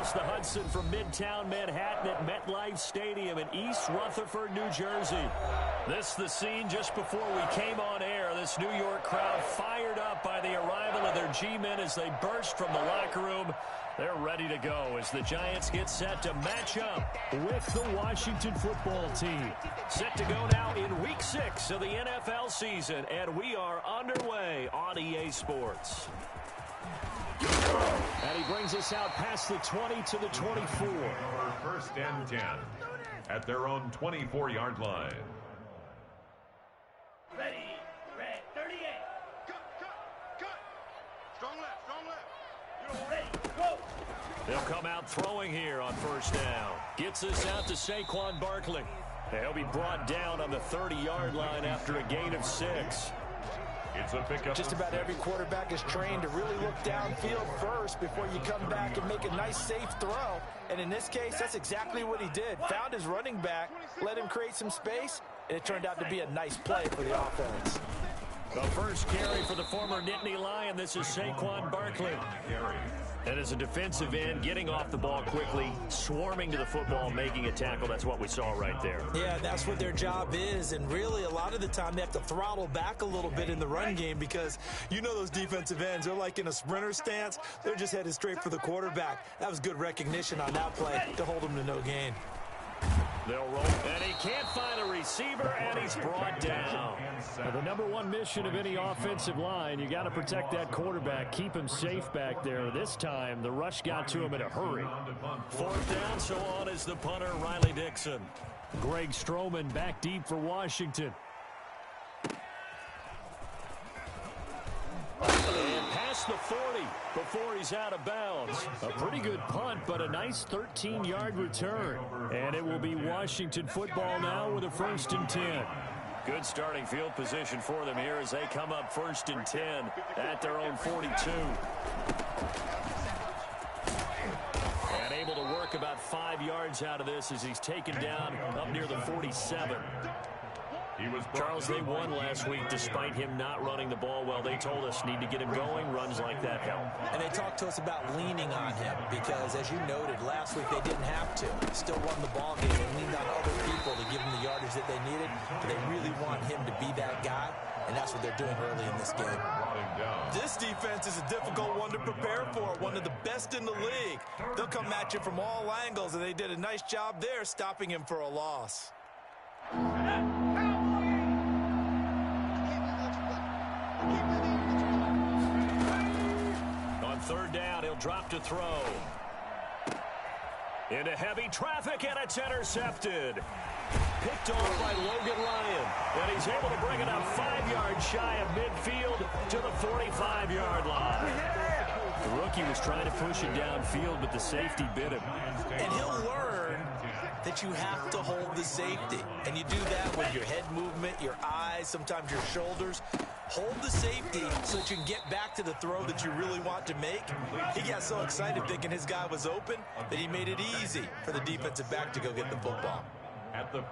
across the Hudson from Midtown Manhattan at MetLife Stadium in East Rutherford, New Jersey. This the scene just before we came on air. This New York crowd fired up by the arrival of their G-men as they burst from the locker room. They're ready to go as the Giants get set to match up with the Washington football team. Set to go now in Week 6 of the NFL season, and we are underway on EA Sports. And he brings us out past the 20 to the 24. First and 10 at their own 24-yard line. Ready, red, 38. Cut. Strong left. You're ready, go. They'll come out throwing here on first down. Gets this out to Saquon Barkley. He'll be brought down on the 30-yard line after a gain of 6. It's a pickup. Just about every quarterback is trained to really look downfield first before you come back and make a nice, safe throw. And in this case, that's exactly what he did. Found his running back, let him create some space, and it turned out to be a nice play for the offense. The first carry for the former Nittany Lion. This is Saquon Barkley. And as a defensive end, getting off the ball quickly, swarming to the football, making a tackle. That's what we saw right there. Yeah, that's what their job is. And really, a lot of the time, they have to throttle back a little bit in the run game because you know those defensive ends, they're like in a sprinter stance. They're just headed straight for the quarterback. That was good recognition on that play to hold them to no gain. They'll roll, and he can't find a receiver, and he's brought down. Now, the number one mission of any offensive line, you got to protect that quarterback, keep him safe back there. This time, the rush got to him in a hurry. Fourth down, so on is the punter, Riley Dixon. Greg Stroman back deep for Washington. And past the 40 before he's out of bounds. A pretty good punt, but a nice 13-yard return. And it will be Washington football now with a 1st and 10. Good starting field position for them here as they come up 1st and 10 at their own 42. And able to work about 5 yards out of this as he's taken down up near the 47. Charles, they won last week despite him not running the ball well. They told us need to get him going. Runs like that help. And they talked to us about leaning on him because, as you noted, last week they didn't have to. Still won the ball game and leaned on other people to give them the yardage that they needed. But they really want him to be that guy, and that's what they're doing early in this game. This defense is a difficult one to prepare for, one of the best in the league. They'll come at you from all angles, and they did a nice job there stopping him for a loss. On third down, he'll drop to throw. Into heavy traffic, and it's intercepted. Picked off by Logan Lyon. And he's able to bring it up 5 yards shy of midfield to the 45-yard line. The rookie was trying to push it downfield, but the safety bit him. And he'll learn that you have to hold the safety. And you do that with your head movement, your eyes, sometimes your shoulders. Hold the safety so that you can get back to the throw that you really want to make. He got so excited thinking his guy was open that he made it easy for the defensive back to go get the football.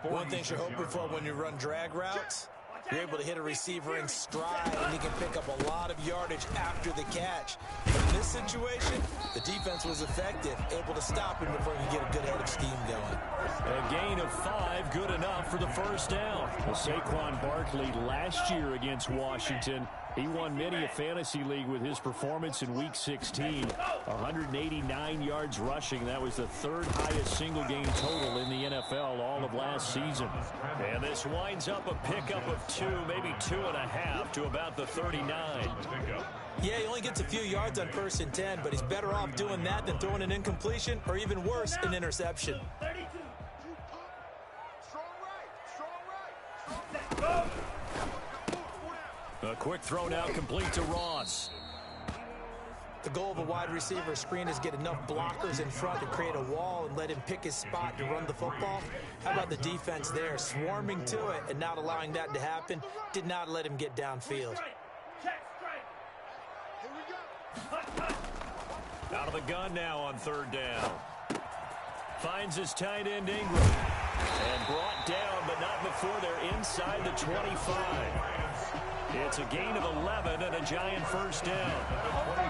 One thing you're hoping for when you run drag routes, you're able to hit a receiver in stride and he can pick up a lot of yardage after the catch. But in this situation, the defense was effective, able to stop him before he could get a good head of steam going. A gain of 5, good enough for the first down. Well, Saquon Barkley last year against Washington, he won many a fantasy league with his performance in Week 16. 189 yards rushing. That was the 3rd highest single game total in the NFL all of last season. And this winds up a pickup of 2, maybe 2.5 to about the 39. Yeah, he only gets a few yards on 1st and 10, but he's better off doing that than throwing an incompletion or even worse, an interception. A quick throw now complete to Ross. The goal of a wide receiver screen is get enough blockers in front to create a wall and let him pick his spot to run the football. How about the defense there, swarming to it and not allowing that to happen? Did not let him get downfield. Out of the gun now on 3rd down. Finds his tight end Ingram. And brought down, but not before they're inside the 25. It's a gain of 11 and a Giant first down.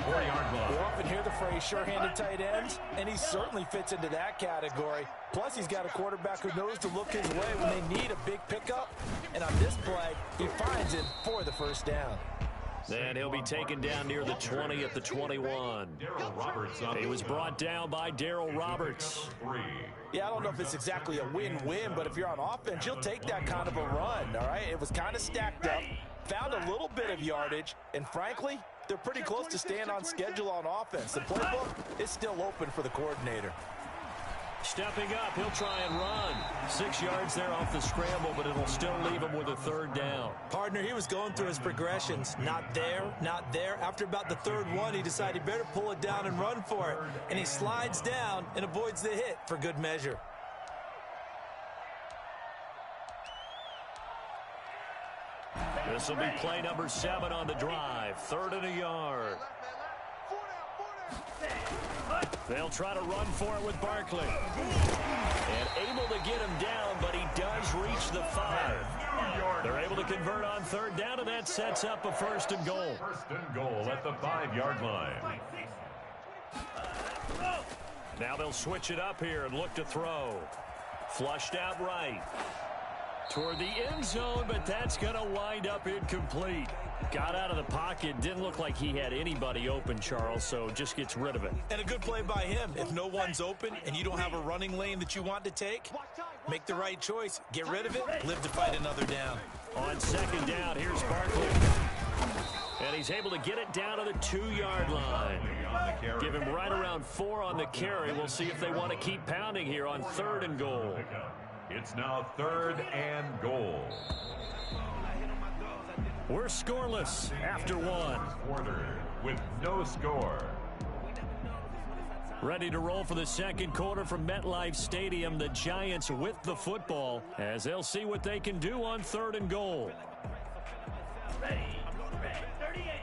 24-yard line. You often hear the phrase sure-handed tight ends, and he certainly fits into that category. Plus, he's got a quarterback who knows to look his way when they need a big pickup. And on this play, he finds it for the first down. And he'll be taken down near the 20 at the 21. He was brought down by Darryl Roberts. Yeah, I don't know if it's exactly a win-win, but if you're on offense, you'll take that kind of a run, all right? It was kind of stacked up, found a little bit of yardage, and frankly, they're pretty close to staying on schedule on offense. The playbook is still open for the coordinator. Stepping up, he'll try and run. 6 yards there off the scramble, but it'll still leave him with a third down. Partner, he was going through his progressions. Not there, not there. After about the third one, he decided he better pull it down and run for it. And he slides down and avoids the hit for good measure. This will be play number 7 on the drive. 3rd and a yard. They'll try to run for it with Barkley. And able to get him down, but he does reach the 5. They're able to convert on 3rd down, and that sets up a 1st and goal. 1st and goal at the 5-yard line. Now they'll switch it up here and look to throw. Flushed out right. Toward the end zone, but that's going to wind up incomplete. Got out of the pocket. Didn't look like he had anybody open, Charles, so just gets rid of it. And a good play by him. If no one's open and you don't have a running lane that you want to take, make the right choice. Get rid of it. Live to fight another down. On 2nd down, here's Barkley. And he's able to get it down to the 2-yard line. Give him right around 4 on the carry. We'll see if they want to keep pounding here on 3rd and goal. It's now 3rd and goal. We're scoreless after 1. Quarter with no score. Ready to roll for the 2nd quarter from MetLife Stadium. The Giants with the football as they'll see what they can do on 3rd and goal. Ready, 38.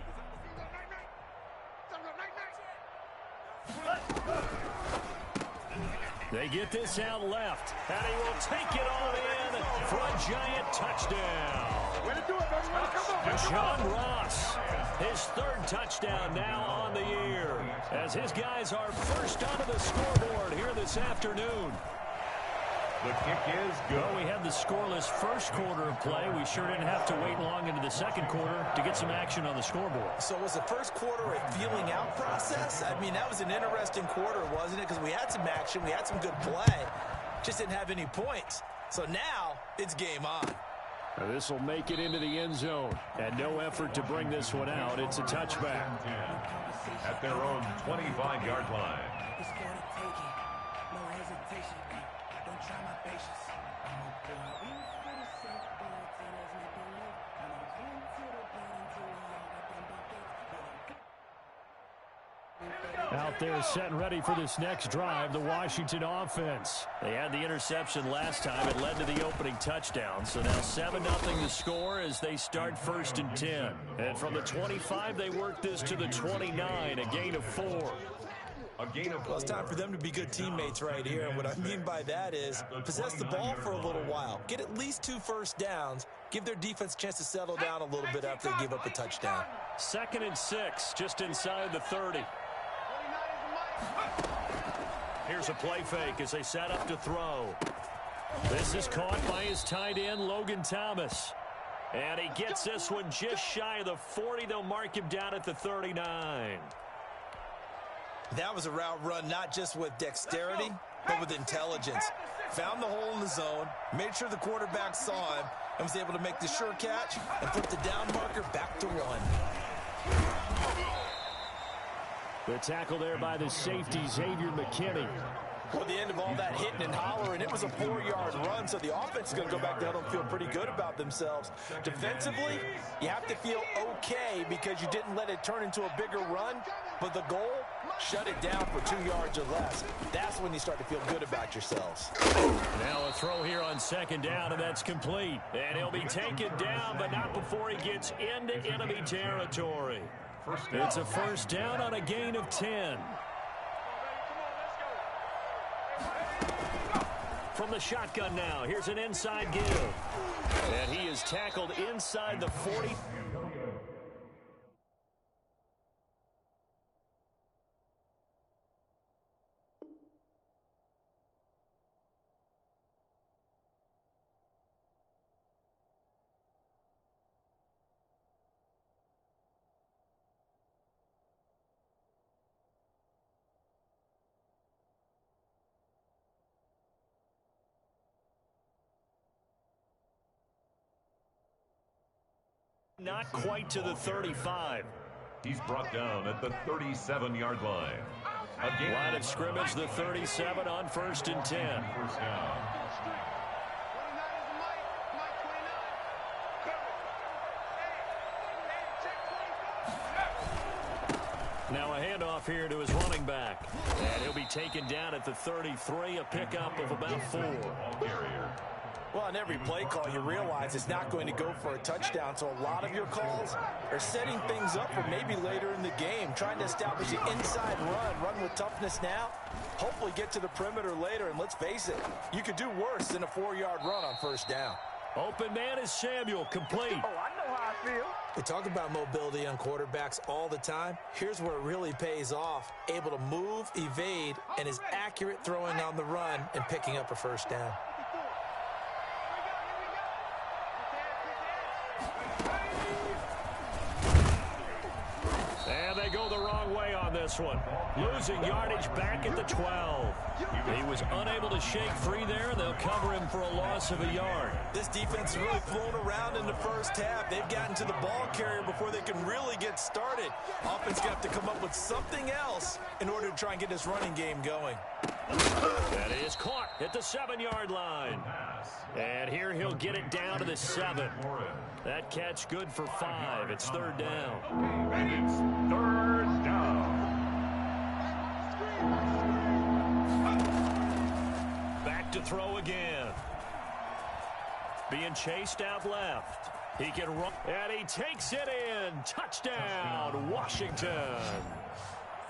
They get this out left, and he will take it all in for a Giant touchdown. Deshaun Ross, his 3rd touchdown now on the year, as his guys are first onto the scoreboard here this afternoon. The kick is good. Well, we had the scoreless 1st quarter of play. We sure didn't have to wait long into the 2nd quarter to get some action on the scoreboard. So was the 1st quarter a feeling out process? I mean, that was an interesting quarter, wasn't it? Because we had some action, we had some good play, just didn't have any points. So now it's game on. This will make it into the end zone, and no effort to bring this one out. It's a touchback. At their own 25-yard line. Out there set and ready for this next drive, the Washington offense. They had the interception last time. It led to the opening touchdown. So now 7-0 the score as they start 1st and 10. And from the 25, they work this to the 29, a gain of 4. Well, it's time for them to be good teammates right here. And what I mean by that is possess the ball for a little while. Get at least 2 first downs. Give their defense a chance to settle down a little bit after they give up a touchdown. 2nd and 6, just inside the 30. Here's a play fake as they set up to throw. This is caught by his tight end, Logan Thomas. And he gets this one just shy of the 40. They'll mark him down at the 39. That was a route run not just with dexterity, but with intelligence. Found the hole in the zone, made sure the quarterback saw him, and was able to make the sure catch and put the down marker back to 1. The tackle there by the safety, Xavier McKinney. Well, the end of all that hitting and hollering, it was a 4-yard run, so the offense is going to go back down and feel pretty good about themselves. Defensively, you have to feel okay because you didn't let it turn into a bigger run, but the goal, shut it down for 2 yards or less. That's when you start to feel good about yourselves. Now a throw here on 2nd down, and that's complete. And he'll be taken down, but not before he gets into enemy territory. It's a 1st down on a gain of 10. From the shotgun now, here's an inside give. And he is tackled inside the 40. Not quite to the 35. He's brought down at the 37-yard line. Line of scrimmage, the 37 on 1st and 10. First down. Now a handoff here to his running back. And he'll be taken down at the 33, a pickup of about 4. Well, on every play call, you realize it's not going to go for a touchdown, so a lot of your calls are setting things up for maybe later in the game, trying to establish the inside run with toughness now, hopefully get to the perimeter later, and let's face it, you could do worse than a 4-yard run on 1st down. Open man is Samuel, complete. Oh, I know how I feel. We talk about mobility on quarterbacks all the time. Here's where it really pays off. Able to move, evade, and is accurate throwing on the run and picking up a 1st down. And they go the wrong way on this one. Losing yardage back at the 12. He was unable to shake free there, and they'll cover him for a loss of a yard. This defense has really flown around in the 1st half. They've gotten to the ball carrier before they can really get started. Offense got to come up with something else in order to try and get this running game going. That is caught at the 7-yard line. And here he'll get it down to the 7. That catch good for 5. It's 3rd down. And it's 3rd down. Back to throw again. Being chased out left. He can run, and he takes it in. Touchdown, Washington.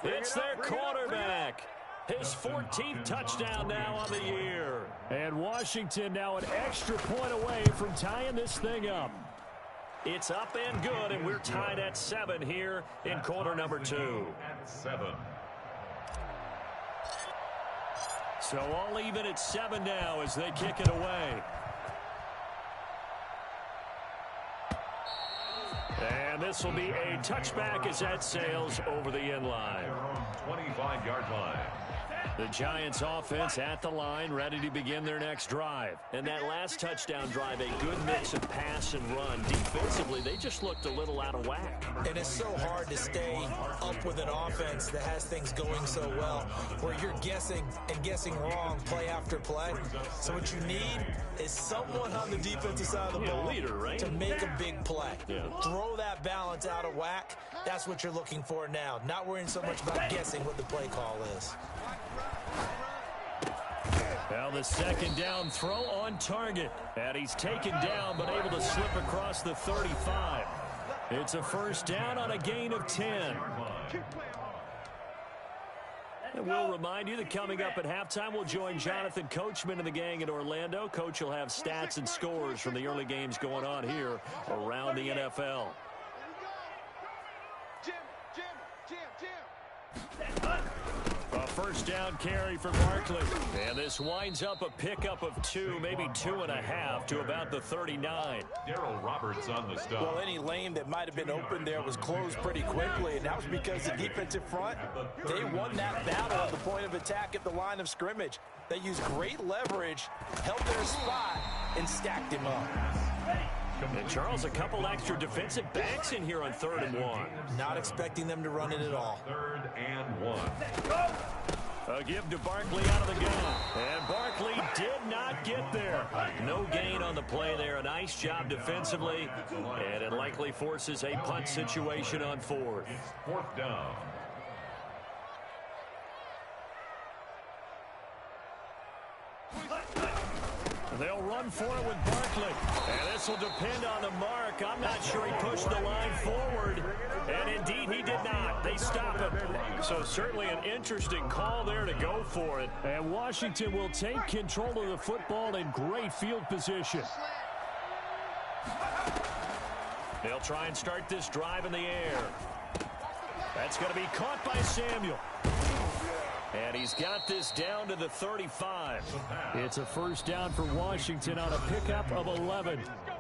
It's their quarterback. His 14th touchdown now on the year. And Washington now an extra point away from tying this thing up. It's up and good, and we're tied at 7 here in quarter number 2. At 7. So all even at 7 now as they kick it away. And this will be a touchback as that sails over the end line. 25-yard line. The Giants offense at the line, ready to begin their next drive. And that last touchdown drive, a good mix of pass and run. Defensively, they just looked a little out of whack. And it's so hard to stay up with an offense that has things going so well, where you're guessing and guessing wrong play after play. So what you need is someone on the defensive side of the ball leader, right? to make a big play. Yeah. Throw that balance out of whack. That's what you're looking for now. Not worrying so much about guessing what the play call is. Well, the 2nd down throw on target. And he's taken down but able to slip across the 35. It's a 1st down on a gain of 10. And we'll remind you that coming up at halftime, we'll join Jonathan Coachman and the gang in Orlando. Coach will have stats and scores from the early games going on here around the NFL. A 1st down carry for Barkley. And this winds up a pickup of 2, maybe 2.5 to about the 39. Darryl Roberts on the stop. Well, any lane that might have been open there was closed pretty quickly, and that was because the defensive front, they won that battle at the point of attack at the line of scrimmage. They used great leverage, held their spot, and stacked him up. And Charles, a couple extra defensive backs in here on 3rd and 1. Not expecting them to run it at all. 3rd and 1. A give to Barkley out of the gun. And Barkley did not get there. No gain on the play there. A nice job defensively. And it likely forces a punt situation on 4th. 4th down. They'll run for it with Barkley. And this will depend on the mark. I'm not sure he pushed the line forward. And indeed, he did not. They stop him. So certainly an interesting call there to go for it. And Washington will take control of the football in great field position. They'll try and start this drive in the air. That's going to be caught by Samuel. And he's got this down to the 35. It's a 1st down for Washington on a pickup of 11.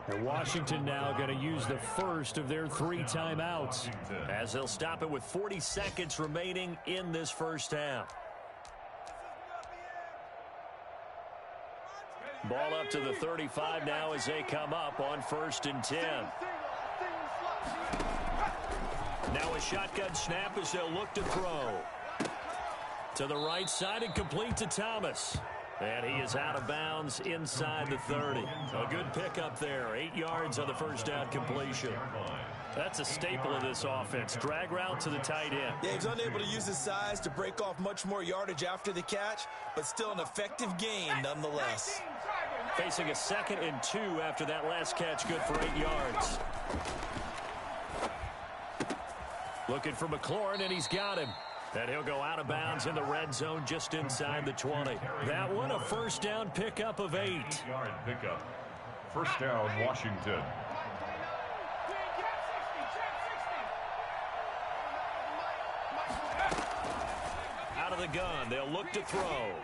And Washington now going to use the first of their 3 timeouts as they'll stop it with 40 seconds remaining in this 1st half. Ball up to the 35 now as they come up on 1st and 10. Now a shotgun snap as they'll look to throw. To the right side and complete to Thomas. And he is out of bounds inside the 30. A good pickup there. 8 yards on the first down completion. That's a staple of this offense. Drag route to the tight end. Yeah, he's unable to use his size to break off much more yardage after the catch, but still an effective gain nonetheless. Facing a 2nd and 2 after that last catch, good for 8 yards. Looking for McLaurin, and he's got him. And he'll go out of bounds in the red zone just inside the 20. That one, a first down pickup of 8. 8-yard pickup. First down, Washington. Out of the gun, they'll look to throw.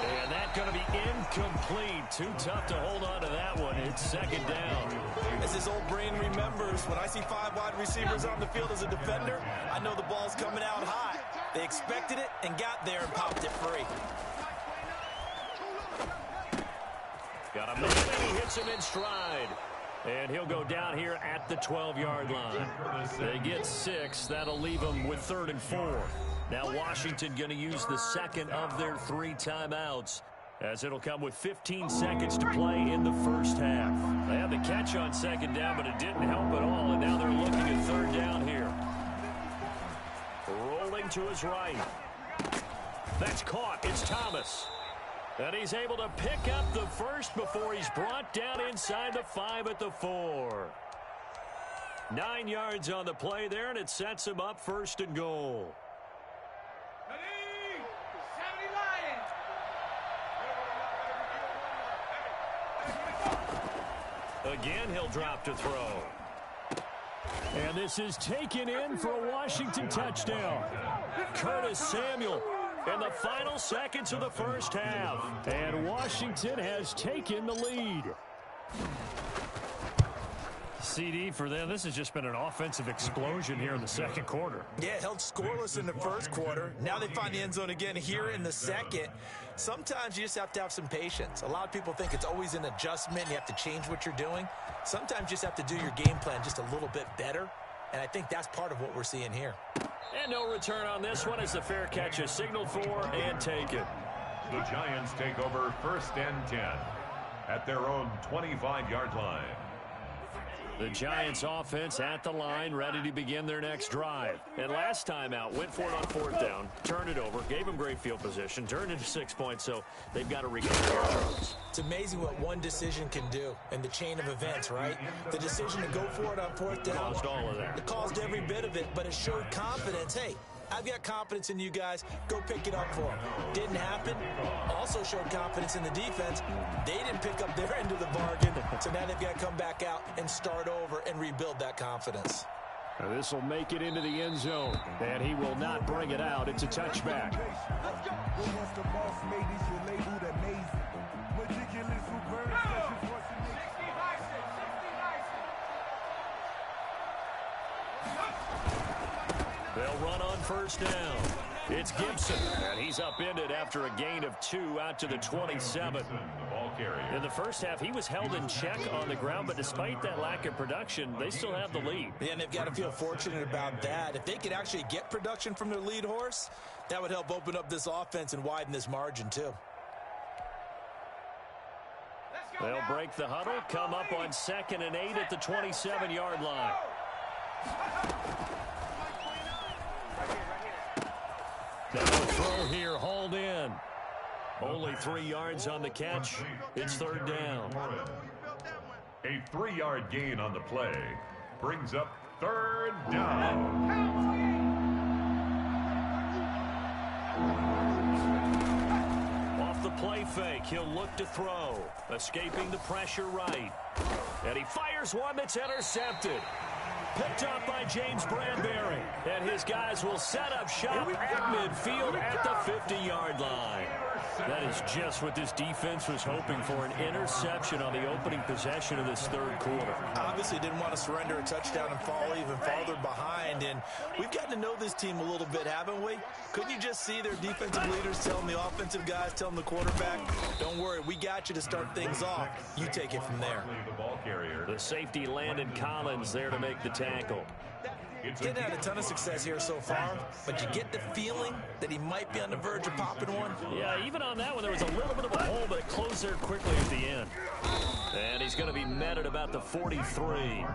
And that's going to be incomplete. Too tough to hold on to that one. It's 2nd down. As his old brain remembers, when I see 5 wide receivers on the field as a defender, I know the ball's coming out high. They expected it and got there and popped it free. Got a man, and he hits him in stride. And he'll go down here at the 12-yard line. They get 6. That'll leave them with 3rd and 4. Now Washington going to use the 2nd of their 3 timeouts, as it'll come with 15 seconds to play in the first half. They had the catch on 2nd down, but it didn't help at all, and now they're looking at 3rd down here. Rolling to his right. That's caught. It's Thomas. And he's able to pick up the first before he's brought down inside the 5 at the 4. 9 yards on the play there, and it sets him up 1st and goal. Again, he'll drop to throw. And this is taken in for a Washington touchdown. Curtis Samuel in the final seconds of the first half. And Washington has taken the lead. CD for them. This has just been an offensive explosion here in the 2nd quarter. Yeah, held scoreless in the 1st quarter. Now they find the end zone again here in the 2nd. Sometimes you just have to have some patience. A lot of people think it's always an adjustment. You have to change what you're doing. Sometimes you just have to do your game plan just a little bit better. And I think that's part of what we're seeing here. And no return on this one as the fair catch is signaled for and taken. The Giants take over 1st and 10 at their own 25-yard line. The Giants offense at the line, ready to begin their next drive. And last time out, went for it on 4th down, turned it over, gave them great field position, turned into 6 points, so they've got to recover. It's amazing what one decision can do in the chain of events, right? The decision to go for it on 4th down. Caused all of that. It caused every bit of it, but it showed confidence. Hey, I've got confidence in you guys. Go pick it up for them. Didn't happen. Also showed confidence in the defense. They didn't pick up their end of the bargain, so now they've got to come back out and start over and rebuild that confidence. This will make it into the end zone, and he will not bring it out. It's a touchback. They'll run on 1st down. It's Gibson, and he's upended after a gain of 2 out to the 27. In the first half, he was held in check on the ground, but despite that lack of production, they still have the lead. Yeah, and they've got to feel fortunate about that. If they could actually get production from their lead horse, that would help open up this offense and widen this margin, too. They'll break the huddle, come up on 2nd and 8 at the 27-yard line. Now a throw here, hauled in. Only 3 yards on the catch. It's 3rd down. A 3-yard gain on the play brings up 3rd down. Off the play fake, he'll look to throw. Escaping the pressure right. And he fires one that's intercepted. Picked up by James Bradbury. And his guys will set up shop at midfield at the 50-yard line. That is just what this defense was hoping for, an interception on the opening possession of this third quarter. Obviously didn't want to surrender a touchdown and fall even farther behind, and we've gotten to know this team a little bit, haven't we? Couldn't you just see their defensive leaders telling the offensive guys, telling the quarterback, don't worry, we got you to start things off. You take it from there. The safety Landon Collins there to make the tackle. Didn't have a ton of success here so far, but you get the feeling that he might be on the verge of popping one. Yeah, even on that one, there was a little bit of a hole, but it closed there quickly at the end. And he's going to be met at about the 43.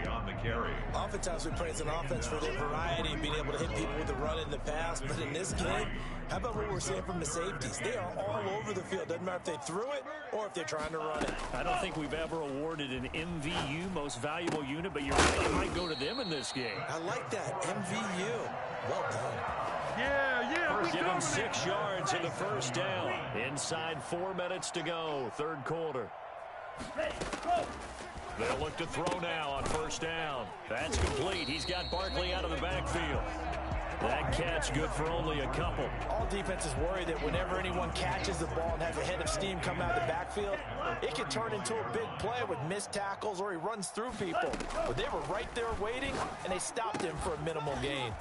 On the carry. Oftentimes we praise an offense for their variety and being able to hit people with the run in the pass, but in this game, how about what we're seeing from the safeties? They are all over the field. Doesn't matter if they threw it or if they're trying to run it. I don't think we've ever awarded an MVU, most valuable unit, but you're right, it might go to them in this game. I like that, MVU. Well done. Yeah. Give him 6 yards in the first down. Inside 4 minutes to go, third quarter. Ready, go. They'll look to throw now on first down. That's complete. He's got Barkley out of the backfield. That catch good for only a couple. All defenses worry that whenever anyone catches the ball and has a head of steam come out of the backfield, it can turn into a big play with missed tackles or he runs through people. But they were right there waiting, and they stopped him for a minimal gain.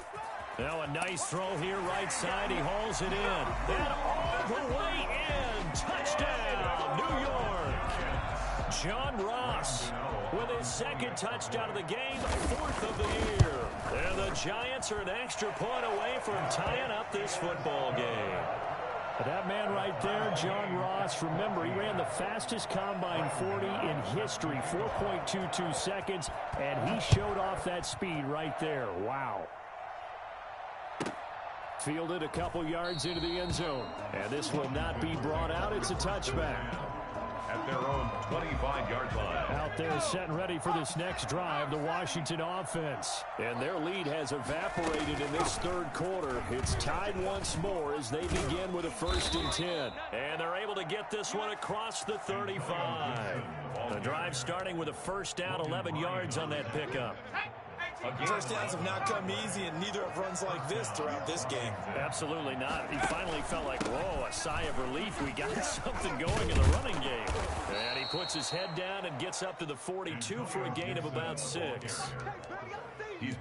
Now a nice throw here right side. He hauls it in. And all the way in. Touchdown, New York. John Ross with his second touchdown of the game, 4th of the year. And the Giants are an extra point away from tying up this football game. That man right there, John Ross, remember, he ran the fastest combine 40 in history, 4.22 seconds, and he showed off that speed right there. Wow. Fielded a couple yards into the end zone, and this will not be brought out. It's a touchback. At their own 25-yard line. Out there set and ready for this next drive, the Washington offense. And their lead has evaporated in this third quarter. It's tied once more as they begin with a 1st and 10. And they're able to get this one across the 35. The drive starting with a first down, 11 yards on that pickup. First downs have not come easy, and neither have runs like this throughout this game. Absolutely not. He finally felt like, whoa, a sigh of relief. We got something going in the running game. And he puts his head down and gets up to the 42 for a gain of about 6.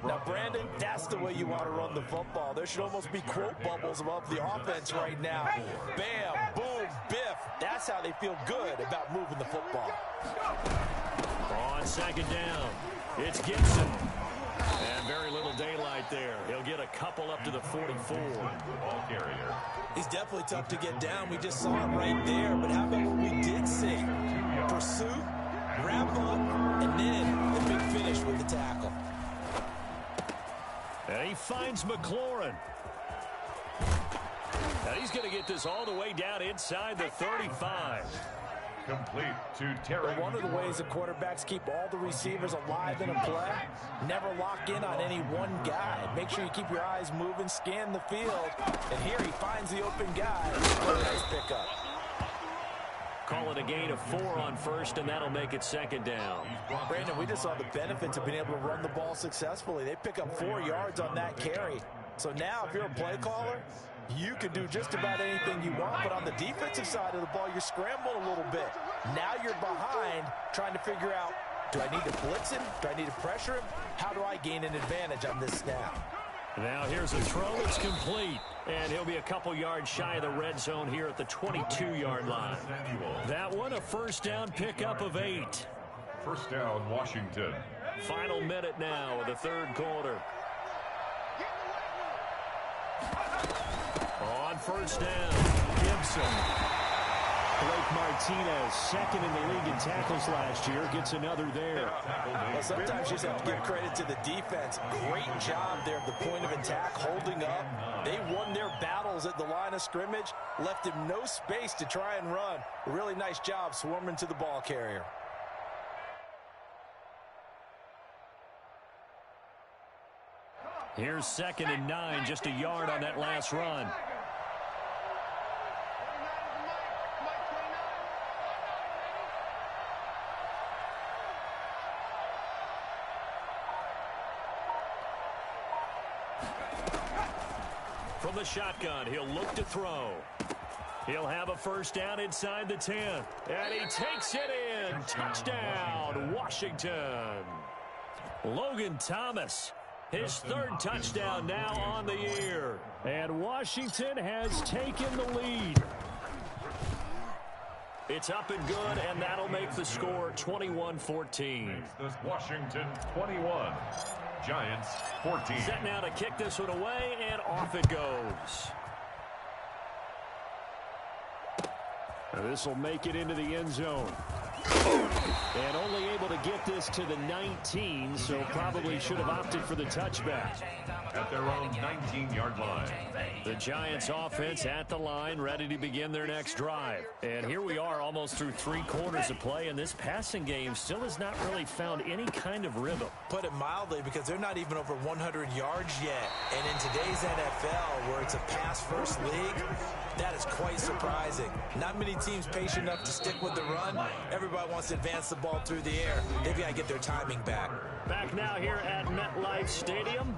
Now, Brandon, that's the way you want to run the football. There should almost be quote bubbles above the offense right now. Bam, boom, biff. That's how they feel good about moving the football. On second down, it's Gibson. And very little daylight there. He'll get a couple up to the 44. Ball carrier. He's definitely tough to get down. We just saw it right there. But how about what we did see? Pursuit, wrap up, and then the big finish with the tackle. And he finds McLaurin. Now he's going to get this all the way down inside the 35. Complete to Terry. Well, one of the ways the quarterbacks keep all the receivers alive in a play, never lock in on any one guy. Make sure you keep your eyes moving, scan the field, and here he finds the open guy. What a nice pickup. Call it a gain of 4 on first, and that'll make it second down. Brandon, we just saw the benefits of being able to run the ball successfully. They pick up 4 yards on that carry. So now, if you're a play caller, you can do just about anything you want, but on the defensive side of the ball, you're scrambling a little bit. Now you're behind, trying to figure out, do I need to blitz him? Do I need to pressure him? How do I gain an advantage on this snap? Now here's a throw. It's complete. And he'll be a couple yards shy of the red zone here at the 22-yard line. That one, a first down pickup of 8. First down, Washington. Final minute now of the third quarter. On first down, Gibson. Blake Martinez, second in the league in tackles last year, gets another there. Well, sometimes you just have to give credit to the defense. Great job there at the point of attack, holding up. They won their battles at the line of scrimmage, left him no space to try and run. A really nice job swarming to the ball carrier. Here's 2nd and 9, just a yard on that last run. From the shotgun, he'll look to throw. He'll have a first down inside the 10. And he takes it in. Touchdown, Washington. Logan Thomas, his third touchdown now on the year. And Washington has taken the lead. It's up and good, and that'll make the score 21-14. Washington 21, Giants 14. Set now to kick this one away, and off it goes. This will make it into the end zone. And only able to get this to the 19, so probably should have opted for the touchback. At their own 19-yard line. The Giants offense at the line, ready to begin their next drive. And here we are almost through 3 quarters of play, and this passing game still has not really found any kind of rhythm. Put it mildly, because they're not even over 100 yards yet. And in today's NFL, where it's a pass-first league, that is quite surprising. Not many teams patient enough to stick with the run. Everybody wants to advance the ball through the air. They've got to get their timing back. Back now here at MetLife Stadium.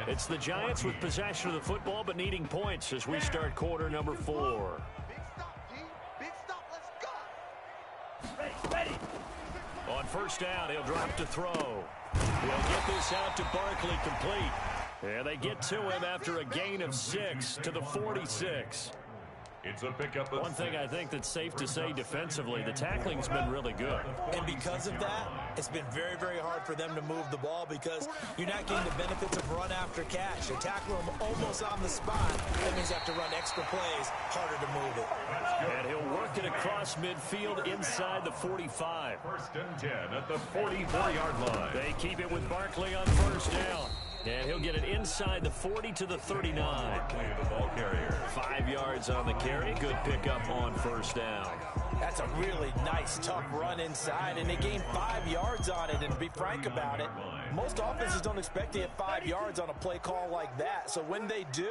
It's the Giants with possession of the football, but needing points as we start quarter number 4. Big stop, let's go. Ready. On first down, he'll drop to throw. He'll get this out to Barkley complete. And they get to him after a gain of 6 to the 46. It's a pickup. One thing I think that's safe to say defensively, the tackling's been really good. And because of that, it's been very, very hard for them to move the ball because you're not getting the benefits of run after catch. They tackle them almost on the spot. That means you have to run extra plays, harder to move it. And he'll work it across midfield inside the 45. First and 10 at the 44-yard line. They keep it with Barkley on first down. And he'll get it inside the 40 to the 39. The ball carrier. 5 yards on the carry. Good pickup on first down. That's a really nice, tough run inside, and they gained 5 yards on it. And to be frank about it, most offenses don't expect to get 5 yards on a play call like that. So when they do,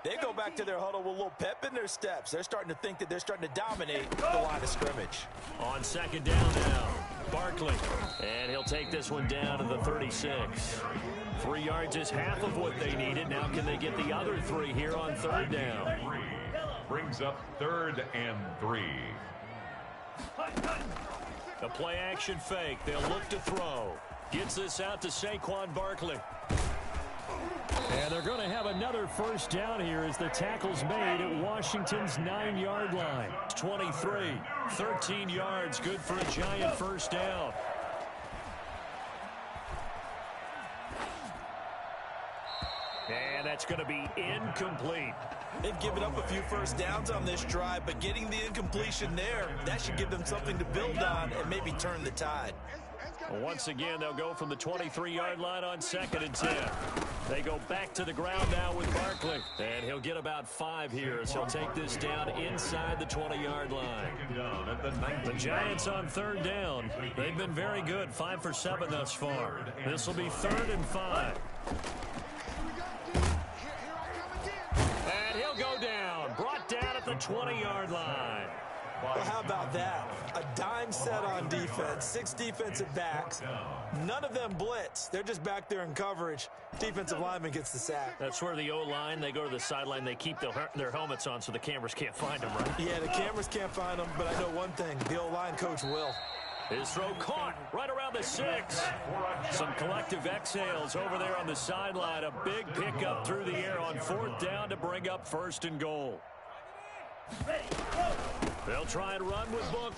they go back to their huddle with a little pep in their steps. They're starting to think that they're starting to dominate the line of scrimmage. On second down now, Barkley. And he'll take this one down to the 36. 3 yards is half of what they needed. Now can they get the other 3 here on third down? Brings up 3rd and 3. The play action fake. They'll look to throw. Gets this out to Saquon Barkley. And they're going to have another first down here as the tackle's made at Washington's 9-yard line. 23, 13 yards, good for a Giant first down. And that's going to be incomplete. They've given up a few first downs on this drive, but getting the incompletion there, that should give them something to build on and maybe turn the tide. Once again, they'll go from the 23-yard line on second and 10. They go back to the ground now with Barkley. And he'll get about 5 here as he'll take this down inside the 20-yard line. The Giants on third down. They've been very good, 5 for 7 thus far. This will be 3rd and 5. And he'll go down, brought down at the 20-yard line. Well, how about that? A dime set on defense, 6 defensive backs. None of them blitz. They're just back there in coverage. Defensive lineman gets the sack. That's where the O-line, they go to the sideline, they keep their helmets on so the cameras can't find them, right? Yeah, the cameras can't find them, but I know one thing. The O-line coach will. His throw caught right around the 6. Some collective exhales over there on the sideline. A big pickup through the air on 4th down to bring up 1st and goal. They'll try and run with Book.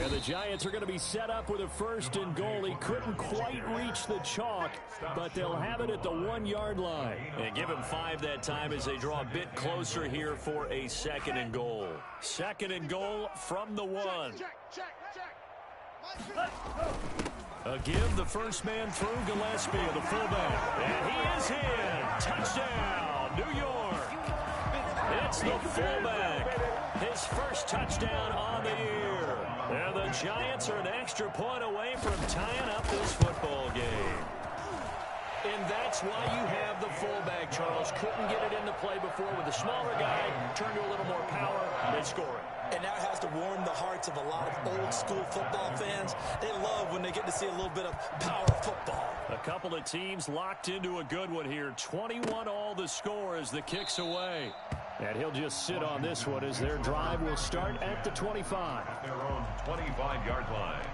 And the Giants are going to be set up with a 1st and goal. He couldn't quite reach the chalk, but they'll have it at the 1-yard line. And give him 5 that time as they draw a bit closer here for a 2nd and goal. 2nd and goal from the 1. A give, the first man through, Gillespie, the fullback. And he is in. Touchdown, New York. It's the fullback. His first touchdown on the year. And the Giants are an extra point away from tying up this football game. And that's why you have the fullback, Charles. Couldn't get it into play before with a smaller guy. Turn to a little more power. They score it. And that has to warm the hearts of a lot of old-school football fans. They love when they get to see a little bit of power football. A couple of teams locked into a good one here. 21 all the score as the kick's away. And he'll just sit on this one as their drive will start at the 25. Their own 25-yard line.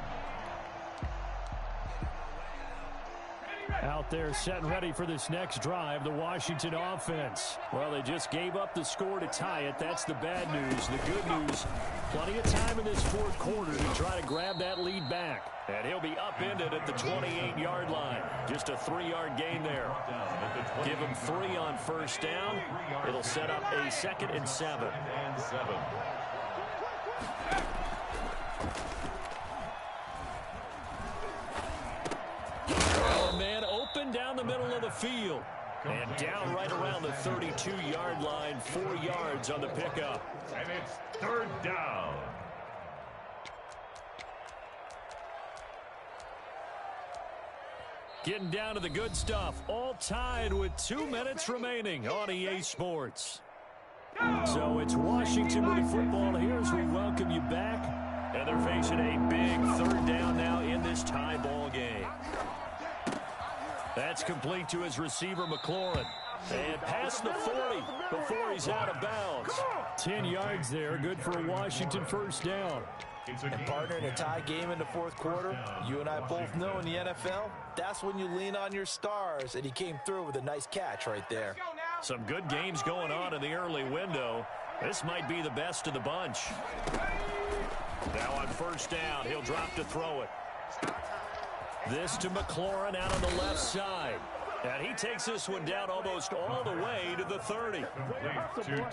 Out there set and ready for this next drive, the Washington offense. Well, they just gave up the score to tie it. That's the bad news. The good news, plenty of time in this fourth quarter to try to grab that lead back. And he'll be upended at the 28-yard line. Just a 3-yard gain there. Give him 3 on first down. It'll set up a 2nd and 7. Man open down the middle of the field. And down right around the 32-yard line, 4 yards on the pickup. And it's 3rd down. Getting down to the good stuff. All tied with 2 minutes remaining on EA Sports. So it's Washington with the football here as we welcome you back. And they're facing a big 3rd down now in this tie ball game. That's complete to his receiver, McLaurin. And past the 40 before he's out of bounds. 10 yards there, good for a Washington first down. And partner, in a tie game in the fourth quarter, you and I both know in the NFL, that's when you lean on your stars, and he came through with a nice catch right there. Some good games going on in the early window. This might be the best of the bunch. Now on first down, he'll drop to throw it. This to McLaurin out on the left side. And he takes this one down almost all the way to the 30.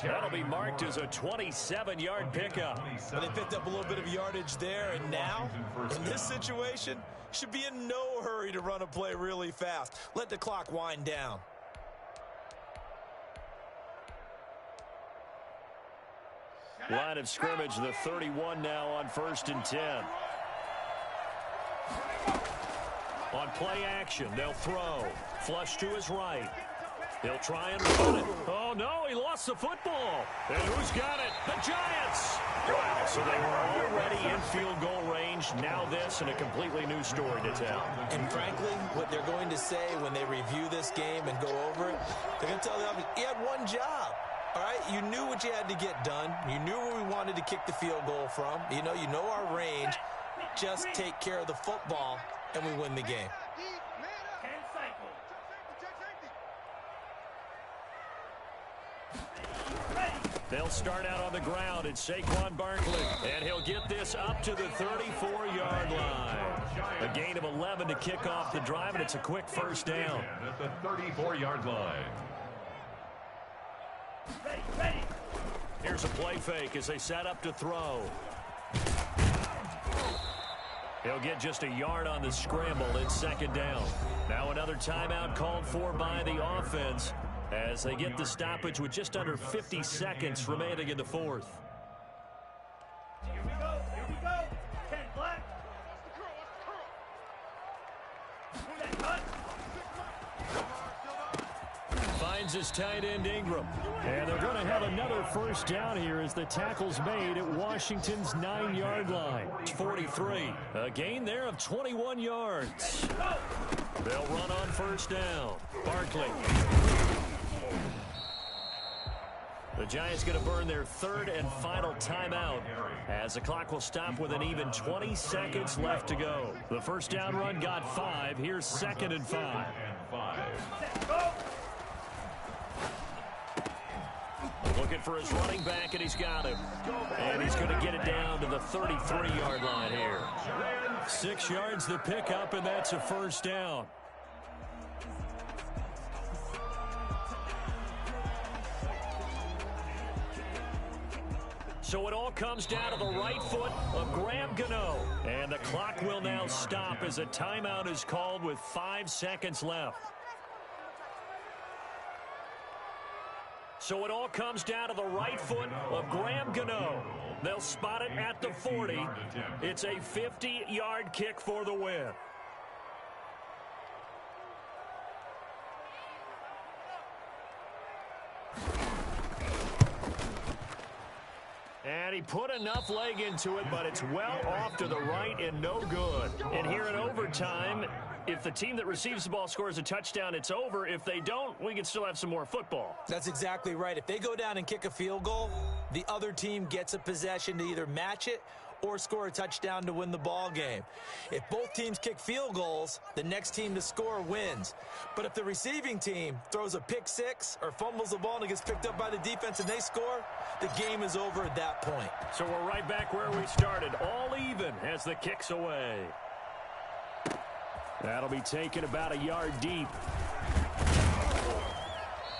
That'll be marked as a 27-yard pickup. Well, they picked up a little bit of yardage there, and now, in this situation, should be in no hurry to run a play really fast. Let the clock wind down. Line of scrimmage, the 31 now on 1st and 10. On play action, they'll throw. Flush to his right. He'll try and run it. Oh, no, he lost the football. And who's got it? The Giants. Wow, so they were already in field goal range. Now this and a completely new story to tell. And frankly, what they're going to say when they review this game and go over it, they're going to tell the offense, you had one job. All right, you knew what you had to get done. You knew where we wanted to kick the field goal from. You know our range. Just take care of the football, and we win the game. They'll start out on the ground. It's Saquon Barkley, and he'll get this up to the 34-yard line. A gain of 11 to kick off the drive, and it's a quick first down. At the 34-yard line. Here's a play fake as they set up to throw. He'll get just a yard on the scramble. It's 2nd down. Now another timeout called for by the offense as they get the stoppage with just under 50 seconds remaining in the fourth. Here we go. 10 black. Finds his tight end Ingram. And they're going to have another first down here as the tackle's made at Washington's 9-yard line. It's 43. A gain there of 21 yards. They'll run on first down. Barkley. The Giants going to burn their 3rd and final timeout as the clock will stop with an even 20 seconds left to go. The first down run got 5. Here's 2nd and 5. Looking for his running back, and he's got him. And he's going to get it down to the 33-yard line here. 6 yards the pickup, and that's a first down. So it all comes down to the right foot of Graham Gano. And the clock will now stop as a timeout is called with 5 seconds left. So it all comes down to the right foot of Graham Gano. They'll spot it at the 40. It's a 50-yard kick for the win. And he put enough leg into it, but it's well off to the right and no good. And here in overtime, If the team that receives the ball scores a touchdown, it's over. If they don't, we can still have some more football. That's exactly right. If they go down and kick a field goal, the other team gets a possession to either match it or score a touchdown to win the ball game. If both teams kick field goals, the next team to score wins. But if the receiving team throws a pick six or fumbles the ball and it gets picked up by the defense and they score, the game is over at that point. So we're right back where we started, all even as the kick's away. That'll be taken about a yard deep.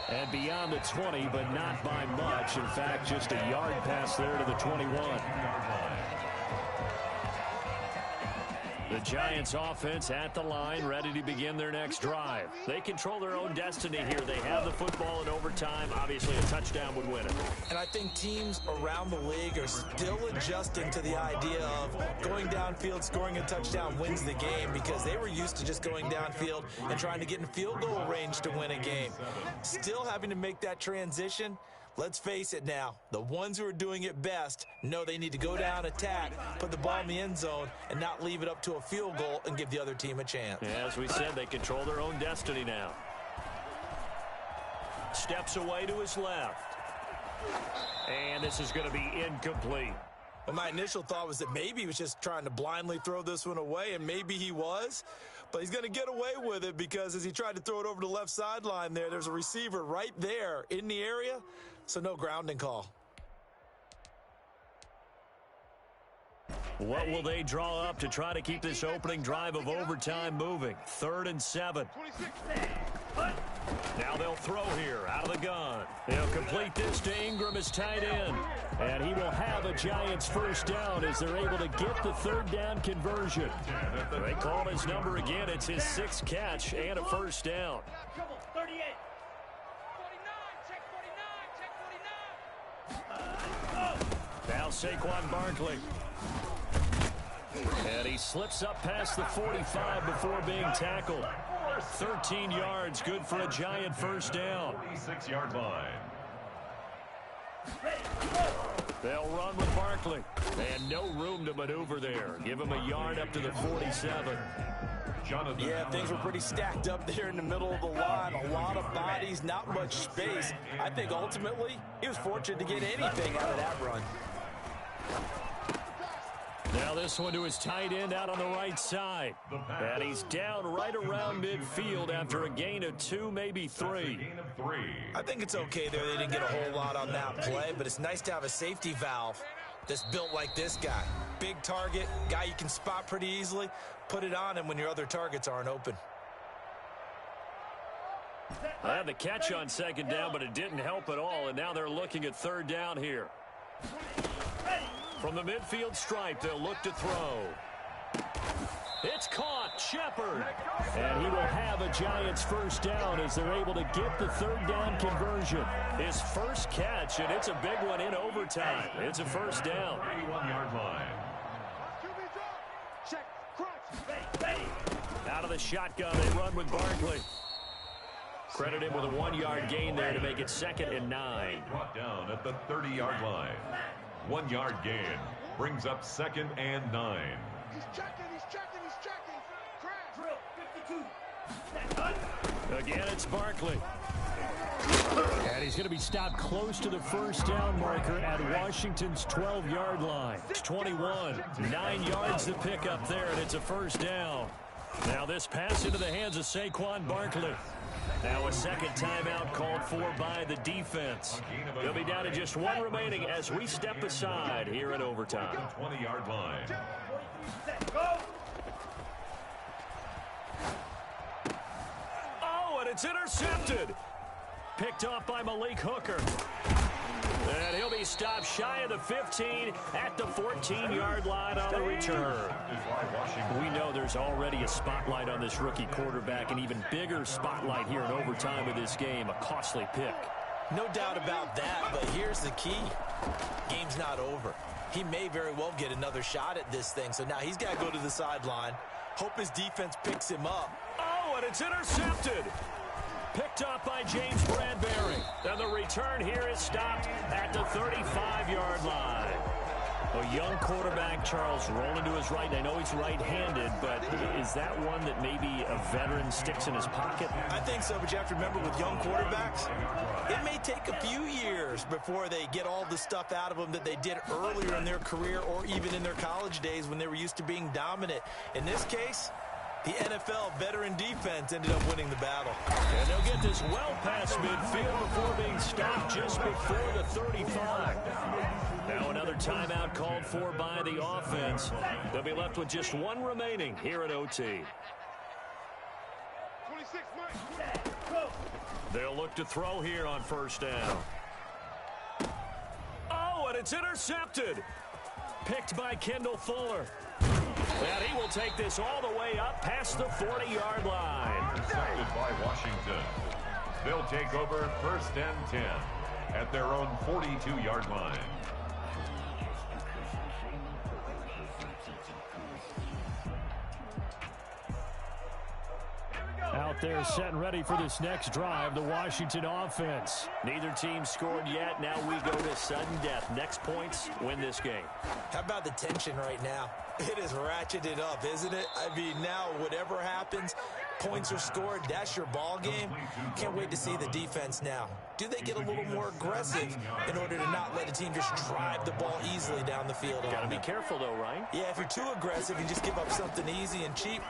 And beyond the 20, but not by much. In fact, just a yard pass there to the 21. The Giants offense at the line, ready to begin their next drive. They control their own destiny here. They have the football in overtime. Obviously, a touchdown would win it. And I think teams around the league are still adjusting to the idea of going downfield, scoring a touchdown wins the game, because they were used to just going downfield and trying to get in field goal range to win a game. Still having to make that transition. Let's face it now, the ones who are doing it best know they need to go down, attack, put the ball in the end zone, and not leave it up to a field goal and give the other team a chance. Yeah, as we said, they control their own destiny now. Steps away to his left. And this is going to be incomplete. Well, my initial thought was that maybe he was just trying to blindly throw this one away, and maybe he was. But he's going to get away with it because as he tried to throw it over the left sideline there's a receiver right there in the area, so no grounding call. What will they draw up to try to keep this opening drive of overtime moving? 3rd and 7. Now they'll throw here out of the gun. They'll complete this to Ingram as tight end. And he will have a Giants first down as they're able to get the 3rd down conversion. They call his number again. It's his 6th catch and a first down. 38. Now Saquon Barkley. And he slips up past the 45 before being tackled. 13 yards, good for a Giant first down. 46-yard line. They'll run with Barkley. And no room to maneuver there. Give him a yard up to the 47. Yeah, things were pretty stacked up there in the middle of the line. A lot of bodies, not much space. I think ultimately he was fortunate to get anything out of that run. Now this one to his tight end out on the right side. And he's down right around midfield after a gain of 2, maybe 3. I think it's okay there. They didn't get a whole lot on that play, but it's nice to have a safety valve that's built like this guy. Big target, guy you can spot pretty easily. Put it on him when your other targets aren't open. I had the catch on 2nd down, but it didn't help at all. And now they're looking at 3rd down here. From the midfield stripe, they'll look to throw. It's caught, Shepard. And he will have a Giants first down as they're able to get the 3rd down conversion. His first catch, and it's a big one in overtime. It's a first down. 81-yard line. Out of the shotgun, they run with Barkley. Credit him with a 1-yard gain there to make it 2nd and 9. Brought down at the 30-yard line. 1-yard gain brings up 2nd and 9. He's checking. Crash. Drill, 52. Again, it's Barkley. And he's going to be stopped close to the first down marker at Washington's 12-yard line. It's 21. 9 yards to pick up there, and it's a first down. Now this pass into the hands of Saquon Barkley. Now a second timeout called for by the defense. They'll be down to just 1 remaining as we step aside here in overtime. 20-yard line. Oh, and it's intercepted. Picked off by Malik Hooker. And he'll be stopped shy of the 15 at the 14-yard line on the return. We know there's already a spotlight on this rookie quarterback, an even bigger spotlight here in overtime of this game, a costly pick. No doubt about that, but here's the key. Game's not over. He may very well get another shot at this thing, so now he's got to go to the sideline, hope his defense picks him up. Oh, and it's intercepted. Picked up by James Bradbury. And the return here is stopped at the 35-yard line. A young quarterback, Charles, rolling to his right. And I know he's right-handed, but is that one that maybe a veteran sticks in his pocket? I think so, but you have to remember with young quarterbacks, it may take a few years before they get all the stuff out of them that they did earlier in their career or even in their college days when they were used to being dominant. In this case, the NFL veteran defense ended up winning the battle. And they'll get this well past midfield before being stopped just before the 35. Now another timeout called for by the offense. They'll be left with just one remaining here at OT. 26, Mike. They'll look to throw here on first down. Oh, and it's intercepted. Picked by Kendall Fuller. And he will take this all the way up past the 40-yard line. Intercepted by Washington. They'll take over first and 10 at their own 42-yard line. Out there set and ready for this next drive, the Washington offense. Neither team scored yet. Now we go to sudden death. Next points win this game. How about the tension right now? It is ratcheted up, isn't it? I mean, now whatever happens, points are scored. That's your ball game. Can't wait to see the defense now. Do they get a little more aggressive in order to not let a team just drive the ball easily down the field? Got to be careful, though, right? Yeah, if you're too aggressive, you just give up something easy and cheap.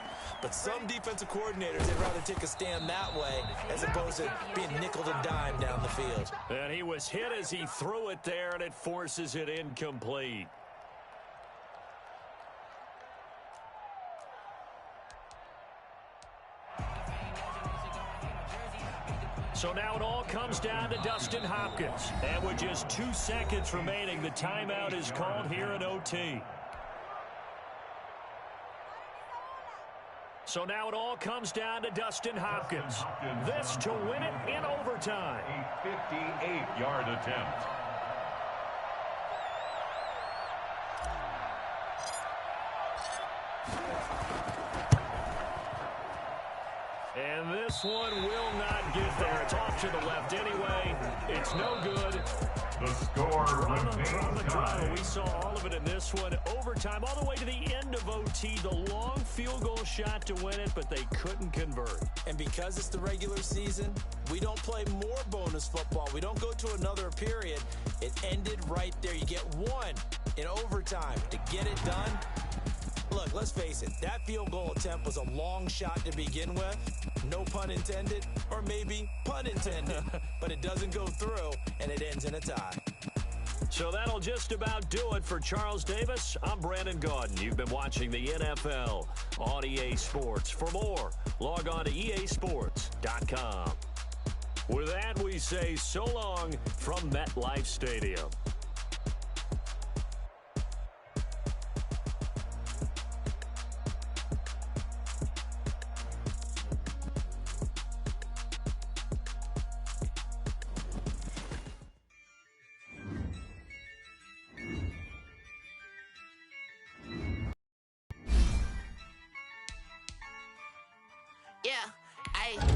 But some defensive coordinators, they'd rather take a stand that way as opposed to being nickel and dime down the field. And he was hit as he threw it there, and it forces it incomplete. So now it all comes down to Dustin Hopkins. And with just 2 seconds remaining, the timeout is called here at OT. So now it all comes down to Dustin Hopkins. This to win it in overtime. A 58-yard attempt. And this one will not get there. It's off to the left anyway. It's no good. The score remains tied. We saw all of it in this one. Overtime, all the way to the end of OT. The long field goal shot to win it, but they couldn't convert. And because it's the regular season, we don't play more bonus football. We don't go to another period. It ended right there. You get one in overtime to get it done. Look, let's face it, that field goal attempt was a long shot to begin with. No pun intended, or maybe pun intended. But it doesn't go through, and it ends in a tie. So that'll just about do it for Charles Davis. I'm Brandon Gaudin. You've been watching the NFL on EA Sports. For more, log on to easports.com. With that, we say so long from MetLife Stadium.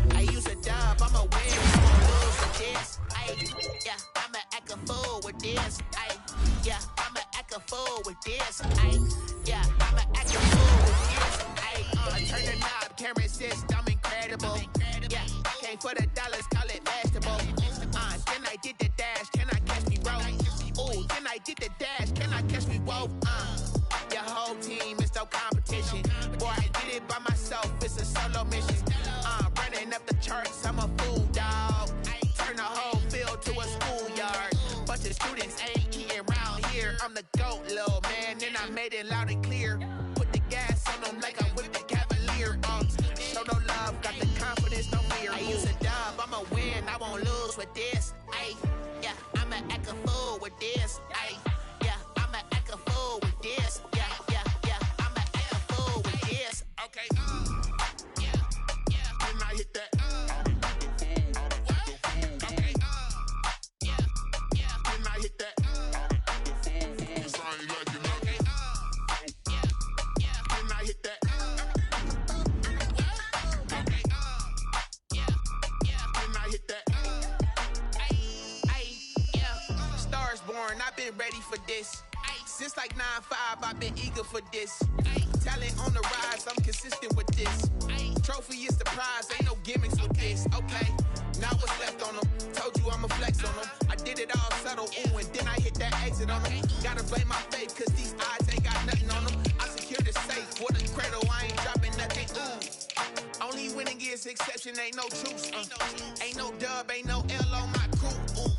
I use a dub, I'm a win, I'm gonna lose with this. I'ma act a fool with this. I'ma act a fool with this. I'ma act a fool with this. I turn the knob, camera assist, I'm incredible. Came for the dollars, call it vegetable. Then I did the dash, can I catch me roll? Ooh, then I did the dash, can I catch me roll? Your whole team is no competition. Boy, I did it by myself, it's a solo mission. Running up the charts, I'm a fool, dog. Turn the whole field to a schoolyard. Bunch of students ain't eating round here. I'm the GOAT, little man, and I made it loud and clear. Put the gas on them like I whipped the Cavalier. Show no love, got the confidence, no fear. I use a dub, I'ma win, I won't lose with this. I'ma act a fool with this. I'ma act a fool with this. I'ma act a fool with this. Okay. Can I hit that? Okay. Can I hit that? Sound like you know. Okay. Can I hit that? Okay. Can I hit that? Stars born, I've been ready for this. Since like 9-5, I've been eager for this. Talent on the rise, I'm consistent with this. Trophy is the prize, ain't no gimmicks with this. Okay, now what's left on them? Told you I'ma flex on them. I did it all subtle, ooh, and then I hit that exit on them. Gotta blame my faith, cause these odds ain't got nothing on them. I secured the safe for the cradle, I ain't dropping nothing, ooh. Only winning is exception, ain't no truce. Ain't no dub, ain't no L on my crew, ooh.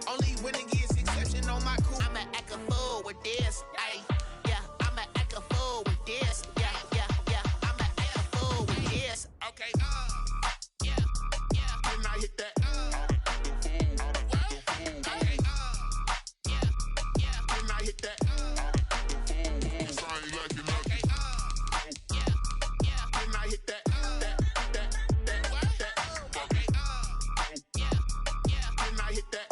Only winning is exception on my crew. I'ma act a fool with this, ayy. Yeah, I'ma act a fool with this. Yeah, I'ma act a fool with this. Okay, yeah. Then I hit that. Okay, yeah. Then I hit that. Sorry, like you know. Okay, yeah. Then I hit that. Okay, yeah. Then I hit that.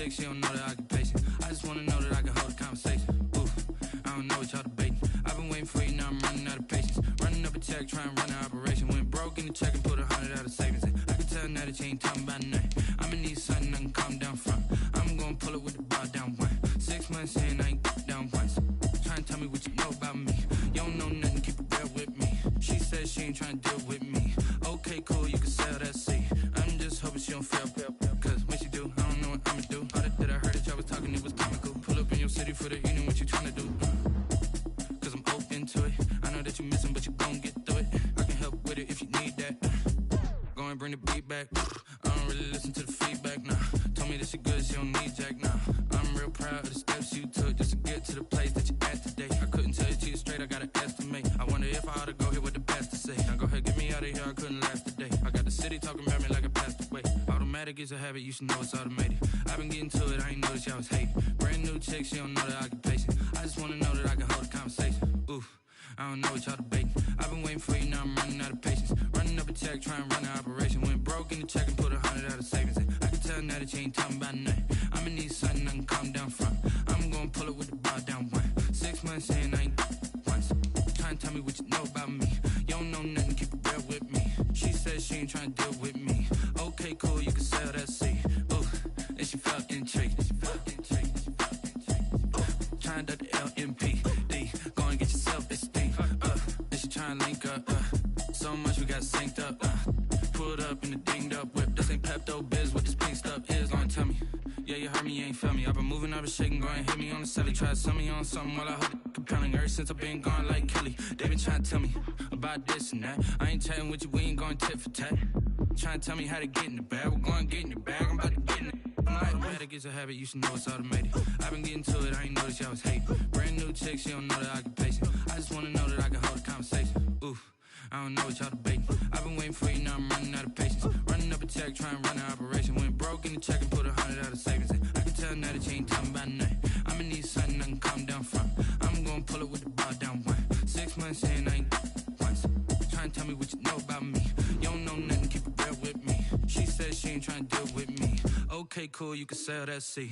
She don't know the occupation. I just wanna know that I can hold a conversation. Oof, I don't know what y'all debating. I've been waiting for you, now I'm running out of patience. Running up a check, trying to run an operation. Went broke in the check and put 100 out of savings in. I can tell now that you ain't talking about nothing. I'ma need something I can calm down from. I'm gonna pull it with the bar down one. 6 months in, I ain't down once. Trying to tell me what you know about me. You don't know nothing, keep it real with me. She said she ain't trying to deal with me. Okay, cool, you can sell that seat. I'm just hoping she don't fail. Cause when she do, I don't know what I'ma do. All that I heard that y'all was talking, it was comical. Pull up in your city for the evening, what you tryna do? Cause I'm open to it. I know that you missing, but you gon' get through it. I can help with it if you need that. Go and bring the beat back. I don't really listen to the feedback, nah. Told me that she good, she don't need jack, nah. I'm real proud of the steps you took just to get to the place that you're at today. I couldn't tell you to you straight, I gotta estimate. I wonder if I ought to go here with the best to say. Now go ahead, get me out of here, I couldn't last today. I got the city talking about me like I passed away. Automatic is a habit, you should know it's automated. I've been getting to it, I ain't noticed y'all was hating. Brand new chick, she don't know the occupation. I just wanna know that I can hold a conversation. Oof, I don't know what y'all debating. I've been waiting for you, now I'm running out of patience. Running up a check, trying to run an operation. Went broke in the check and put 100 out of savings in. I can tell now that you ain't talking about nothing. I'ma need something I can calm down from. I'm gonna pull it with the bar down one. 6 months in, I ain't once. Trying to tell me what you know about me. You don't know nothing, keep it real with me. She said she ain't trying to deal with me. Okay, cool, you can sell that seat. Ooh, and she felt intrigued. Trying to the LMPD. Go and get your self-esteem. And she trying to link up. So much we got synced up. Pulled up in the dinged up whip. This ain't Pepto-Biz, what this pink stuff is. Gonna tell me. Yeah, you heard me, you ain't feel me. I've been moving, I've been shaking, go and hit me on the celly. Try to sell me on something while I hold it compelling. Ever since I've been gone like Kelly, they been trying to tell me about this and that. I ain't chatting with you, we ain't going tit for tat. Trying to tell me how to get in the bag. We're going to get in the bag, I'm about to get in it. Automatic is a habit, you should know it's automated. I've been getting to it, I ain't noticed y'all was hating. Brand new chick, she don't know the occupation. I just wanna know that I can hold a conversation. Oof, I don't know what y'all debating. I've been waiting for you, now I'm running out of patience. Running up a check, trying to run an operation. Went broke in the check and put 100 out of savings in. I can tell now that you ain't talking about nothing. I'ma need something I can calm down from. I'm gonna pull it with the bar down one. 6 months in, I ain't once. Trying to tell me what you know about me. You don't know nothing, keep it real with me. She said she ain't trying to deal with me. Okay, cool, you can sell that seat.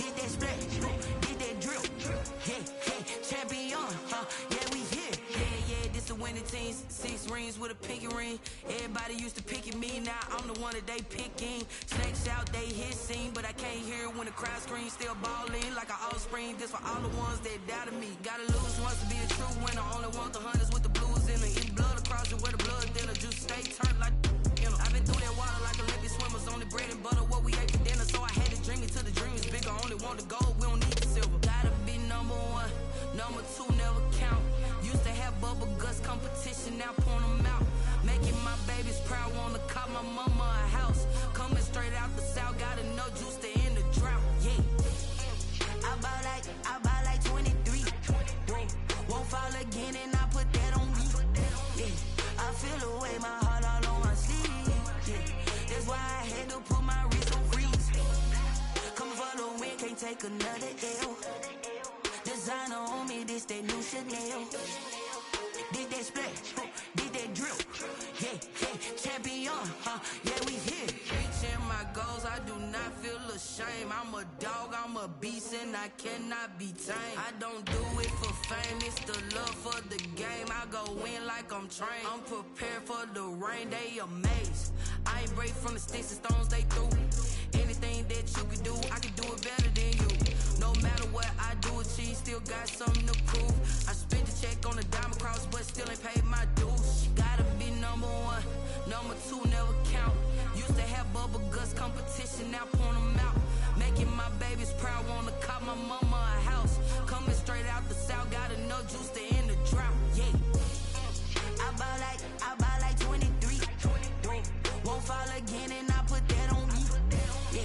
Did that splash, did that drill. Yeah, champion, yeah, we here. Yeah, this the winning team. 6 rings with a pinky ring. Everybody used to pick at me, now I'm the one that they picking. Snakes out, they hit scene, but I can't hear it when the crowd screams. Still balling like an offspring. This for all the ones that doubted me. Gotta lose once to be a true winner. Only want the hunters with the blues in it. It's blood across you where the blood thinner. Just stay turned like I've been through that water like Olympic swimmers. Only bread and butter, what we ate for dinner. So I had to dream it till the dream is bigger. Only want the gold, we don't need the silver. Gotta be number 1, number 2 never count. Used to have bubble guts competition, now point them out. Making my babies proud, wanna cop my mama a house. Coming straight out the south, got enough juice to end the drought. Yeah, I buy like 23. Won't fall again and I put that on me. Yeah, I feel away my heart all on my sleeve. Yeah, that's why I had to put my wrist on freeze. Coming for the win, can't take another L. Designer on me, this that new Chanel. Did that splash, did that drill. Yeah, champion, yeah, we here. Reaching my goals, I do not feel ashamed. I'm a dog, I'm a beast, and I cannot be tamed. I don't do it for fame, it's the love for the game. I go in like I'm trained. I'm prepared for the rain, they amazed. I ain't break from the sticks and stones they threw. Anything that you can do, I can do it better than you. No matter what I do, achieve, still got something to prove. I spent the check on the diamond cross, but still ain't paid my dues. Gotta be number 1, number 2 never count. Used to have bubble guts competition, now point them out. Making my babies proud, wanna cop my mama a house. Coming straight out the south, got enough juice to end the drought. Yeah, I buy like 23. Won't fall again and I put that on me. Yeah,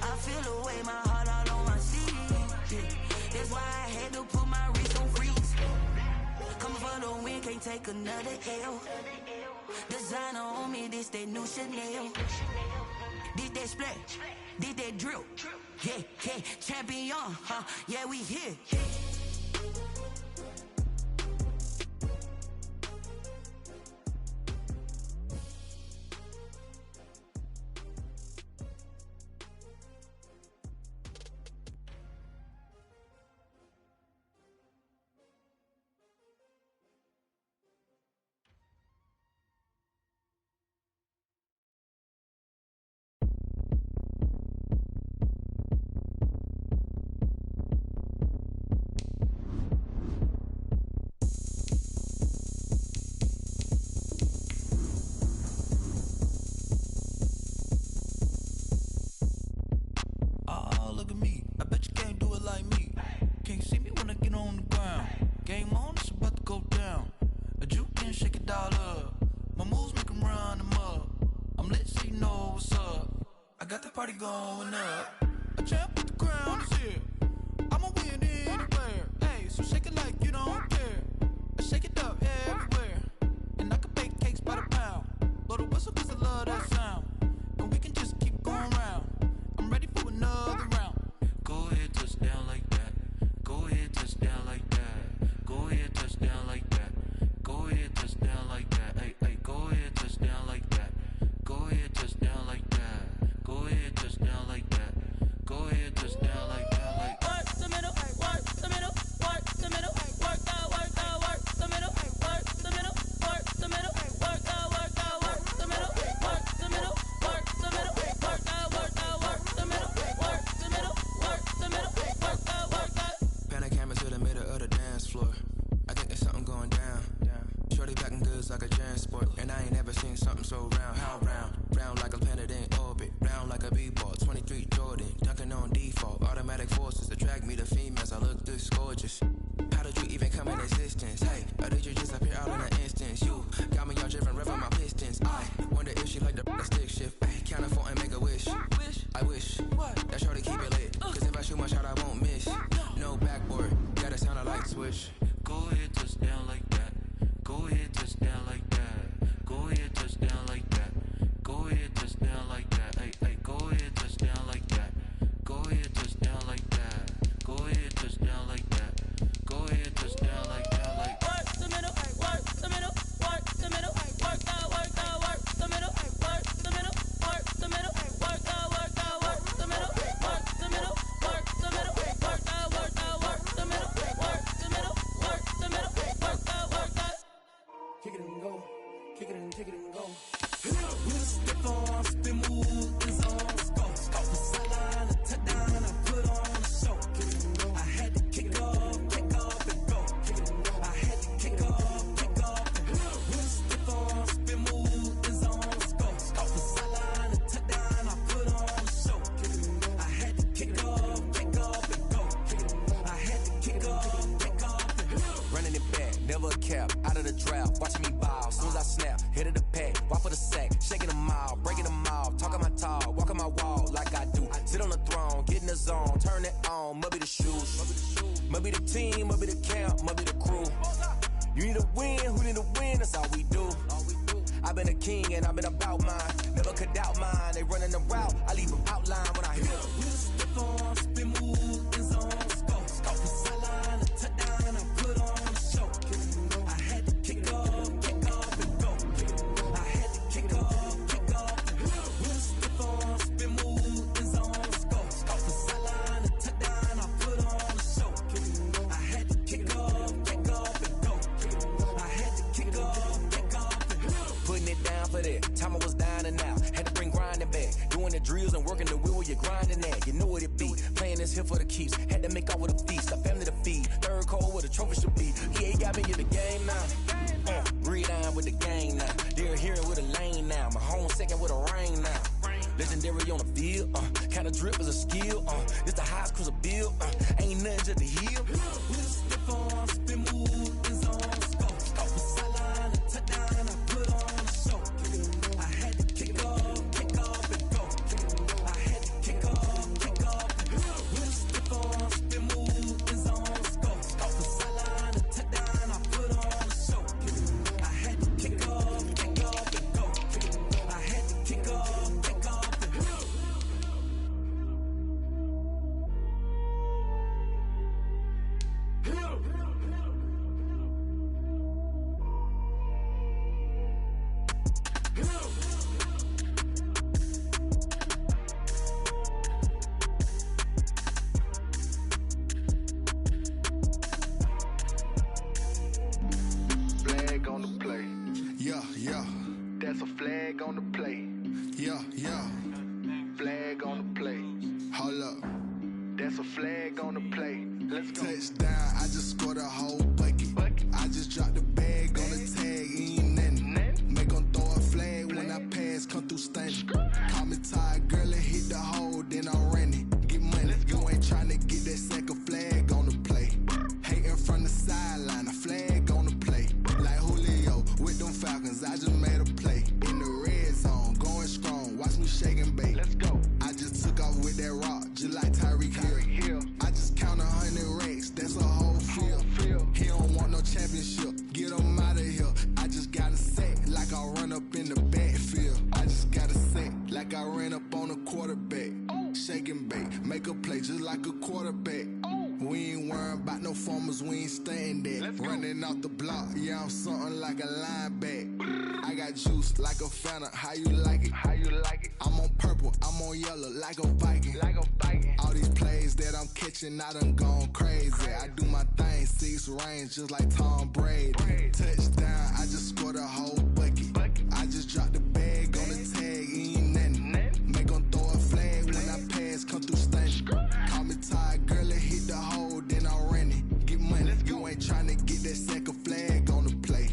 I feel away my heart all on my sleeve. Yeah, that's why I had to put my wrist on freeze. Coming for the win, can't take another L. Designer on me, this that new Chanel. Did that splash, did that drill. Yeah, champion, yeah, we here. Party going up. A champ with the crown is here. I'ma win anywhere. Hey, so shake it like you don't care. I shake it up everywhere. And I can bake cakes by the pound. Blow the whistle cause I love that sound. And we can just keep going round. I'm ready for another round. Go ahead, touch down like that. Go ahead, touch down like that. Go ahead, touch down like that. Go ahead, touch down like that. Hey, go ahead, touch down like that. Go ahead, touch down like that. Go ahead, touch down like that. Go ahead, touch down like that. Like work the middle, work the middle, work the middle, work the middle, work the middle, work the middle, work the middle, work the middle, work the middle, work the middle, work the middle, work the middle, work the. Pan a camera to the middle of the dance floor. I think there's something going down. Shorty backing goods like a transport, and I ain't never seen something so round. How round? Round like a planet in orbit, round like a b-ball. 23 Jordan, dunking on default. Automatic forces attract me to females. I look this gorgeous. How did you even come in existence? Hey, or did you just appear out in an instance? You got me all driven, revving my pistons. I wonder if she like the stick shift. Hey, count a 4 and make a wish. I wish that shorty keep it lit. Cause if I shoot my shot, I won't miss. No backboard, gotta sound a light switch. go ahead, touch down like that. Go ahead, touch down like that. Go ahead, touch down like that. Go ahead, touch down like that. Hey, go ahead, touch down like that. Go ahead, touch down like that. Go ahead, touch down like that. Go ahead, touch down like that. Like work the middle, work the middle. never a cap, out of the drought, watching me ball. Soon as I snap, hit of the pack, walk for the sack, shaking them all, breaking them all, talking my talk, walking my wall like I do. Sit on the throne, get in the zone, turn it on, must be the shoes, must be the team, must be the camp, must be the crew. You need a win, who need a win, that's all we do. I've been a king and I've been about mine, never could doubt mine. They running the route, I leave them outline when I hit them. Step on, spin, move, in zone, scope from sideline to touchdown, I put on a show. I had to kick off and go. I had to kick off and go. Step on, spin, move, in zone, scope from sideline to touchdown, I put on a show. I had to kick off and go. I had to kick off and go. Putting it down for that. Time I was down and out. Had to bring grinding back. Doing the drills and working the wheel where you're grinding at. You know what it be. Playing this here for the keeps. Had to make off with a feast. A family to feed. Third cold where the trophy should be. Yeah, he got me in the game now. Breathe on with the game now. They're here with a lane now. My home second with a rain now. Legendary on the field. Kinda drip is a skill. This the highest cruiser bill. Ain't nothing just to heal. We'll step on, spin, move, in zone, scope from sideline to touchdown, I put on a show. I had to kick off and go. I had to kick off and go. We'll step on, spin, move, in zone, scope from sideline to touchdown, I put on a show. I had to kick off and go. I had to kick off and go. Flag on the play. Yeah, yeah, That's a flag on the play. yeah, yeah. Flag on the play. Hold up. That's a flag on the play. Let's go. Touchdown, I just scored a whole bucket. I just dropped the bag on the tag, ain't nothing. Make 'em throw a flag when I pass, come through stunning. Call me tired, girl, and hit the hole, then I'm running. Get money, you ain't tryna get that second flag on the play. Hating from the sideline, a flag on the play. Like Julio with them Falcons, I just made a play. In the red zone, going strong, watch me shake and bake. Let's go. I just took off with that rock, just like Tyreek Hill. I just count 100 racks, that's a whole field. He don't want no championship, get him out of here. I just got a sack, like I run up in the backfield. I just got a sack, like I ran up on a quarterback. Shake and bake, make a play just like a quarterback. We ain't worrying about no formers, we ain't staying there. Running off the block, yeah, I'm something like a lineback. I got juice like a Fanta, how you like it? How you like it? I'm on purple, I'm on yellow, like a Viking. Like a Viking. All these plays that I'm catching, I done gone crazy. I do my thing, 6 range, just like Tom Brady. Touchdown, I just scored a whole bucket. I just dropped the bag on the tag, ain't nothing. Make 'em throw a flag when I pass, come through stunning. Call me tired, girl, and hit the hole, then I'm running. Get money, you ain't tryna get that second flag on the play.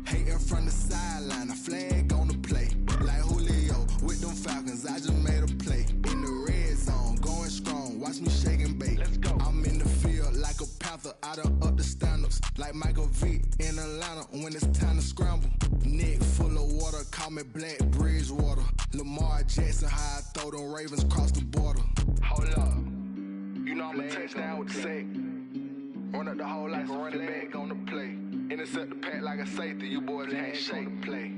Hating from the sideline, a flag on the play. Like Julio with them Falcons, I just made a play. In the red zone, going strong, watch me shake and bake. Let's go. I'm in the field like a Panther, I done up the standards. Like Michael Vick in Atlanta when it's time to scramble. Neck full of water, call me Black Bridgewater. Lamar Jackson, how I throw them Ravens cross the border. Hold up. You know I'm a touchdown with the sack. Run up the hole like a running back on the play. Intercept the pack like a safety. You boys can't shake the play.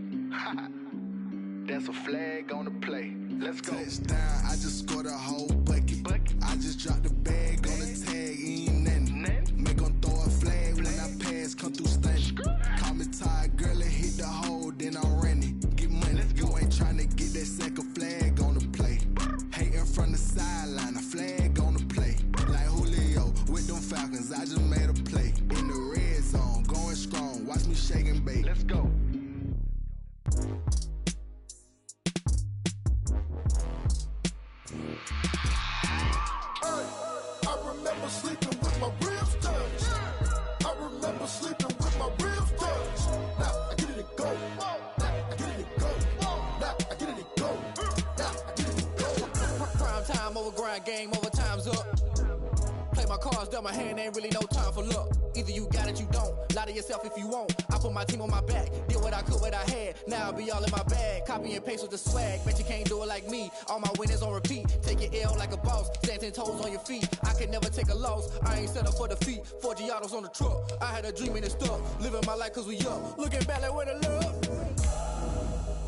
That's a flag on the play. Let's go. Touchdown, I just scored a whole bucket. I just dropped the bag on the tag, ain't nothing. Make 'em throw a flag when I pass, come through stunning. Call me tired, girl, and hit the hole, then I'm running. Get money, you ain't tryna get that second flag on the play. Hating from the sideline, a flag on the play. Like Julio with them Falcons, I just made a play. In the red zone, going strong, watch me shake and bake. Let's go. I remember sleeping with my ribs touched. I remember sleeping with my ribs touched. Now I get it to go. Now I get it to go. Now I get it to go. Now I get it to go. Prime time over grind game, over time's up. Play my cards, dealt my hand, ain't really no time for luck. Either you got it, you don't. Lie to yourself if you won't. I put my team on my back, did what I could, what I had. Now I'll be all in my bag. Copy and paste with the swag. Bet you can't do it like me. All my winners on repeat. Take your L like a boss. Stand 10 toes on your feet. I can never take a loss. I ain't set up for defeat. 4 Giottos on the truck. I had a dream and it stuck. Living my life cause we up. Looking back like where the love.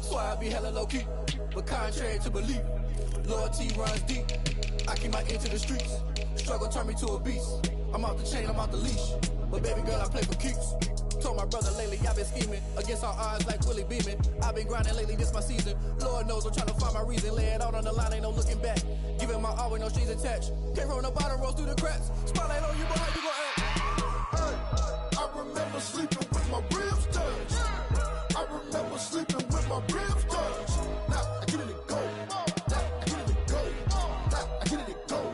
So I be hella low key. But contrary to belief, loyalty runs deep. I keep my ear to the streets. Struggle turn me to a beast. I'm off the chain, I'm off the leash. But baby girl, I play for keeps. Told my brother lately, I've been scheming against all odds like Willie Beeman. I've been grinding lately, this my season. Lord knows I'm trying to find my reason. Lay it out on the line, ain't no looking back. Giving my all with no strings attached. Came from the bottom, rose through the cracks. Spotlight on you, but how you gon' act? Hey, I remember sleeping with my ribs touched. I remember sleeping with my ribs touched. Now I get it and go. Now I get it and go. Now I get it and go.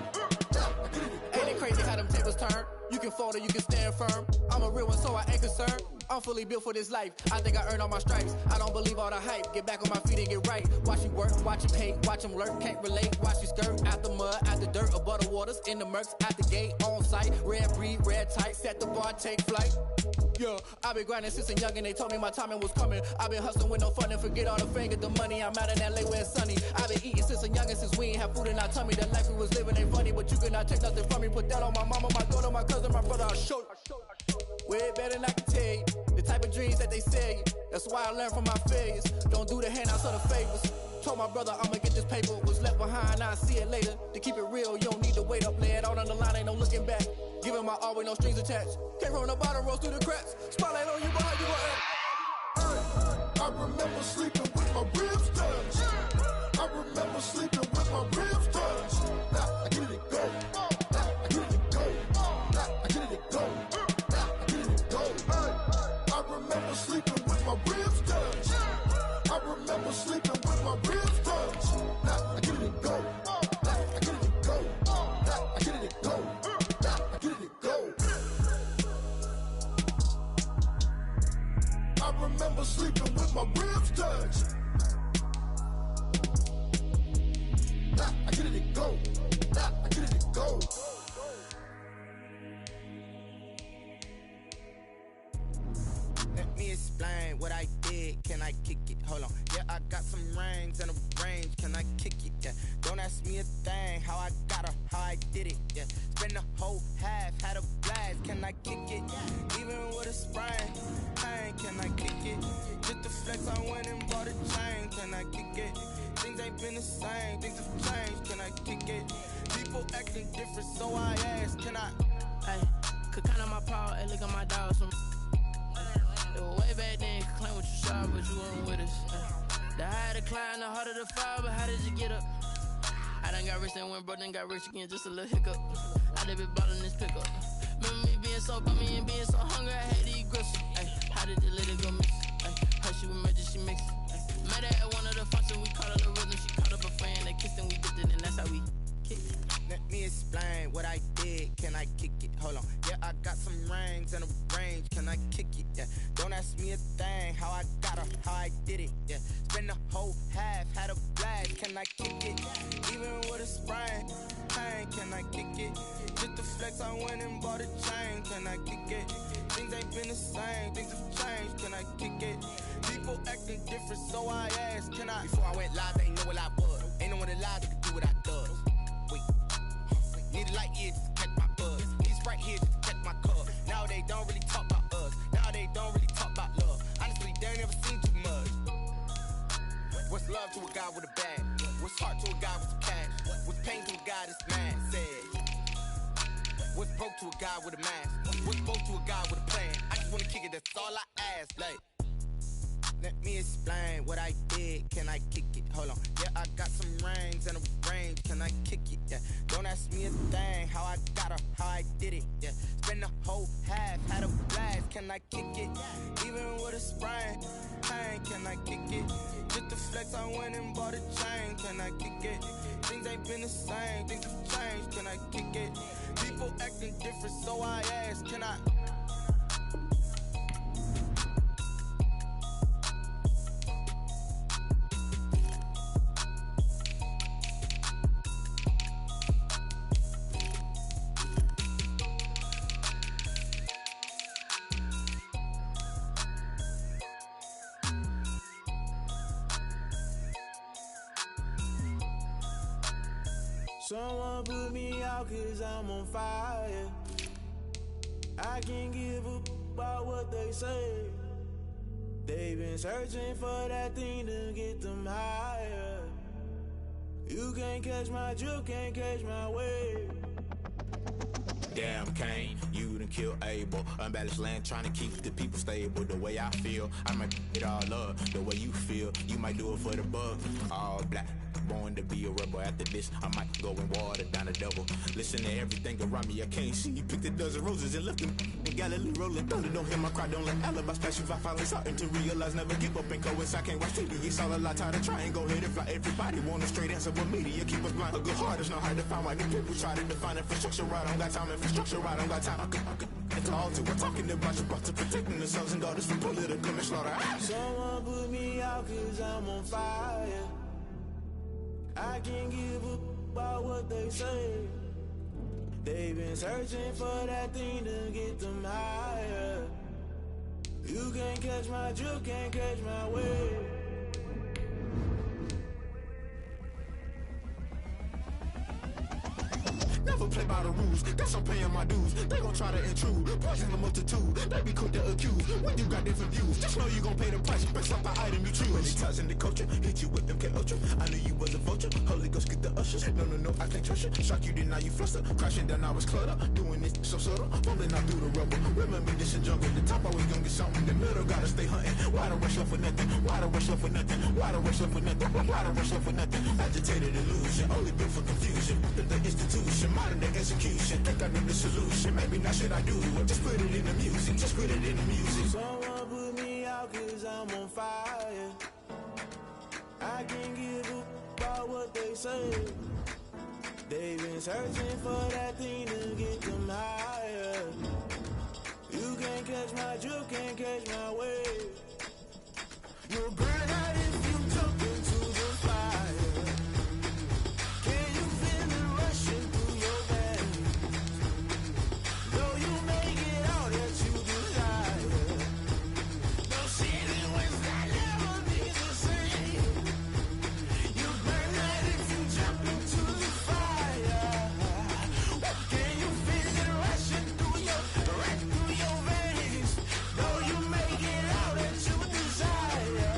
Now I get it and go. Ain't it crazy how them tables turn? You can fold or you can stand firm. I'm a real one, so I ain't concerned. I'm fully built for this life. I think I earned all my stripes. I don't believe all the hype. Get back on my feet and get right. Watch you work, watch you hate, watch them lurk. Can't relate, watch you skirt. Out the mud, out the dirt, above the waters, in the murks, out the gate, on site. Red breed, red tight, set the bar, take flight. Yeah, I've been grinding since a young and they told me my timing was coming. I've been hustling with no fun and forget all the fame, get the money. I'm out in LA where it's sunny. I've been eating since a young and since we ain't have food in our tummy. The life we was living ain't funny, but you cannot take nothing from me. Put that on my mama, my daughter, my cousin, my brother, I'll show you. Way better than I can tell you. The type of dreams that they sell you. That's why I learned from my failures. Don't do the handouts or the favors. Told my brother I'ma get this paper. Was left behind, I'll see it later. To keep it real, you don't need to wait up. Lay it out on the line, ain't no looking back. Giving my all with no strings attached. Came from the bottom, rose through the cracks. Spotlight on you, but how you gon' act? I remember sleeping with my ribs touched. I remember sleeping with my ribs touched. Now I get it and go. Now I get it and go. Now I get it and go. Now I get it and go. I remember sleeping with my ribs touched. I remember sleeping with my ribs touched. Now I get it and go. Now I get it and go. Now I get it and go. Now I get it and go. I remember sleeping with my ribs touched. Now I get it and go. Now I get it and go. Let me explain what I did. Can I kick it? Hold on. Yeah, I got some rings and a range. Can I kick it? Yeah. Don't ask me a thing. How I got her, how I did it. Yeah. Spend the whole half, had a blast. Can I kick it? Even with a sprain. Hey, can I kick it? Just the flex, I went and bought a chain. Can I kick it? Things ain't been the same. Things have changed. Can I kick it? People acting different, so I ask. Can I? Hey, could count on my power, hey, look at my dogs from. It was way back then, could claim what you saw, but you weren't with us. The higher the climb, the harder the fall, but how did you get up? I done got rich and went broke, then got rich again, just a little hiccup. I done been ballin' this pickup. Remember me being so bummy and being so hungry, I had to eat gristle. Ay, how did the lady go miss? Ay, Hershey with emergency mix. Met her at one of the functions, we called her the rhythm. She called up a friend, they kissed and we dipped it, and that's how we kicked it. Let me explain what I did. Can I kick it? Hold on. Yeah, I got some rings and a range. Can I kick it? Yeah. Don't ask me a thing. How I got her, how I did it. Yeah. Spend the whole half, had a blast. Can I kick it? Even with a sprain. Hey, can I kick it? Just the flex, I went and bought a chain. Can I kick it? Things ain't been the same. Things have changed. Can I kick it? People acting different, so I asked. Can I? Before I went live, they ain't know what I was. Ain't no one alive that could do what I does. Need a light here just to catch my buzz. Need a Sprite here just to catch my cup. Now they don't really talk about us. Now they don't really talk about love. Honestly, they ain't never seen too much. What's love to a guy with a bag? What's heart to a guy with some cash? What's pain to a guy that's mad? Said. What's broke to a guy with a mask? What's broke to a guy with a plan? I just wanna kick it, that's all I ask. Like, let me explain what I did. Can I kick it? Hold on. Yeah, I got some rings and a range. Can I kick it? Yeah. Don't ask me a thing. How I got her, how I did it. Yeah. Spend the whole half, had a blast. Can I kick it? Even with a sprain. Hey, can I kick it? Just the flex, I went and bought a chain. Can I kick it? Things ain't been the same. Things have changed. Can I kick it? People acting different, so I ask. Can I? Someone put me out 'cause I'm on fire. I can't give up about what they say. They've been searching for that thing to get them higher. You can't catch my drift, can't catch my wave. Damn, Kane, you done killed Abel. Unbalanced land, trying to keep the people stable. The way I feel, I might it all up. The way you feel, you might do it for the bug. All black, born to be a rebel. After this, I might go and water down the devil. Listen to everything around me, I can't see. You picked a dozen roses and left them in Galilee rolling thunder. Don't hear my cry, don't let alibis pass you. I finally starting to realize, never give up and coincide. Can't watch TV, it's all a lot. Tired of trying, go ahead and fly. Everybody want a straight answer, but media keep us blind. A good heart is not hard to find. Why the people try to define infrastructure right? I don't got time, infrastructure right? I don't got time. I could it's all to we're talking about your about to protecting the sons and daughters from political manslaughter. Someone put me out 'cause I'm on fire. I can't give up about what they say. They've been searching for that thing to get them higher. You can't catch my drift, can't catch my wave. Never play by the rules, guess I'm paying my dues. They gon' try to intrude, poison the multitude. They be quick to accuse, when you got different views. Just know you gon' pay the price, based off the item you choose. When it ties in the culture, hit you with MK Ultra. I knew you was a vulture, Holy Ghost get the ushers. No, I can't trust you. Shock you, then now you fluster. Crashing down, I was clutter. Doing this so subtle, falling out through the rubble. Remember this is jungle, the top always gon' get something. The middle gotta stay hunting. Why the rush left for nothing? Why the rush left for nothing? Why the rush left for nothing? Why the rush left for nothing? Agitated illusion, only built for confusion. The institution, modern day execution. Think I know the solution. Maybe not should I do it? Just put it in the music. Just put it in the music. Someone put me out 'cause I'm on fire. I can't give up about what they say. They've been searching for that thing to get them higher. You can't catch my drift, can't catch my wave. You'll burn out if you jump into the fire. Can you feel it rushing through your veins? Though you make it all that you desire. No city was not ever be the same. You burn out if you jump into the fire. Can you feel it rushing through your veins? Though you make it all that you desire.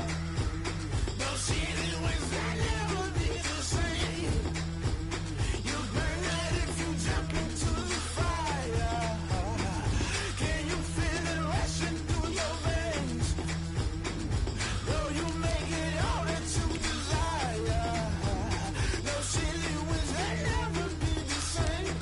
No city was not ever be the same. You burn out if you jump into the fire. Can you feel it rushing through your veins? Though you make it all that you desire. No city was never be the same.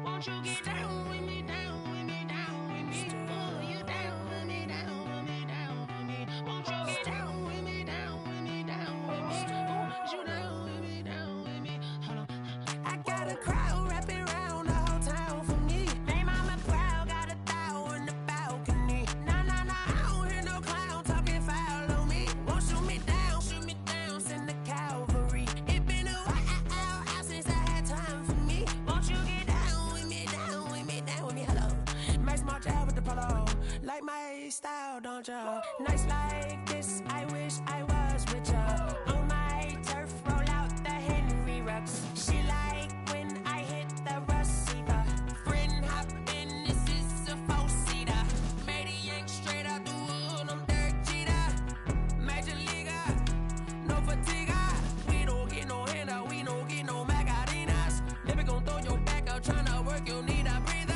Won't you get down with me, down with me, down with me? Oh, you down with me, down with me, down with me. Won't you get down with me, down with me, down with me? Oh, you down with me, down with me? Hold on. I got a crowd wrapping around the whole town for me. They mama proud, got a thou in the balcony. Nah, I don't hear no clown talking foul on me. Won't shoot me down, send the cavalry. It been a while since I had time for me. Won't you get down with me, down with me, down with me? Hello. Nice small jab with the polo. Like my style, don't ya? Nice like this, I wish I was with ya. On my turf, roll out the Henry Rux. She like when I hit the receiver. Friend hop in, this is a four-seater. Made a yank straight out the wood, I'm Derek Jeter. Major leaguer, no fatigue. We don't get no handout, we don't get no Macarinas. Never gon' throw your back out, tryna work, you need a breather.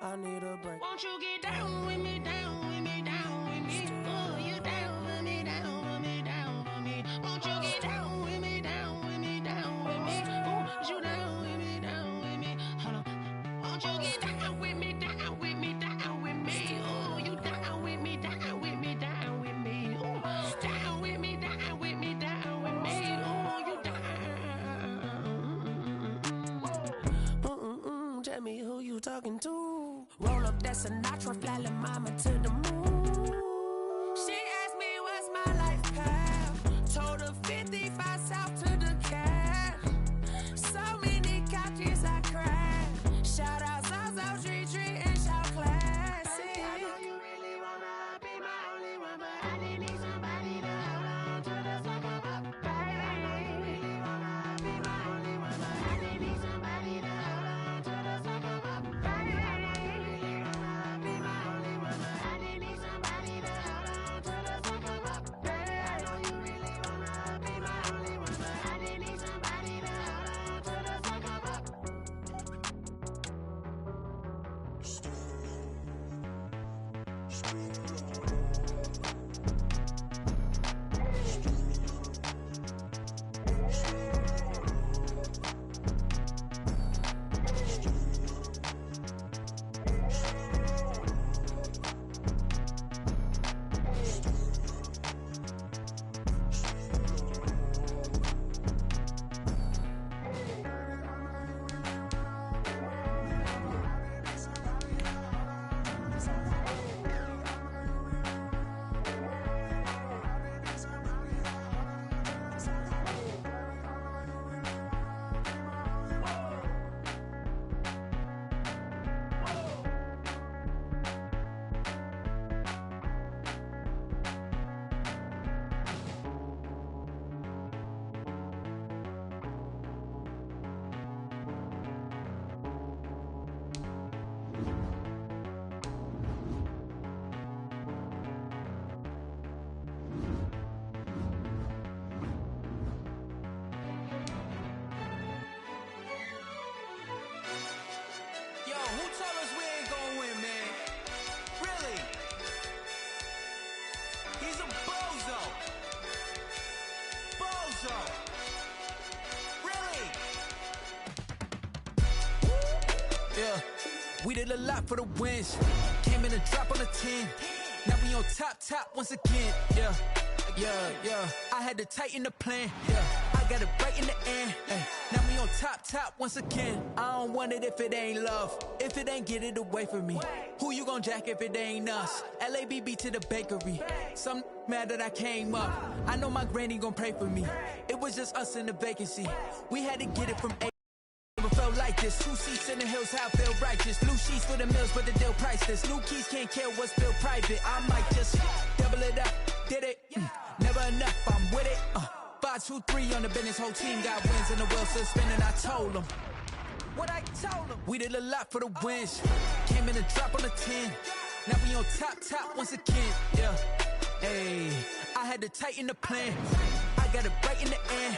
I need a break. Won't you get down with me, down with me, down with me? Oh, you down with me, down with me, down with me. Won't you get down with me, down with me, down with me? Oh, you down with me, down with me? Hold on. talking to. Roll up that Sinatra, fly la mama to the moon. She asked me what's my life path. Told her 55 south to the cat. So many couches I cried. Shout out Zazo, Tree Tree, and shout classic. I know you really wanna be my only one, but I didn't need somebody to hold on to the sucker up. Baby, I know you really wanna be my only one, but I didn't need somebody to hold on to the sucker up. Baby, I know you really wanna be my only one, but I didn't need somebody to hold on to the sucker up. Baby, I know you really wanna be my only one, but I didn't need somebody to hold on to the sucker up. Yo, who told us we ain't gonna win, man? Really? He's a bozo. Bozo. Really? Yeah, we did a lot for the wins. Came in a drop on a 10. Now we on top once again. Yeah. I had to tighten the plan. Yeah, I got it right in the end. Now we on top once again. I don't want it if it ain't love. If it ain't, get it away from me. Who you gon' jack if it ain't us? LABB to the bakery. Some mad that I came up. I know my granny gon' pray for me. It was just us in the vacancy. We had to get it from A. Never felt like this. 2 seats in the hills, how I feel righteous. Blue sheets for the mills, but the deal priceless. New keys can't kill what's built private. I might just double it up. Did it? Never enough, I'm with it. 5, 2, 3 on the business. Whole team got wins and the wheels still spinning. I told them what I told them. We did a lot for the wins. Came in a drop on a 10. Now we on top once again. Yeah. Hey, I had to tighten the plan. I got it right in the end.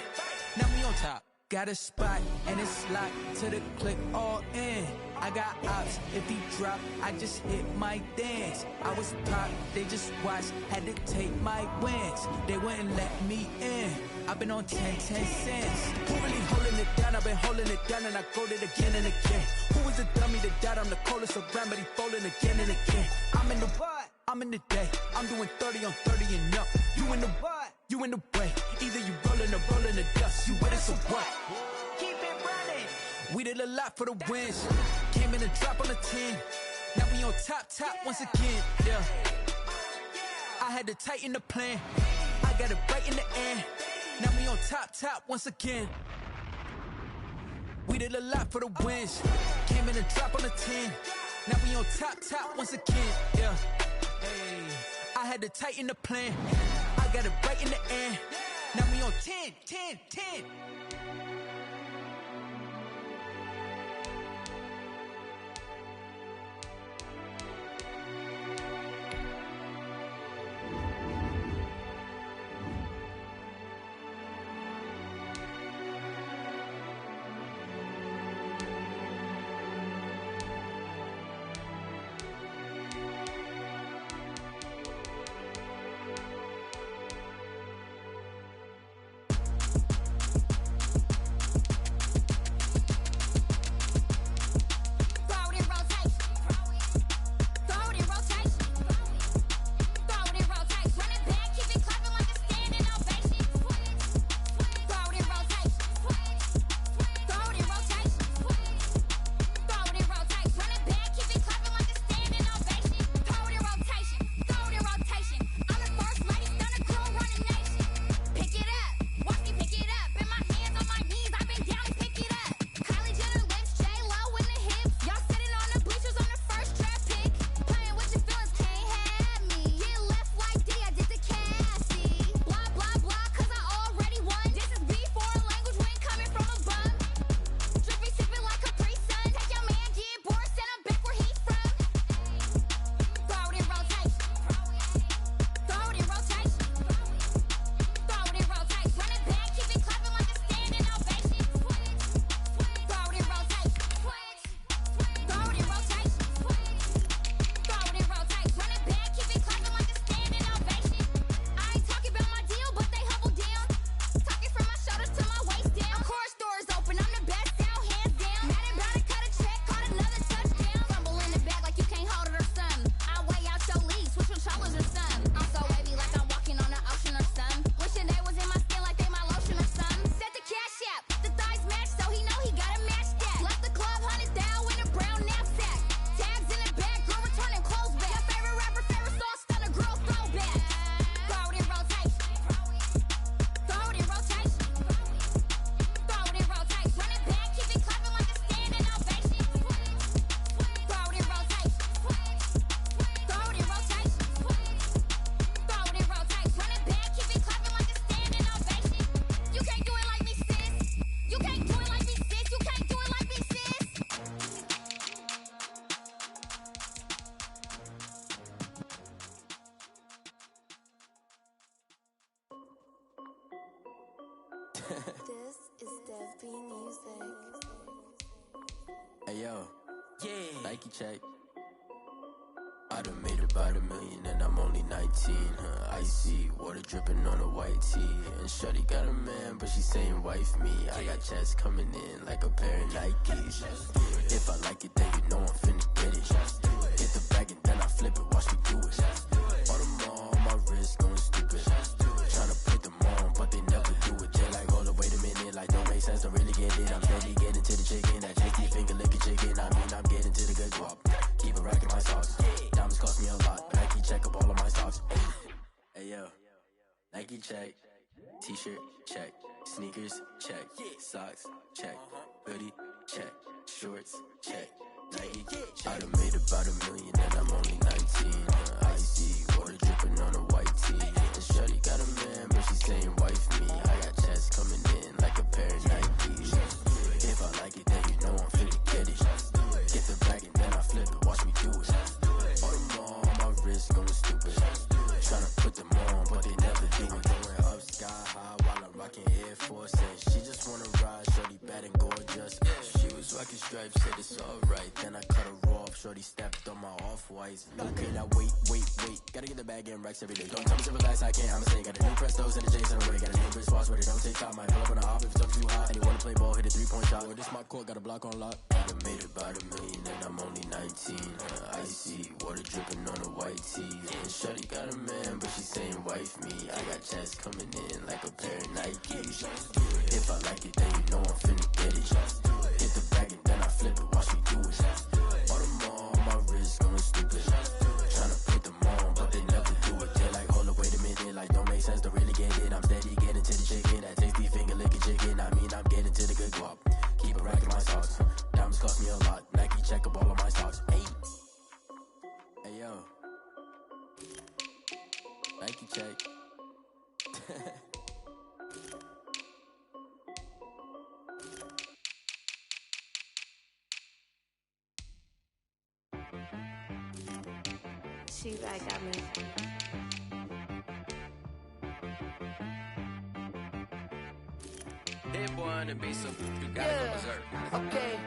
Now we on top. Got a spot and it's locked to the click all in. I got ops, if he drop, I just hit my dance. I was pop, they just watched, had to take my wins. They wouldn't let me in. I've been on 10 cents. Who really holding it down? I've been holding it down and I go it again and again. Who is the dummy that died? I'm the coldest around, but he folding again and again. I'm in the what? I'm in the day. I'm doing 30 on 30 and up. You in the what? You in the way. Either you rolling or rolling the dust. You with us or what? Keep it running. We did a lot for the wins. Came in a drop on a 10. Now we on top once again. Yeah. I had to tighten the plan. I got it right in the end. Now we on top once again. We did a lot for the wins. Came in a drop on a 10. Now we on top once again. Yeah. Hey, I had to tighten the plan. I got it right in the end. Now we on 10. This is Dev B Music. Hey yo, Yeah. Nike check. I done made about $1 million and I'm only 19, icy, water dripping on a white tee. And shorty got a man, but she saying wife me. I got checks coming in like a pair of Nikes. If I like it, then you know I'm finna get it. Hit the bag and then I flip it, watch me do it. All them on my wrist going stupid. Tryna put them on, but they never do it. They like, hold up, wait a minute, like don't make sense, don't really get it. I'm steady getting to the chicken, that chicky finger licking chicken. I mean, I'm getting to the good guap. Keep a rack in my socks. Diamonds cost me a lot, but Nike check up all of my stocks. Hey yo, Nike check. T-shirt check. Sneakers check. Socks check. Hoodie check. Shorts check. Nike I done made about $1 million and I'm only 19. Icy, water dripping on a white tee. And shorty got a man, but she saying wife me. I got checks coming in like a pair of Nikes. If I like it, then you know I'm finna get it. Get the bag and then I flip it, watch me do it. All them on my wrist going stupid. Tryna put them on, but they never do it. Going up sky high while I'm rocking Air Force. She just wanna ride, shorty bad and gorgeous. She was rocking stripes, said it's alright. Then I cut her off, shorty stepped on my off-whites. Okay, now wait. Gotta get the bag and racks every day. Don't tell me simple fast, I can't, I'ma say. Got a new Prestos and a Jason away. Got a new bitch boss, but it don't take time. Might pull up on the hop if it's up too high. And you wanna play ball, hit a 3-point shot. Or this my court, got a block on lock. I done made about $1 million and I'm only 19. Icy, water dripping on a white tee. And shorty got a man, but she saying wife me. I got checks coming in like a pair of Nikes. If I like it, then you know I'm finna get it. Hit the bag and then I flip it, watch me do it. All them on my wrist going stupid. Tryna put them on, but they never do it. They like, hold up, wait a minute, like don't make sense, don't really get it. I'm steady getting to the chicken, that tasty finger licking chicken. I mean, I'm getting to the good guap. Keep a rack in my socks. Diamonds cost me a lot. Nike check up all of my stocks. Hey yo, Nike check. She back at me. Hit boy on the beat, so you gotta go berserk. Okay.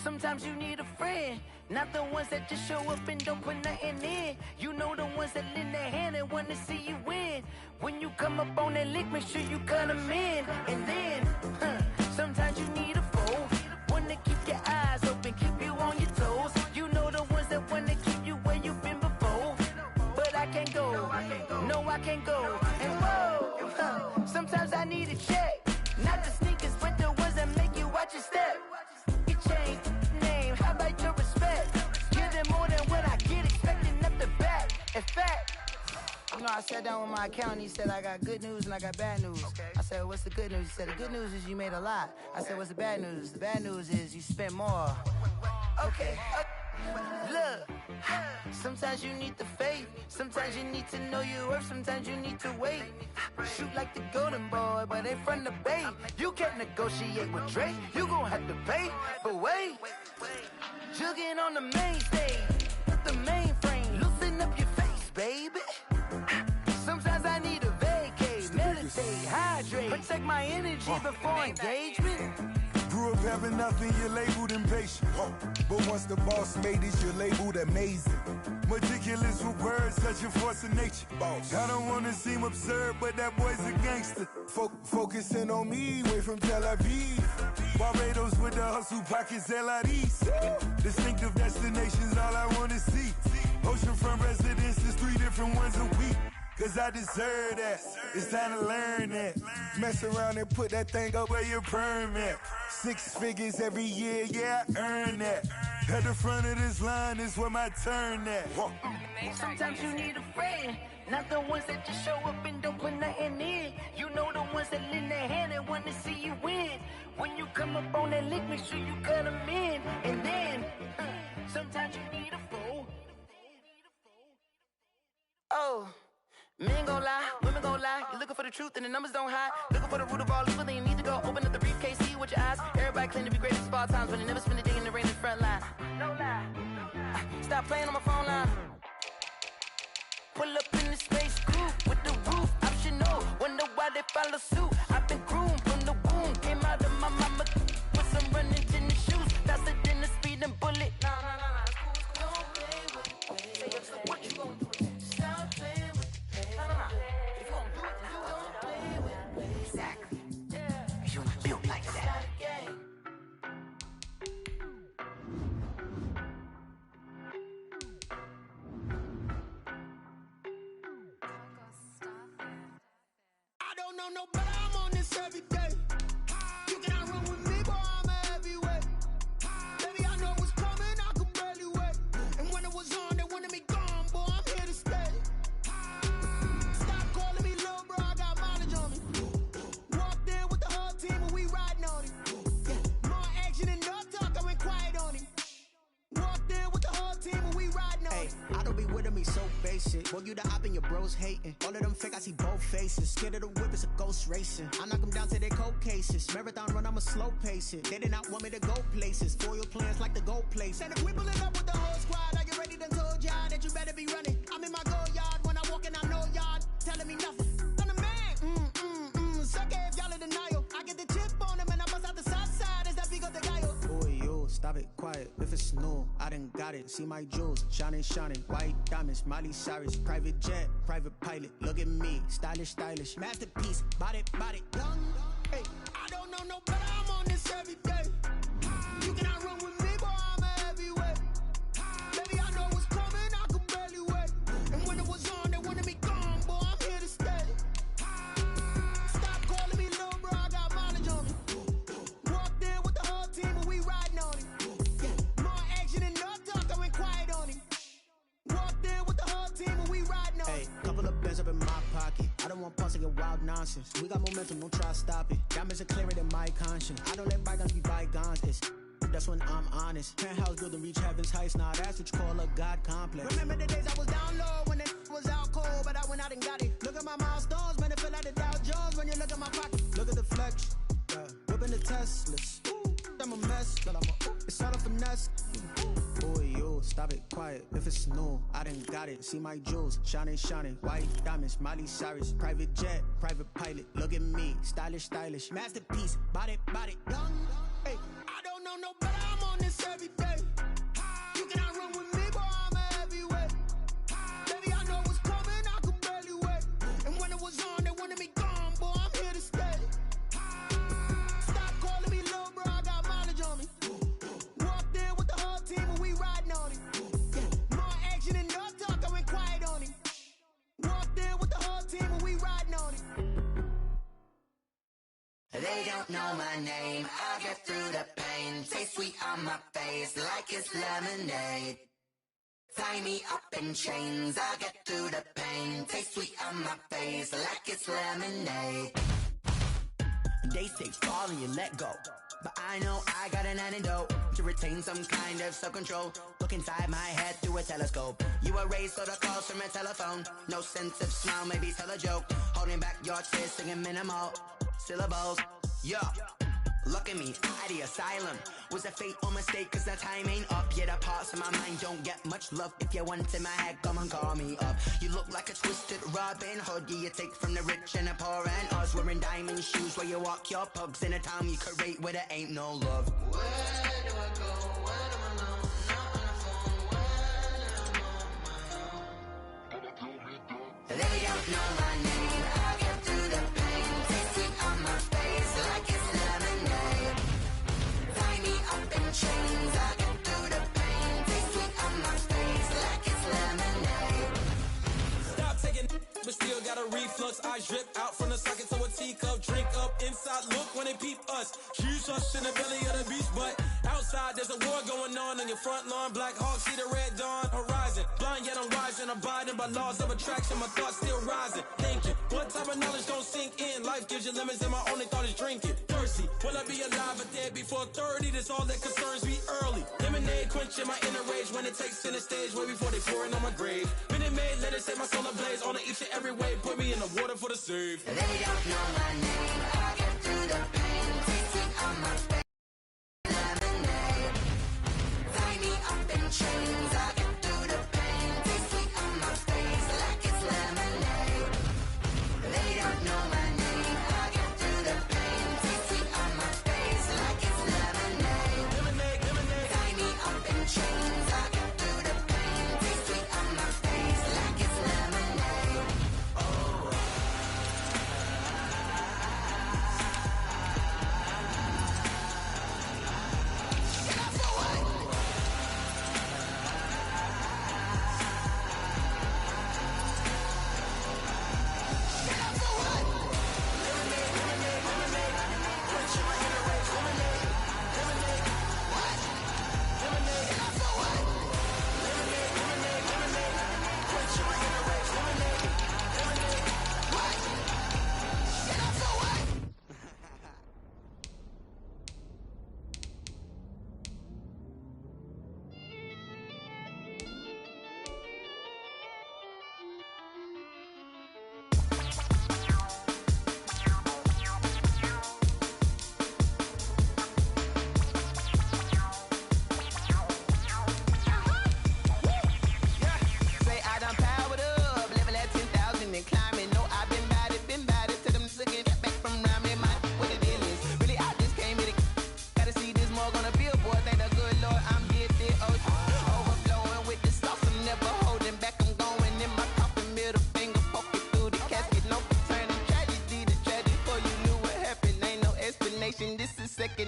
Sometimes you need a friend, not the ones that just show up and don't put nothing in. You know the ones that lend their hand and want to see you win. When you come up on that lick, make sure you cut them in. And then, sometimes you need a foe, one to keep your eyes open, keep you on your toes. You know the ones that want to keep you where you've been before. But I can't go, no I can't go. And whoa, sometimes I need a check. Not the sneakers, but the ones that make you watch your step. Your chain, name, how about your respect? Give them more than what I get, expecting up the back. In fact, you know, I sat down with my accountant, he said, I got good news and I got bad news. I said, what's the good news? He said, the good news is you made a lot. I said, what's the bad news? The bad news is you spent more. Okay, look, sometimes you need the faith, sometimes you need to know your worth, sometimes you need to wait. Shoot like the golden boy, but they from the bay. You can't negotiate with Drake, you gon' have to pay. But wait, jugging on the main stage, the mainframe, loosen up your face, baby. Sometimes I need a vacate, meditate, hydrate, protect my energy before engagement. Grew up having nothing, you're labeled impatient. But once the boss made it, you're labeled amazing. Meticulous with words, such a force of nature. I don't wanna seem absurd, but that boy's a gangster. Focusing on me, way from Tel Aviv. Barbados with the hustle pockets, LIDs. Distinctive destinations, all I wanna see. Oceanfront residences, 3 different ones a week. Cause I deserve that, it's time to learn that. Mess around and put that thing up where your perm at. 6 figures every year, yeah, I earn that. At the front of this line is where my turn at. Sometimes you need a friend, not the ones that just show up and don't put nothing in. You know the ones that lend their hand and want to see you win. When you come up on that lick, make sure you cut them in. And then, sometimes you need a fool. Oh. Men gon' lie, women gon' lie. You're looking for the truth and the numbers don't hide. Looking for the root of all evil, then you need to go open up the briefcase, see with your eyes. Everybody claim to be greatest of all times, but they never spend a day in the rain in the front line. No lie. Stop playing on my phone line. Pull up in the space coupe with the roof optional. Wonder why they follow suit. I've been groomed know no better, I'm on this every day. You cannot run with me, boy, I'm a heavyweight. Baby, I know what's coming, I could barely wait. And when it was on, they wanted me gone, boy, I'm here to stay. Stop calling me little bro, I got mileage on me. Walked in with the whole team and we riding on it. Yeah, more action and no talk, I went quiet on him. Walked in with the whole team and we riding on it. I don't be with me so basic. Boy, you the op and your bros hating. All of them fake, I see both faces. Scared of the whip, it's a ghost racing. I knock them down to their cold cases. Marathon run, I'ma slow pace it. They did not want me to go places. Foil plans like the go place. And if we pulling up with the whole squad, are you ready? Done told y'all that you better be running. I'm in my go yard. When I walk in, I know y'all telling me nothing. I'm the man. Suck it if y'all in denial. I get the chip on him and I bust out the south side. Is that Vigo the guy? Boy, yo, stop it, quiet. If it's new, I done got it. See my jewels, shining, shining. White diamonds, Miley Cyrus. Private jet, private pilot. Look at me, stylish, stylish. Masterpiece, body, young. Hey, I don't know no better, I'm on this every day. You cannot run with me, boy, I'm a heavyweight. Baby, I know what's coming, I could barely wait. And when it was on, they wanted me gone, boy, I'm here to stay. Stop calling me little bro, I got mileage on me. Walked in with the whole team and we riding on it. Yeah, more action and no talk, I went quiet on him. Walked in with the whole team and we riding on it. Hey, couple of bands up in my pocket. I don't want pause to get wild nonsense. We got momentum, don't try to stop it. Diamonds are clearer than my conscience. I don't let bygones be bygones. That's when I'm honest. Penthouse building reach heaven's heights. Nah, that's what you call a God complex. Remember the days I was down low when it was out cold, but I went out and got it. Look at my milestones, man, it feel like the Dow Jones when you look at my pocket. Look at the flex, whipping the Teslas. I'm a mess, but it's all a finesse. Boy, yo, stop it, quiet. If it's new, I done got it. See my jewels, shining, shining. White diamonds, Miley Cyrus. Private jet, private pilot. Look at me, stylish, stylish. Masterpiece, body, young. Hey, I don't know no better, I'm on this every day. You cannot run with me, boy, I'm a heavyweight. Baby, I know what's coming, I could barely wait. And when it was on, they wanted me gone, boy, I'm here to stay. Stop calling me little bro, I got mileage on me. Walked in with the whole team and we riding on it. Yeah, more action and no talk, I went quiet on him. Walked in with the whole team and we riding on it. They don't know my name, I get through the pain. Taste sweet on my face like it's lemonade. Tie me up in chains, I get through the pain. Taste sweet on my face like it's lemonade. They say fall and you let go, but I know I got an antidote to retain some kind of self-control. Look inside my head through a telescope. You erase all the calls from a telephone. No sense of smile, maybe tell a joke. Holding back your tears, singing minimal syllables. Yeah, look at me, out the asylum. Was a fate or mistake, cause the time ain't up. Yeah, the parts of my mind don't get much love. If you want in my head, come and call me up. You look like a twisted Robin Hood. Yeah, you take from the rich and the poor and us. Wearing diamond shoes where you walk your pugs in a town you create where there ain't no love. Where do I go? Where do I know? Not on the phone. When I'm on my own. They don't know my name. I get through the pain. Taste sweet on my face like it's lemonade. Tie me up in chains. I get through the pain. Taste sweet on my face like it's lemonade. Stop taking, but still got a reflux. Eyes drip out from the socket to a teacup. Drink up inside, look when they peep us. Choose us in the belly of the beast, but outside there's a war going on your front lawn. Black Hawk, see the red dawn horizon. Blind yet I'm rising, abiding by laws of attraction. My thoughts still rising, thinking what type of knowledge don't sink in. Life gives you limits and my only thought is drinking. Thirsty, will I be alive or dead before 30? That's all that concerns me early. Lemonade quenching my inner rage when it takes center stage way before they pouring on my grave. Minute Maid, let it set my soul ablaze on each and every way. Put me in the water for the save. They don't know my name. I get through the pain. Taste sweet on my face. Lemonade. Tie me up in chains. I get through the pain. Taste sweet on my face like it's lemonade. They don't know my name. I get through the pain. Taste sweet on my face like it's lemonade. Lemonade. Tie me up in chains. I get through the pain. Taste sweet on my face like it's lemonade. Oh.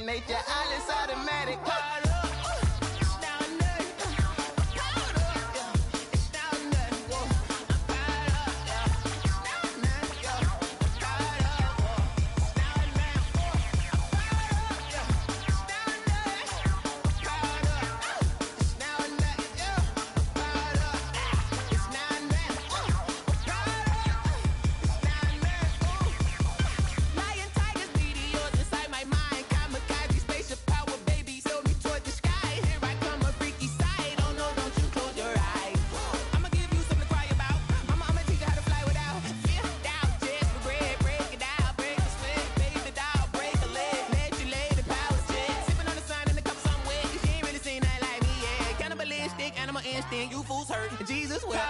nature, all is automatic. Powered up, it's now or nothing. Powered up, yeah, it's now or nothing. Whoa, I'm powered up, yeah, it's now or nothing. Yeah, I'm powered up, whoa, it's now or nothing. Whoa, I'm powered up, yeah, it's now or nothing. Powered up, it's now or nothing. Yeah, I'm powered up, it's now or nothing. Powered up, it's now or nothing. Lion, tigers, meteors inside my mind. Kamikaze, spaceship power, baby, sail me toward the sky. Here I come, a freaky side. Oh no, don't you close your eyes. I'ma give you something to cry about. I'ma teach you how to fly without fear. Doubt, just regret. Break it down, break the sweat. Baby, the doll, break a leg. Let you lay the power jet. Sipping on the sun in the cup somewhere. Cause you ain't really seen that like me, yeah. Cannibalistic, animal instinct. You fools hurt. Jesus will.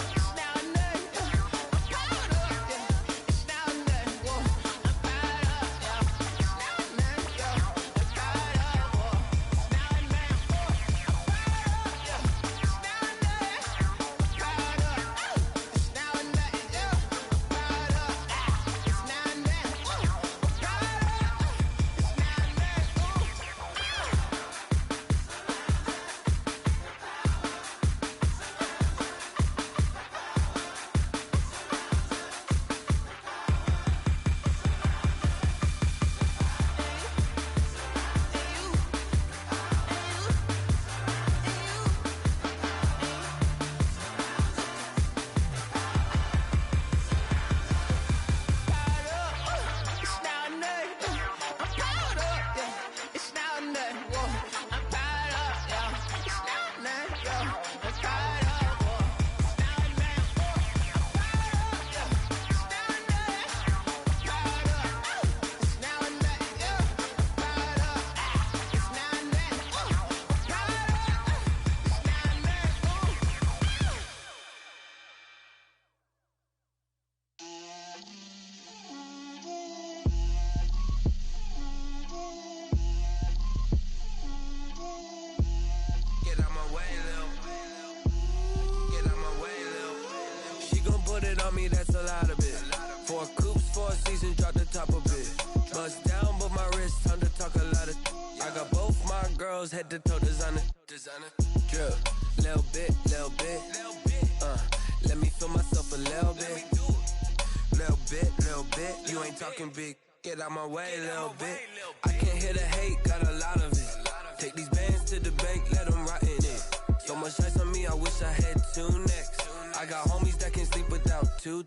It's now or nothing. I'm powered up, yeah. It's now or nothing. Whoa, I'm powered up, yeah. It's now or nothing, yeah. I'm powered up, whoa. It's now or nothing. Whoa, I'm powered up, yeah. It's now or nothing. I'm powered up. It's now or nothing, yeah. I'm powered up. It's now or nothing. Whoa, I'm powered up. It's now or nothing. It's now or nothing. I'm powered up, yeah. It's now or nothing. Whoa, I'm powered up, yeah. It's now or nothing, yeah. I'm powered up, whoa. It's now or nothing. Whoa, I'm powered up, yeah. It's now or nothing. I'm powered up. It's now or nothing, yeah. I'm powered up. It's now or nothing. Whoa, I'm powered up. It's now or nothing. Whoa. Get out my way, Lil. Get out my way, Lil. She gon' put it on me, that's a lot of it. 4 coops, 4 seasons, drop the top a bit. Bust down, but my wrist, time to talk a lot of. I got both my girls, head to toe designer. Drip, little bit, little bit. Let me feel myself a little bit. Little bit. You ain't talking big. Get out my way, little bit. I can't hear the hate, got a lot of it. Take these bands to the bank, let them rot in it. So much ice on me, I wish I had 2 necks. I got homies that can sleep without 2.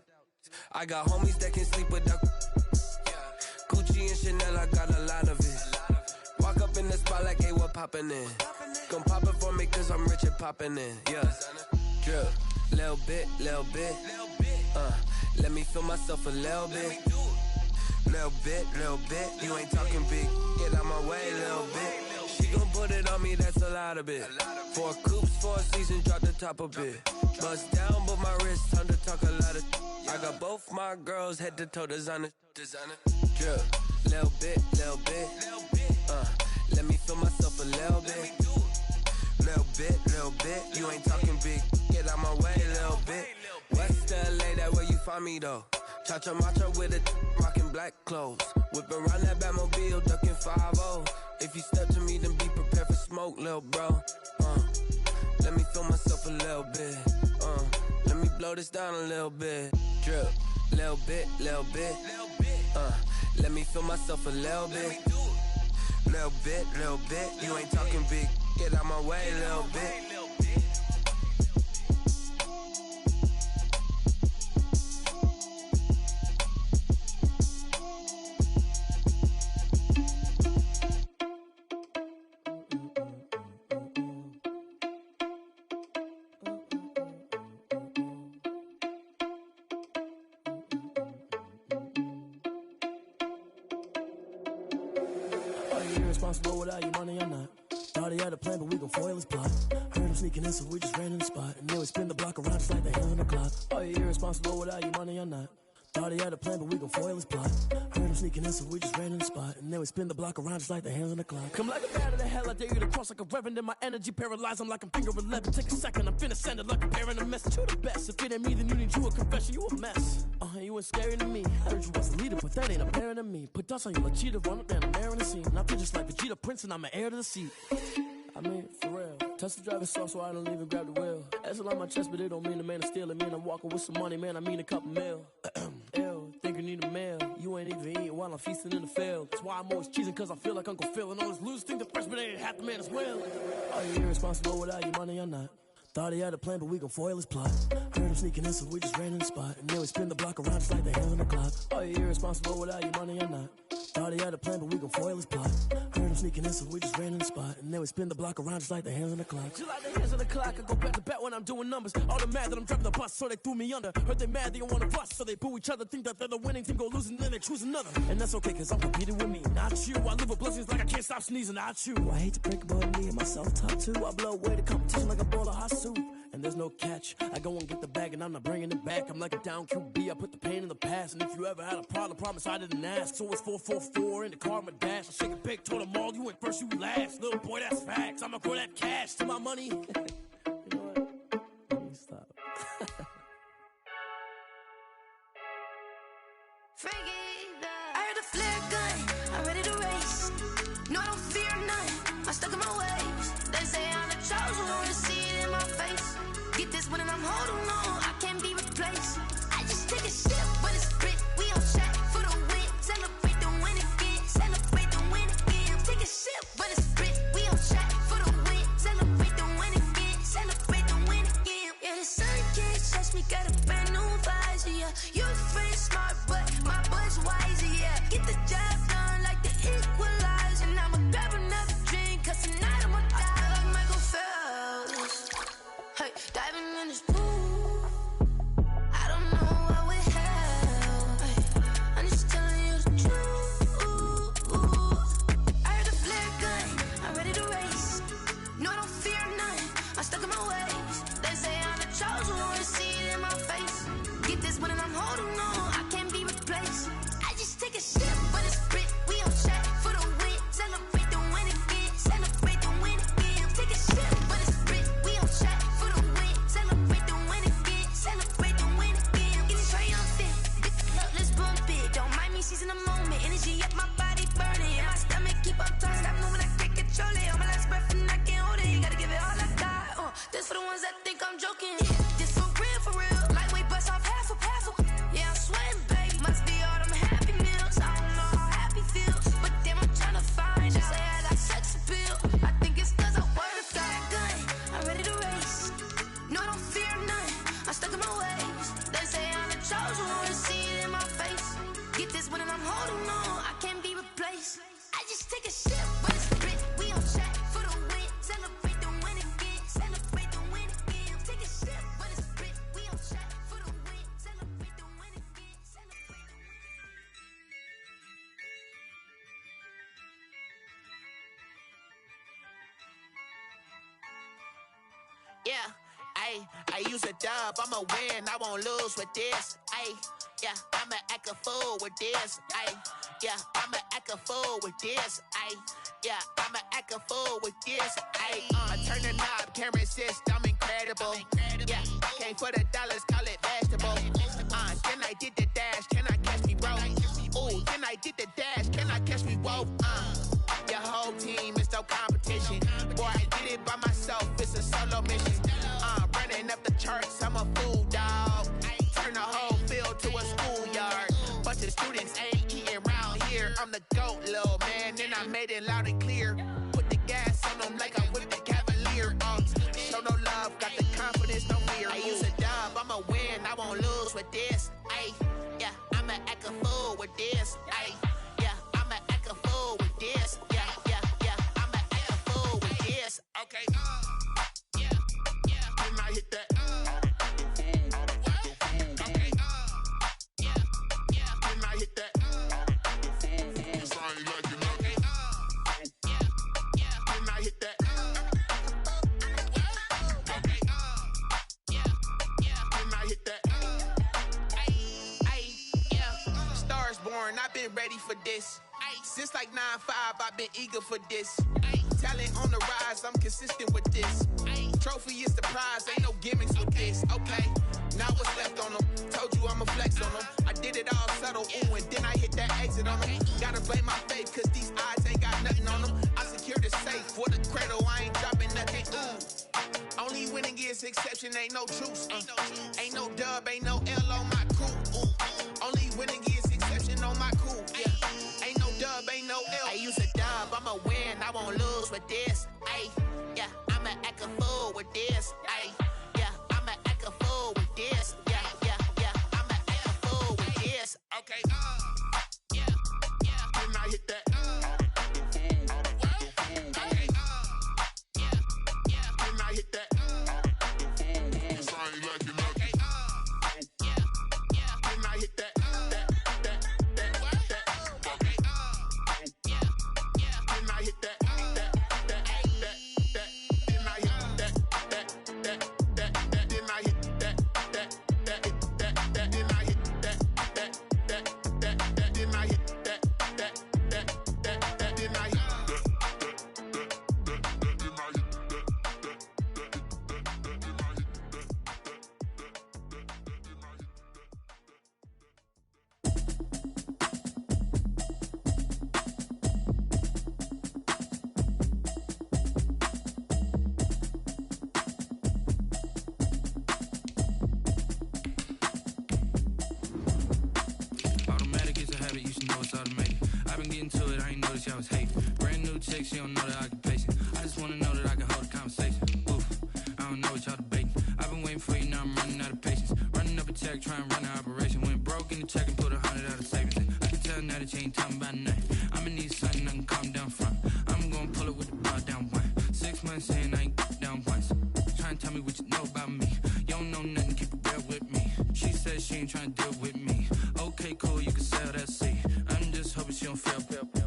I got homies that can sleep without Gucci and Chanel, I got a lot of it. Walk up in the spot like, hey, what poppin' in? Gon' pop it for me cause I'm rich and poppin' in. Yeah, drip, little bit. Let me feel myself a little bit. Little bit. You ain't talking big. Get out my way, little bit. She gon' put it on me, that's a lot of it. 4 coops, 4 seasons, drop the top a bit. Bust down, but my wrist, time to talk a lot of. I got both my girls, head to toe designer. Drip, little bit. Let me feel myself a little bit. Little bit. You ain't talking big. Get out my way, little bit. West LA, that where you find me though. Cha-cha macha with a rockin' black clothes. Whip around that Batmobile, ducking 5-0. If you step to me, then be prepared for smoke, lil' bro. Let me feel myself a little bit. Let me blow this down a little bit. Drip, little bit. Let me feel myself a little bit. Little bit. You ain't talking big. Get out my way, little bit. Irresponsible without your money or not. Thought he had a plan, but we gon' foil his plot. Heard him sneaking in, so we just ran in the spot. And then we spin the block around just like the hand on the clock. Are you irresponsible without your money or not? Thought he had a plan, but we gon' foil his plot. Heard him sneaking in, so we just ran in the spot. And then we spin the block around just like the hands on the clock. Come like a bat of the hell, I dare you to cross like a reverend. In my energy paralyzed, I'm like I'm finger 11. Take a second, I'm finna send it like a parent a message. You the best, if it ain't me, then you need you a confession. You a mess. You ain't scary to me. I heard you was a leader, but that ain't apparent to me. Put dust on you, like cheetah, run up there and air in the scene. And I feel just like Vegeta Prince, and I'm an heir to the seat. I mean, for real. Touch the driver's soft, so I don't even grab the wheel. That's on my chest, but it don't mean the man is stealing. Mean I'm walking with some money, man. I mean a couple mil. Ew, think you need a meal. You ain't even eating while I'm feasting in the field. That's why I'm always cheesing, cause I feel like Uncle Phil. And all those losers think the freshman ain't half the man as well. Are you irresponsible without your money or not? Thought he had a plan, but we gon' foil his plot. Heard him sneaking in, so we just ran in the spot. And then we spin the block around just like the hands on the clock. Are you irresponsible without your money or not? Thought he had a plan, but we gon' foil his plot. Heard him sneaking in, so we just ran in the spot. And then we spin the block around just like the hands on the clock. Just like the hands on the clock, I go back to back when I'm doing numbers. All the mad that I'm driving the bus, so they threw me under. Heard they mad, they don't wanna bust, so they boo each other. Think that they're the winning team, go losing, then they choose another. And that's okay, cause I'm competing with me, not you. I live with blessings like I can't stop sneezing, not you. I hate to break about me and myself top too. I blow away the competition like a bowl of hot soup. And there's no catch. I go and get the bag and I'm not bringing it back. I'm like a down QB, I put the pain in the past. And if you ever had a problem, promise I didn't ask. So it's 444 in the car, my dash. I shake a big, told them all, you went first, you last. Little boy, that's facts. I'ma grow that cash to my money. You know what? Let me stop. I heard a flare gun, I'm ready to race. No, I don't fear none, I'm stuck in my ways. They say I'm the chosen one, to see it in my face. Get this one and I'm holding on, I can't be replaced. I just take a sip when it's split, we on shot for the win. Celebrate the win again, celebrate the win again. Take a sip when it's split, we on shot for the win. Celebrate the win again, celebrate the win again. Yeah, the sun can't touch me, got a brand new visor, yeah. You're friend smart, but my bud's wiser, yeah. Get the job done like the equalizer. And I'ma grab another drink, cause tonight I'ma die like Michael Phelps. Hey, diving in this pool, I don't know what would help. Hey, I'm just telling you the truth. I heard a flare gun, I'm ready to race. No, I don't fear none, I'm stuck in my ways. They say I'm the chosen one, to see it in my face. Get this one and I'm holding on, I can't be replaced. I just take a sip when it's split, we on shot for the win. Celebrate the win again, celebrate the win again. Take a sip when it's split, we on shot for the win. Celebrate the win again, celebrate the win again. Get it triumphant, look, let's bump it. Don't mind me seizing the moment, energy up my body burning. And my stomach keep on turning, I'm moving, I can't control it. On my last breath and I can't hold it, you gotta give it all I got. This for the ones that think I'm joking. This for real, lightweight bust off half a. Yeah, I'm sweating, baby, must be all them happy meals. I don't know how happy feels, but damn, I'm trying to find out. Say I got sex appeal, I think it's cause I work out. Gun, I'm ready to race. No, I don't fear none, I'm stuck in my ways. They say I'm the chosen one, to see it in my face. Get this one and I'm holding on, I can't be replaced. I just take a sip when it's split, we on shot for the win. Celebrate the win again, celebrate the win again. Take a sip when it's split, we on shot for the win. Celebrate the win again, celebrate the win. Yeah, I use a dub, I'ma win, I won't lose with this. Yeah, I'ma act a fool with this. Yeah, I'ma act a fool with this. Yeah, I'ma act a fool with this. I turn the knob, can't resist, I'm incredible. Yeah, came for the dollars, call it vegetable. Then I did the dash, can I catch me, bro? Ooh, then I did the dash, can I catch me, whoa? Your whole team is no competition. Boy, I did it by myself, it's a solo mission. Running up the charts, I'm a fool, dog. Turn the whole field to a schoolyard. Bunch of students ain't eating round here. I'm the GOAT, little man, and I made it loud and clear. Put the gas on them like I'm with the Cavalier. Show no love, got the confidence, no fear. I use a dub, I'ma win, I won't lose with this. Yeah, I'ma act a fool with this. Yeah, I'ma act a fool with this. Yeah, I'ma act a fool with this. Okay, yeah, when I hit that. Okay, yeah, when I hit that. It's only like you know. Yeah, when I hit that. Okay, yeah, when I hit that. Yeah, stars born, I've been ready for this. Since like 9-5, I've been eager for this. Talent on the rise, I'm consistent with this. Trophy is the prize, ain't no gimmicks with this. Okay, now what's left on them? Told you I'ma flex on them. wanna blame my faith, cause these eyes ain't got nothing on them. I secure the safe for the cradle, I ain't dropping nothing. Only winning is exception, ain't no truce. Ain't no dub, ain't no L on my crew. Only winning is exception on my crew. Yeah. Ain't no dub, ain't no L. I use a dub, I'ma win, I won't lose with this. Ay, yeah, I'ma act a fool with this. Ay, yeah, I'ma act a fool with this. Yeah, yeah, yeah, I'ma act a fool with this. Okay, yeah, yeah. When I hit that, okay, yeah, yeah. When I hit that, yes, I ain't liking nothing. Okay, yeah, yeah. When I hit that, okay, yeah, yeah. When I hit that, then I hit that, then I hit that, then I hit that, then I hit that, then I hit Automatic is a habit, you should know it's automated. I've been getting to it, I ain't noticed y'all was hating. Brand new chick, she don't know the occupation. I just wanna know that I can hold a conversation. Oof, I don't know what y'all debating. I've been waiting for you, now I'm running out of patience. Running up a check, trying to run an operation. Went broke in the check and put 100 out of savings in. I can tell now that you ain't talking about nothing. I'ma need something I can calm down from. I'm gonna pull it with the bar down one. 6 months in, I ain't down once. Trying to tell me what you know about me. You don't know nothing, keep it real with me. She said she ain't trying to deal with me. Okay, cool, you can sell that seat. I'm just hoping she don't fail.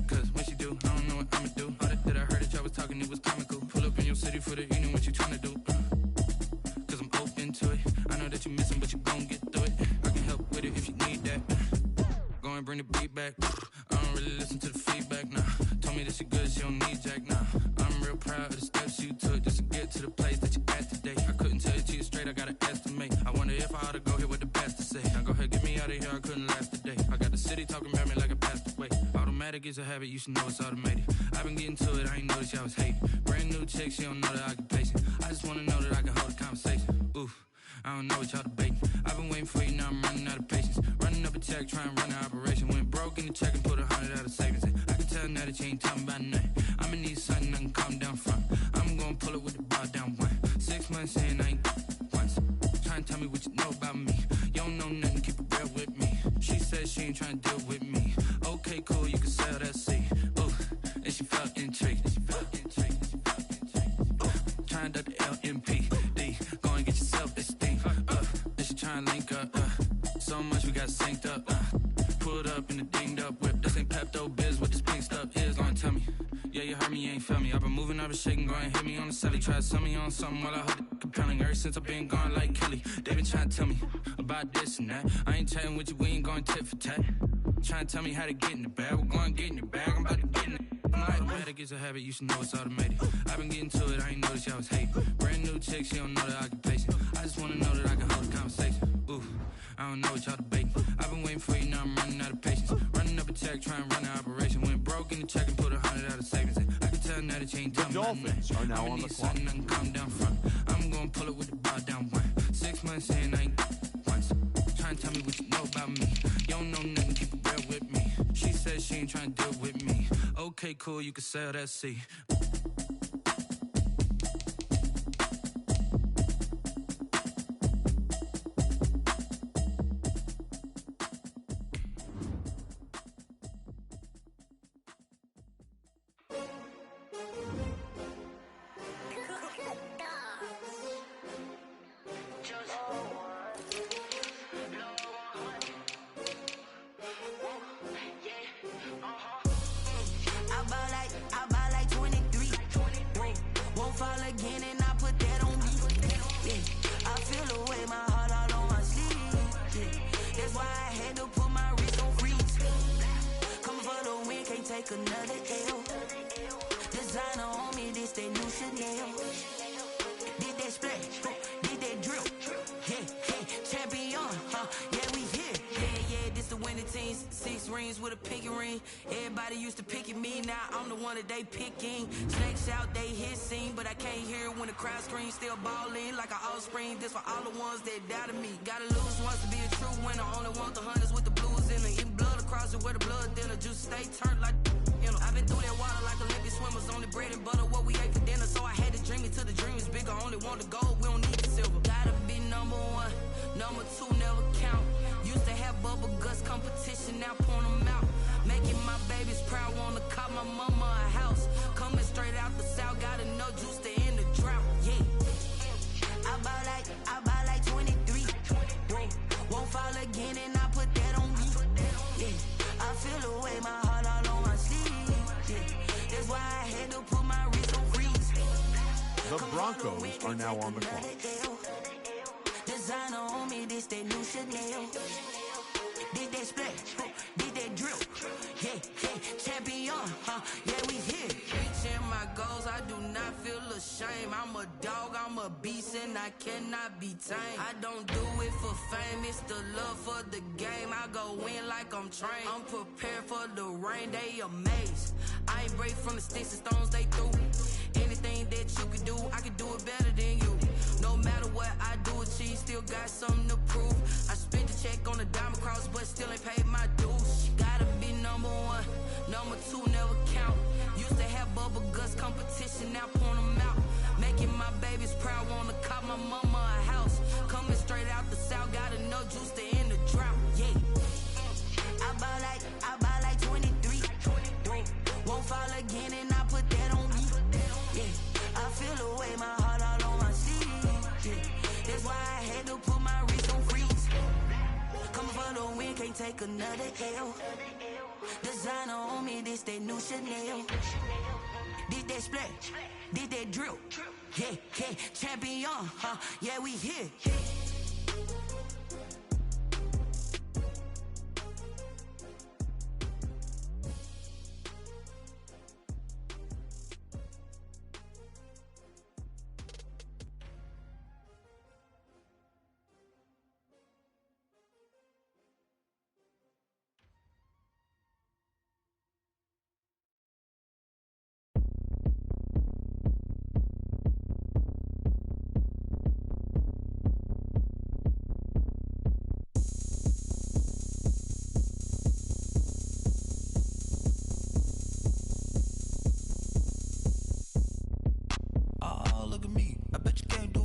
Cause when she do, I don't know what I'ma do. All that I heard that y'all was talking, it was comical. Pull up in your city for the evening, what you trying to do? Cause I'm open to it. I know that you missing, but you gon' get through it. I can help with it if you need that. Go and bring the beat back. I don't really listen to the feedback, nah. Told me that she good, she don't need jack, nah. I'm real proud of the steps you took just to get to the place that you at today. I couldn't tell it to you straight, I gotta estimate. I wonder if I ought to go here with the pastor say. Now go ahead, get me out of here, I couldn't last a day. I got the city talking about me like I passed away. Automatic is a habit, you should know it's automated. I've been getting to it, I ain't noticed y'all was hating. Brand new chick, she don't know the occupation. I just wanna know that I can hold a conversation. Oof, I don't know what y'all debating. I've been waiting for you, now I'm running out of patience. Running up a check, trying to run an operation. Went broke in the check and put 100 out of savings in. I can tell now that you ain't talking about nothing. I'ma need something I can calm down from. I'm gonna pull it with the bar down one. 6 months in, I ain't once. Trying to tell me what you know about me. You don't know nothing, keep it real with me. She said she ain't trying to deal with me. Okay, cool, you can sell that seat. Ooh, and she felt intrigued. Trying to the LMPD. Go and get your self-esteem. And she trying to link up. So much we got synced up. Pulled up in the dinged up whip. This ain't Pepto Biz, what this pink stuff is. Gonna tell me. Yeah, you heard me, you ain't felt me. I've been moving, I've been shaking, go and hit me on the celly. Try to sell me on something while I hold it compelling. Ever since I've been gone like Kelly, they been trying to tell me about this and that. I ain't chatting with you, we ain't going tit for tat. Trying to tell me how to get in the bag. We're going to get in the bag, I'm about to get in it. Automatic is a habit, you should know it's automated. I've been getting to it, I ain't noticed y'all was hating. Brand new chick, she don't know the occupation. I just wanna know that I can hold a conversation. Oof, I don't know what y'all debating. I've been waiting for you, now I'm running out of patience. Running up a check, trying to run an operation. Went broke in the check and put 100 out of savings in. I can tell now that you ain't talking about nothing. are now I'ma on the need clock. something I can calm down from. I'm gonna pull it with the bar down one. 6 months in, I ain't once. Trying to tell me what you know about me. You don't know nothing, keep it real with me. She said she ain't trying to deal with me. Okay, cool, you can sell that seat. I buy like 23. Won't fall again and I put that on me. Yeah, I feel the way, my heart all on my sleeve. Yeah, that's why I had to put my wrist on freeze. Coming for the win, can't take another L. Designer on me, this that new Chanel. Did that splash, did that drip. Yeah, champion, yeah, we here. Yeah, this the winning 15, 6 rings with a pinky ring. Everybody used to pick at me, now I'm the one that they picking. Snakes out, they hissing, but I can't hear when the crowd screams. Still balling like an offspring. This for all the ones that doubted me. Gotta lose once to be a true winner. Only want the hunters with the blues in it. Eating blood across it where the blood thinner. Juice stay turned like you know. I've been through that water like Olympic swimmers. Only bread and butter what we ate for dinner. So I had to dream it till the dream is bigger. Only want the gold, we don't need the silver. Gotta be number one, number two never count. Used to have bubble guts competition, now point them out. Making my babies proud, wanna call my mama a house. Coming straight out the south, gotta know juice to end the drought. Yeah. I buy like 23. Won't fall again and I put that on me. Yeah. I feel the way my heart all on my sleeve. Yeah. That's why I had to put my wrist on freeze. The Broncos are now on the clock. Designer on me, this that new Chanel. Did that splash, did that drill. Yeah, champion, yeah, we here. Reaching my goals, I do not feel ashamed. I'm a dog, I'm a beast, and I cannot be tamed. I don't do it for fame, it's the love for the game. I go in like I'm trained. I'm prepared for the rain, they amazed. I ain't break from the sticks and stones they threw. Anything that you can do, I can do it better than you. No matter what I do, achieve, still got something to prove. I spent the check on the diamond cross, but still ain't paid my dues. Gotta be number one, number two never count. Used to have bubble guts competition, now point them out. Making my babies proud, wanna call my mama a house. Coming straight out the south, gotta know juice to end the drought. Yeah. I buy like 23. Won't fall again and I put that on me. Yeah. I feel the way my heart all on my sleeve. Yeah. That's why I had to put my wrist on freeze. Coming for the win, can't take another L. Designer on me, this that new Chanel. Did that splash, did that drill. Yeah, champion, yeah, we here.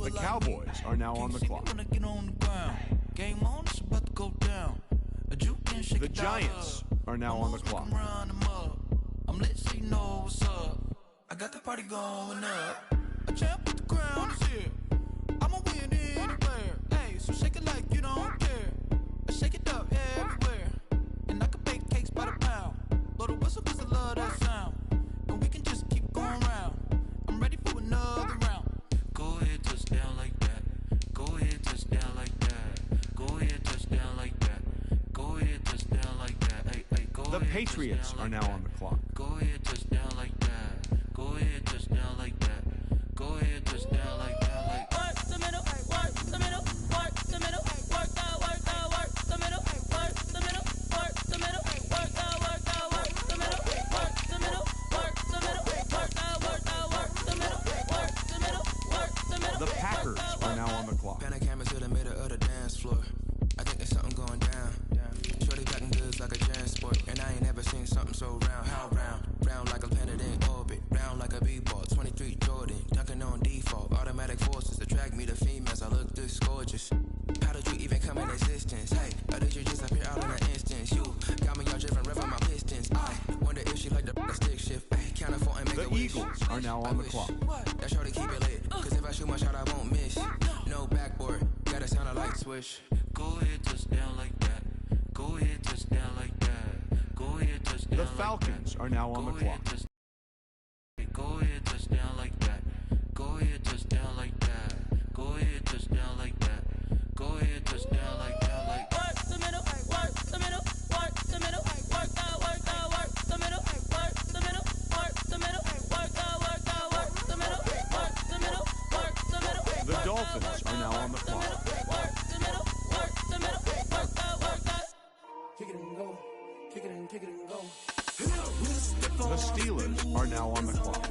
The Cowboys are now on the clock. The Giants are now on the clock. I'm lit, so you know what's up. I got the party going up. A champ with the crown is here. I'ma win anywhere. Hey, so shake it like you don't care. I shake it up everywhere. And I can bake cakes by the pound. Blow the whistle 'cause I love that sound. And we can just keep going round. I'm ready for another round. Go ahead, touch down like that. Go ahead, touch down like that. Go ahead, touch down like that. Go ahead, touch down like that. Hey, go ahead. The Patriots are now on the clock. Go ahead, touch down like that. Go ahead, touch down like that. Go ahead, touch down like that. Like work the middle, work the middle, work the middle, work the middle, work the middle, work the middle, work the middle, work the middle, work the middle, work the middle, work the middle, work the middle. The Packers are now on the clock. Panic camera to the middle of the dance floor. I think there's something going down. Shorty packing goods like a transport, and I ain't never seen something so round. How round? Round like a planet in orbit. Round like a b-ball. 23 Jordan, dunking on default. Automatic forces attract me to females. I look this gorgeous. How did you even come in existence? Hey, or did you just appear out in an instance? You got me all driven, revving my pistons. I wonder if she like the stick shift. Hey, count a 4 and make The a wish. Eagles are now on the clock. That shorty keep it lit, 'cause if I shoot my shot, I won't miss. No backboard, gotta sound a light switch. Go ahead, touch down like that. Go ahead, touch down like that. Go ahead, touch down The like Falcons are now on the clock. Go ahead, touch down like that. Go ahead, touch down like that. Go ahead, touch down like that. Go ahead, touch down like that. Like work the middle, work the middle, work the middle, work the middle, work the middle, work the middle, work the middle, work the middle, work the middle. The Dolphins are now on the clock. Work the middle, work the middle, work the middle, work the. Kick it and go. The Steelers are now on the clock.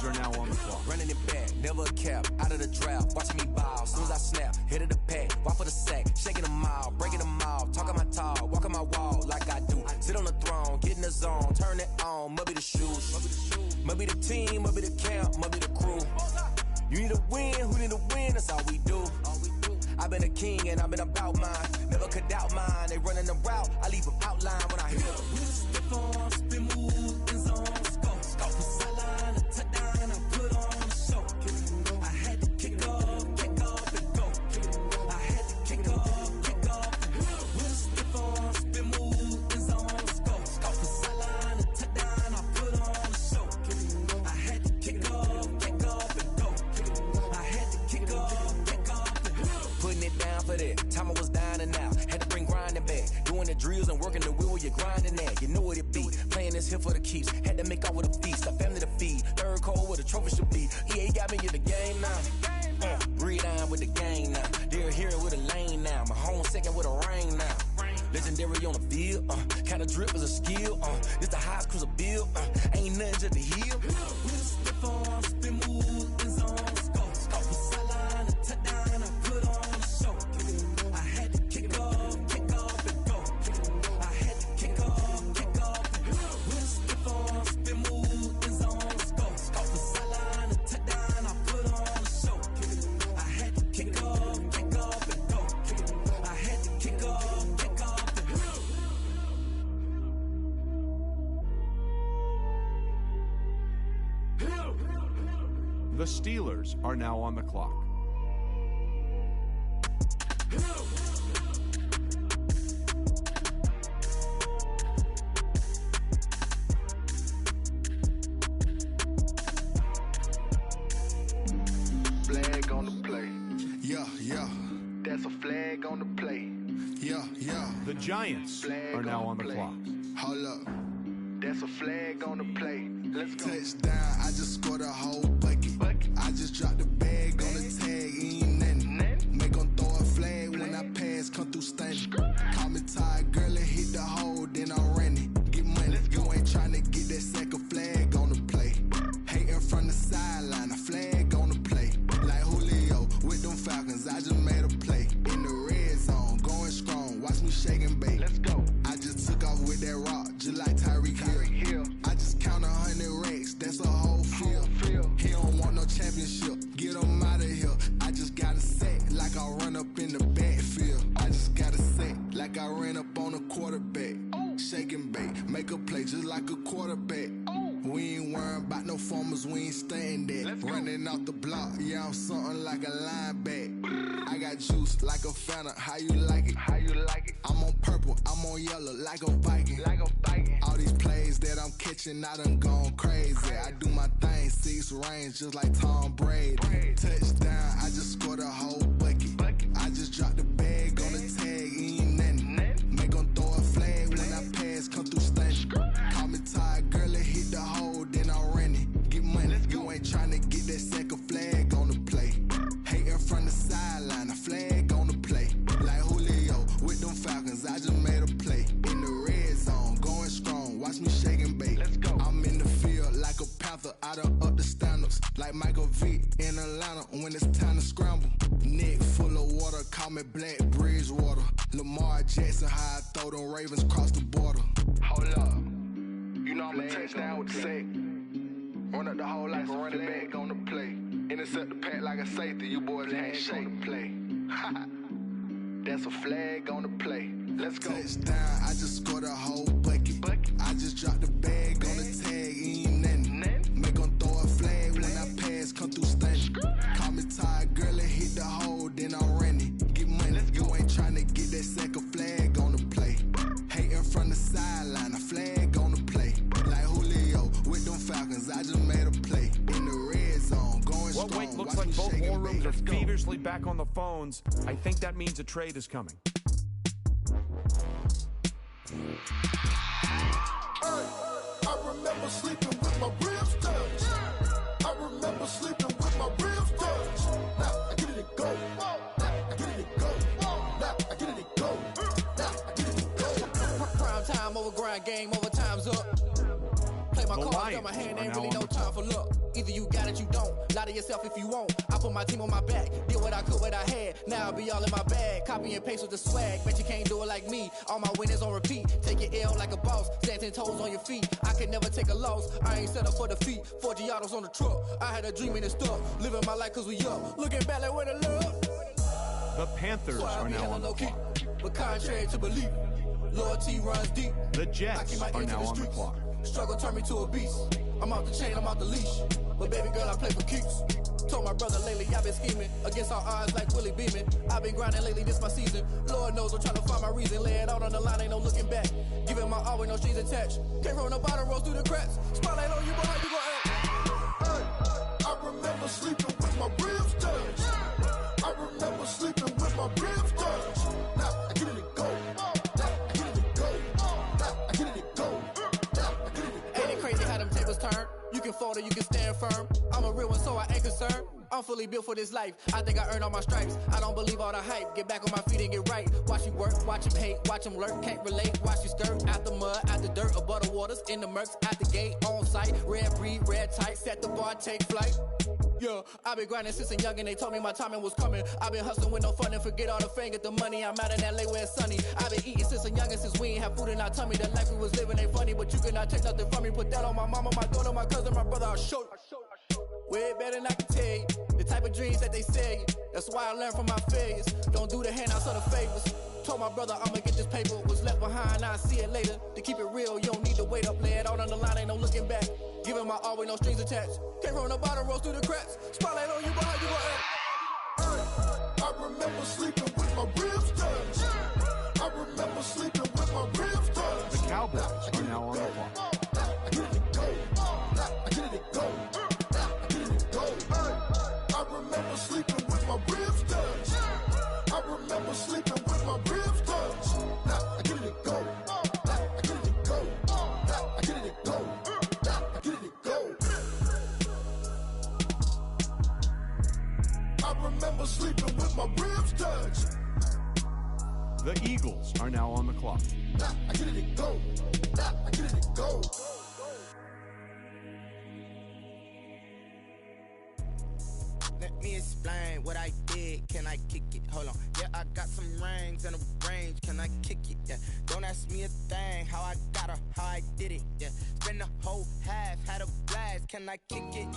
Are now on the clock. Running it back, never a cap, out of the draft, watching me ball, soon as I snap, hit of the pack, walk for the sack, shaking them all, breaking them all, talking my talk, walking my wall like I do, sit on the throne, get in the zone, turn it on, must be the shoes, must be the team, must be the camp, must be the crew, you need a win, who need a win, that's all we do, I've been a king and I've been about mine, never could doubt mine, they running the route, I leave them outline when I hit them. Spin move, in zone, scope, sideline, touchdown, I put on a show. I had to kick off and go. I had to kick off and go. With a stiff on, spin move, in zone, scope, sideline, touchdown, I put on a show. I had to kick off and go. I had to kick off and go. Putting it down for that, time I was down and out. Had to bring grinding back, doing the drills and working the wheel where you're grinding at. You know what it be, playing this here for the keeps. Had to make out with a feast, a family to feed. Third cold where the trophy should be. EA got me in the game now. Breathe on with the game now. They're hearing with a lane now. My home second with a rain now. Legendary on the field, kind of drip is a skill. This the highest cruiser bill, ain't nothing just to heal. With a stiff on, spin move, in zone, scope, sideline, touchdown, I put on a show. I had to kick off and go. I had to kick off and go. With a stiff on, spin move, in zone, scope, sideline, touchdown, I put on a show. I had to kick off and go. I had to kick off and go. The Steelers are now on the clock. Flag on the play. Yeah. That's a flag on the play. Yeah. The Giants are now on the clock. Hold up. That's a flag on the play. Let's go. Touchdown, I just scored a whole bucket. I just dropped the bag on the tag, ain't nothing. Make them throw a flag when I pass, come through stunning. Call me tired, girl, and hit the hole, then I'm running. Get money, you ain't tryna get that second flag on the play. Hating from the sideline, a flag on the play. Like Julio with them Falcons, I just made a play. In the red zone, going strong, watch me shake and bake. Let's go. I just took off with that rock, just like Tyreek Hill. I just count 100 racks, that's a whole field. He don't want no championship, get him out of here. I just got a set, like I run up in the backfield. I just got a set, like I ran up on a quarterback. Shake and bake, make a play just like a quarterback. We ain't worrying about no formers, we ain't staying there. Running off the block, yeah, I'm something like a linebacker. I got juice like a Fanta, how you like it? I'm on purple, I'm on yellow, like a Viking. All these plays that I'm catching, I done gone crazy. I do my thing, 6 range, just like Tom Brady. Touchdown, I just scored a whole bucket. I just dropped the bag on the tag, ain't nothing. Make them throw a flag when I pass, come through stunning. Call me tired, girl, and hit the hole, then I'm running. Get money, you ain't tryna get that second flag on the play. Hating from the sideline, a flag on the play. Like Julio with them Falcons, I just made a play. In the red zone, going strong, watch me shake and bake. I'm in the field like a panther, I done up the standards. Like Michael Vick in Atlanta when it's time to scramble. Neck full of water, call me Black Bridgewater. Lamar Jackson, how I throw them Ravens cross the border. Hold up. You know I'm a touchdown with the sack. Run up the whole like a running back on the play. Intercept the pack like a safety, you boys ain't shake the play. That's a flag on the play. Let's go. Touchdown, I just scored a whole bucket. I just dropped the bag on the tag, ain't nothing. Make them throw a flag when I pass, come through stunning. Call me tired, girl, and hit the hole, then I'm running. Get money, you ain't tryna get that second flag on the play. Hating from the sideline, a flag on the play. Like Julio with them Falcons, I just made a play. In the red zone, going strong. Well, wait, looks like both war rooms are feverishly back on the phones. I think that means a trade is coming. I remember sleeping with my ribs touched. I remember sleeping with my ribs touched. Now I get it and go. Now I get it and go. Now I get it and go. Now I get it and go. Prime time over grind game, over time's up. Play my cards, got my hand, ain't really no time for luck. Either you got it, you don't. Lie to yourself if you won't. I put my team on my back, did what I could, what I had. Now I'll be all in my bag. Copy and paste with the swag. Bet you can't do it like me. All my winners on repeat. Take your L like a boss. Stand 10 toes on your feet. I can never take a loss. I ain't set up for defeat. 4 Giottos on the truck. I had a dream and it stuck. Living my life cause we up. Looking back like where the love. The Panthers are now on the clock. But contrary to belief, loyalty runs deep. The Jets are now on the clock. Struggle turned me to a beast. I'm out the chain, I'm out the leash. But baby girl, I play for keeps. Told my brother lately, I've been scheming against all odds like Willie Beeman. I've been grinding lately, this my season. Lord knows I'm trying to find my reason. Lay it out on the line, ain't no looking back. Giving my all with no strings attached. Came from the bottom, rose through the cracks. Spotlight on you, boy, how you gon' act? I remember sleeping with my ribs touched. I remember sleeping with my ribs touched. Now I get it and go. Now I get it and go. Now I get it and go. Now I get it and go. Ain't it crazy how them tables turn? You can fold or you can stand firm. I'm a real one, so I ain't concerned. I'm fully built for this life. I think I earned all my stripes. I don't believe all the hype. Get back on my feet and get right. Watch you work, watch him hate, watch him lurk. Can't relate, watch you skirt. Out the mud, out the dirt, above the waters, in the murks, out the gate, on site. Red breed, red tight, set the bar, take flight. Yeah, I've been grinding since a young and they told me my timing was coming. I've been hustling with no fun and forget all the fame, get the money. I'm out in LA where it's sunny. I've been eating since a young and since we ain't have food in our tummy. The life we was living ain't funny, but you cannot take nothing from me. Put that on my mama, my daughter, my cousin, my brother, I'll show you. Way better than I can tell you. The type of dreams that they sell you. That's why I learned from my failures. Don't do the handouts or the favors. Told my brother I'ma get this paper. Was left behind, I'll see it later. To keep it real, you don't need to wait up. Lay it out on the line, ain't no looking back. Giving my all with no strings attached. Came from the bottom, rose through the cracks. Spotlight on you, boy, how you gon' act? I remember sleeping with my ribs touched. I remember sleeping with my ribs touched. The Cowboys are now on the clock. Now I get it and go. Now I get it and go. Now I get it and go. I remember sleeping with my ribs touched. I remember sleeping with my ribs touched. Now I get it and go. Now I get it and go. Now I get it and go. Now I get it and go. I remember sleeping with my ribs touched. The Eagles are now on the clock. Now I get it and go. Now I get it and go. Let me explain what I did. Can I kick it? Hold on. Yeah, I got some rings and a range. Can I kick it? Yeah. Don't ask me a thing. How I got her, how I did it. Yeah. Spend the whole half, had a blast. Can I kick it?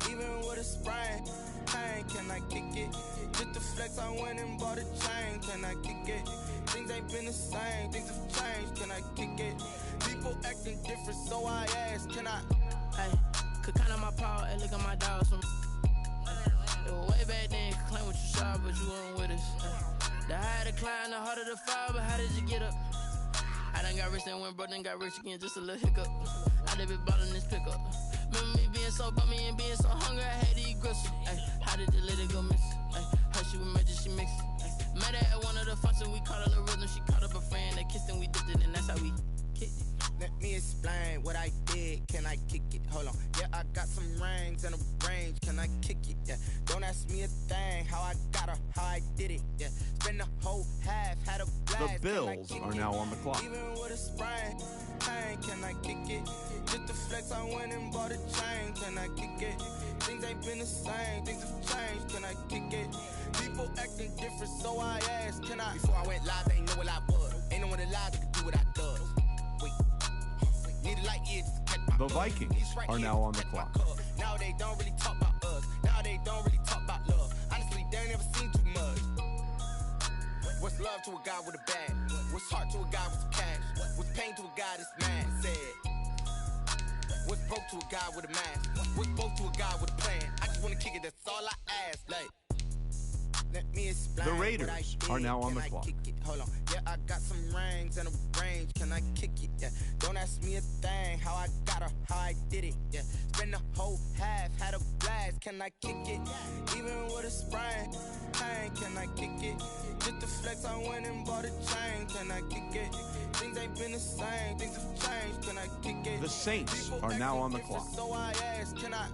Even with a sprain. Pain, can I kick it? Just to flex, I went and bought a chain. Can I kick it? Things ain't been the same. Things have changed. Can I kick it? People acting different, so I ask. Can I? Hey, could count on my power and look at my dogs from. It was way back then, could claim what you saw, but you weren't with us. The higher the climb, the harder the fall, but how did you get up? I done got rich, then went broke, then got rich again, just a little hiccup. I done been ballin' this pickup. Remember me being so bummy and being so hungry, I had to eat gristle. Ay, how did the lady go miss? Ay, how she was made, she mixed. Met her at one of the functions, we caught a little rhythm, she caught up a friend, they kissed and we dipped it, and that's how we kicked it. Let me explain what I did. Can I kick it? Hold on. Yeah, I got some rings and a range. Can I kick it? Yeah. Don't ask me a thing. How I got her, how I did it. Yeah. Spend the whole half, had a blast. The Bills are now on the clock. Even with a sprain, pain, can I kick it? Just to flex, I went and bought a chain. Can I kick it? Things ain't been the same. Things have changed. Can I kick it? People acting different, so I asked. Can I? Before I went live, they ain't know what I was. Ain't no one alive that could do what I does. The Vikings are now on the clock. Now they don't really talk about us. Now they don't really talk about love. Honestly, they ain't never seen too much. What's love to a guy with a bag? What's heart to a guy with some cash? What's pain to a guy that's mad? Said. What's broke to a guy with a mask? What's both to a guy with a plan? I just wanna kick it, that's all I ask. Like, let me explain. The Raiders are now on the clock. Hold on. Yeah, I got some rings and a range. Can I kick it? Yeah. Don't ask me a thing. How I got her, how I did it. Yeah. Spend the whole half, had a blast. can I kick it? Even with a sprain, pain, can I kick it? Just the flex, I went and bought a chain, can I kick it? Things ain't been the same, things have changed, can I kick it? The Saints are now on the clock. So I ask, can I?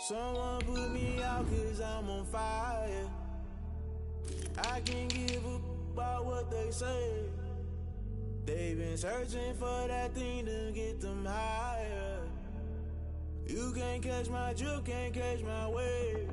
Someone put me out cause I'm on fire. I can't give up about what they say. They've been searching for that thing to get them higher. You can't catch my drift, can't catch my wave.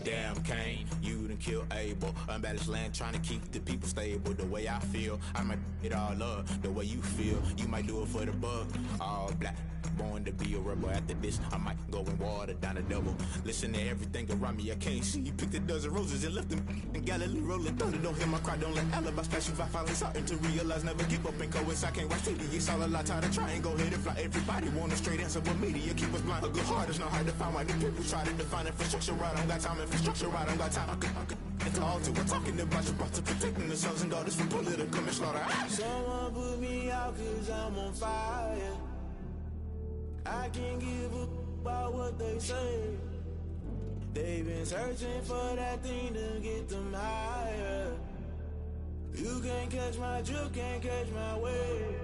Damn, Kane, you done killed Abel. Unbalanced land, trying to keep the people stable. The way I feel, I might it all up. The way you feel, you might do it for the buck. All black, born to be a rebel. After this, I might go and water down the double. Listen to everything around me, I can't see. You picked a dozen roses and left them in Galilee rolling thunder. Don't hear my cry, don't let alibis pass you. I finally starting to realize, never give up and coincide. Can't write city, it's all a lot. Time to try and go ahead and fly. Everybody want a straight answer, but media keep us blind. A good heart is not hard to find. Why the people try to define infrastructure right? I don't got time. Infrastructure right, I don't got time. It's all to we're talking about your brother, protecting the sons and daughters from political slaughter. Someone put me out cause I'm on fire. I can't give up about what they say. They've been searching for that thing to get them higher. You can't catch my drift, can't catch my wave.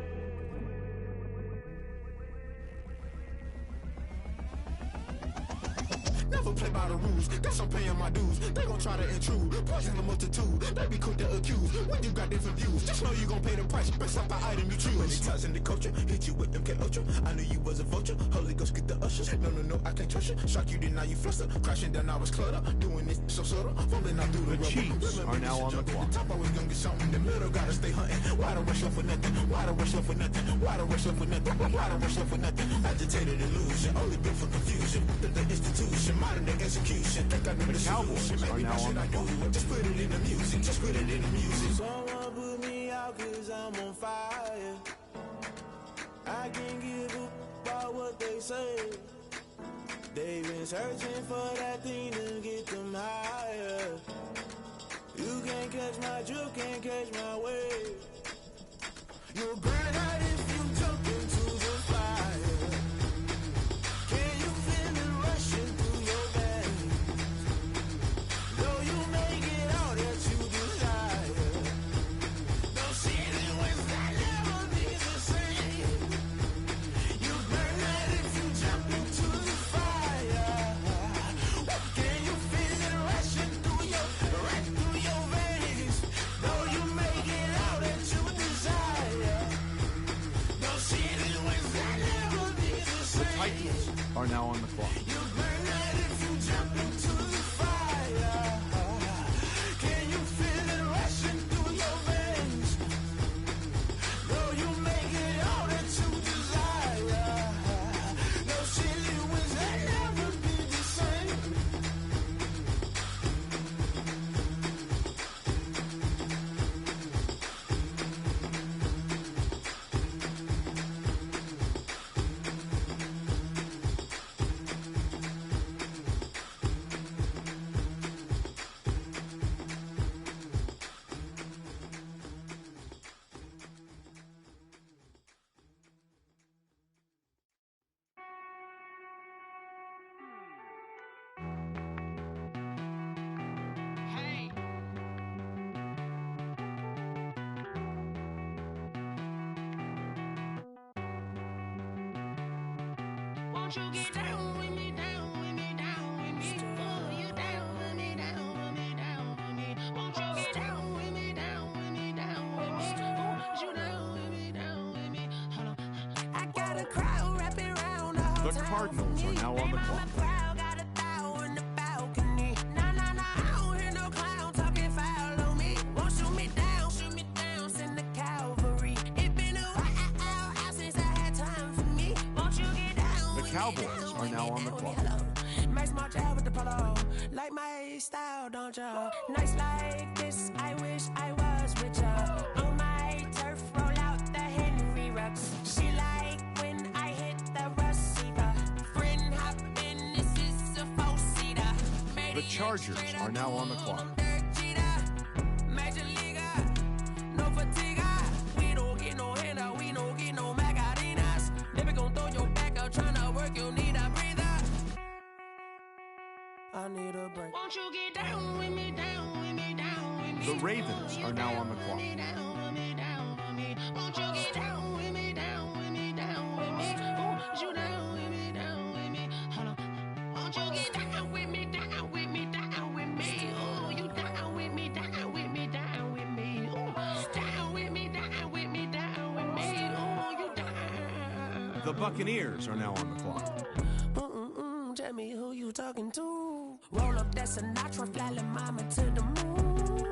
Never play by the rules, guess I'm paying my dues. They gon' try to intrude, poison the multitude. They be quick to accuse, when you got different views. Just know you gon' pay the price, based off the item you choose. Many times in the culture, hit you with them K-Ultra. I knew you was a vulture, Holy Ghost get the ushers. No, I can't trust you. Shock you, then now you fluster. Crashing down, I was cluttered. Doing this so subtle, fumbling out through the Chiefs are now on the clock. Top, I was gonna get something in the middle, gotta stay hunting. Why the rush left for nothing? Why the rush left for nothing? Why the rush left for nothing? Why the rush left for nothing? Agitated illusion, only built for confusion. The institution, modern day execution. Think I know the Cowboys are now on the clock. Just put it in the music, just put it in the music. Someone put me out cause I'm on fire. I can't give up about what they say. They've been searching for that thing to get them higher. You can't catch my drift, can't catch my wave. You'll burn out if you jump into the fire. Can you feel it rushing through your veins? Though you may get all that you desire, no ceiling was that never be the same. You burn out if you jump into the fire. Can you feel it rushing through your veins? Though you may get all that you desire, no ceiling was that never be the same. The Titans are now on the clock. You burn out if you jump into the fire. Can you feel it rushing through your veins? Though you may get all that you desire, no silly wins that never be the same. Won't you get down with me, down with me, down with me? Oh, you down with me, down with me, down with me. Won't you get down with me, down with me, down with me? Oh, you down with me, down with me? Hold on. I got a crowd wrapping around the whole The time Cardinals for me. are now on the clock. Crowd got a thou in the balcony. Nah, I don't hear no clown talking foul on me. Won't shoot me down, send the cavalry. It been a while since I had time for me. Won't you get down? The Cowboys are now on the clock. Nice march out with the polo. Like my style, don't you? Nights like this, I wish I Chargers are now on the clock. I need a break. Won't you get down with me, down with me, down with me? The Ravens are now on the clock. Won't you get down with me, down with me, down with me? Won't you down with me, down with me? Hold on. Won't you get down with me, down with me, down with me? Oh, you down with me, down with me, down with me? Oh, down with me, down with me, down with me? Oh, you down. The Buccaneers are now on the clock. Tell me who you talking to. Roll up that Sinatra, fly like mama to the moon.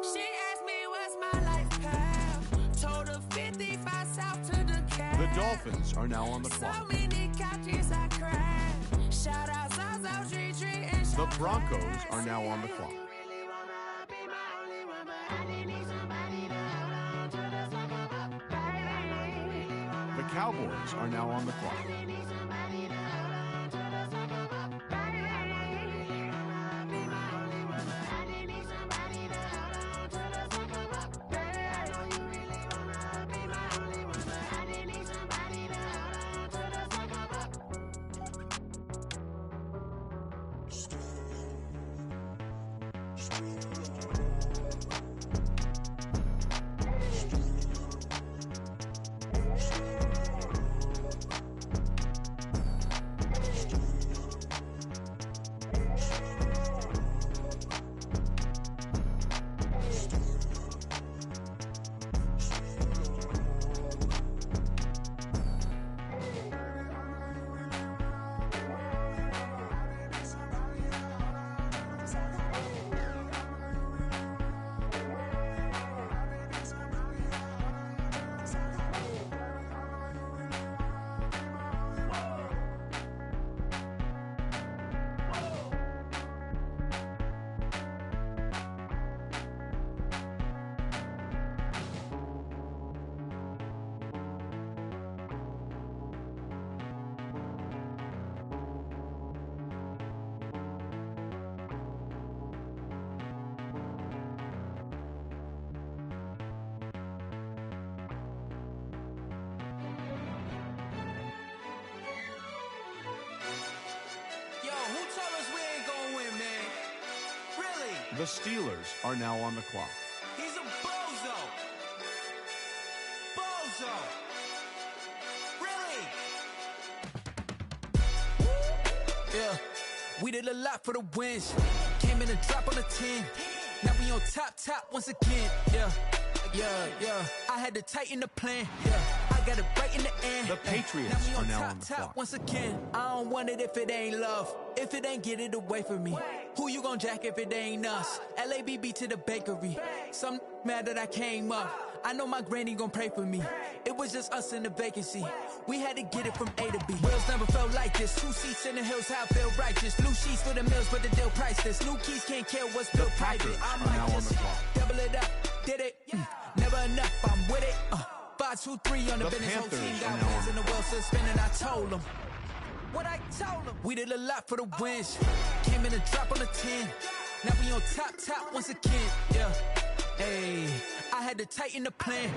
She asked me what's my life path. Told her 55 south to the cat. The Dolphins are now on the So clock. many couches I cried. Shout out, and The Broncos are now on the clock. The Cowboys are now on the clock. The Steelers are now on the clock. He's a bozo. Bozo. Really? Yeah, we did a lot for the wins. Came in and drop on the 10. Now we on top once again. Yeah. I had to tighten the plan. Yeah, I got it right in the end. The Patriots now we are now on the top clock. once again. I don't want it if it ain't love. If it ain't, get it away from me. Who you gon' jack if it ain't us? LABB to the bakery. Some mad that I came up. I know my granny gon' pray for me. It was just us in the vacancy. We had to get it from A to B. Wheels never felt like this. 2 seats in the hills, how I feel righteous. Blue sheets for the mills, but the deal priceless. New keys can't kill what's built private. I might just double it up. Did it? Never enough, I'm with it. 5, 2, 3 on the business. Whole team got wins in the world still spinning. I told them what I told them. We did a lot for the wins. Came in and drop on the 10. Now we on top once again. Yeah. Hey, I had to tighten the plan.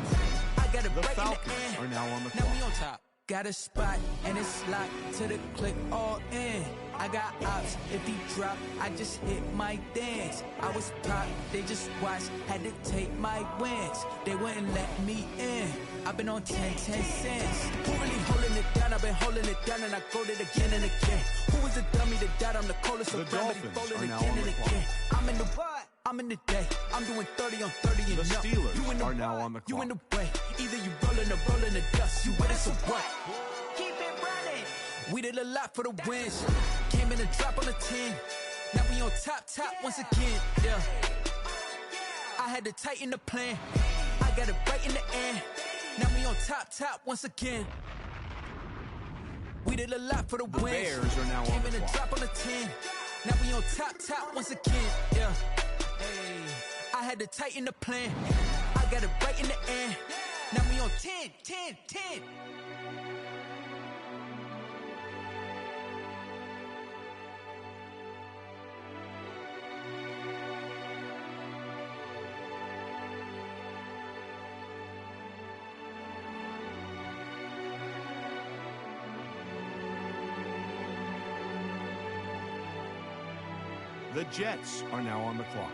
I got it The right Falcons in the end. are now on the Now clock. we on top. Got a spot and it's locked to the click all in. I got ops, if he drop, I just hit my dance. I was pop, they just watched, had to take my wins. They wouldn't let me in. I've been on 10 cents. Who really holding it down? I've been holding it down and I go it again and again. Who was the dummy that died? I'm the coldest, so The Dolphins folding are now again on and the clock. again. I'm in the what? I'm in the day. I'm doing 30 on 30 and The up. Steelers You in the are now on the You in clock. the way. Either you rolling or rolling the dust. You with us or what? Keep it running. We did a lot for the wins. Came in and drop on the 10. Now we on top once again. Yeah. I had to tighten the plan. I got it right in the end. Now we on top once again. We did a lot for the wins. Bears are now on Came the in and clock. drop on the 10. Now we on top once again. Yeah. Hey, I had to tighten the plan. I got it right in the end. Now we on 10. The Jets are now on the clock.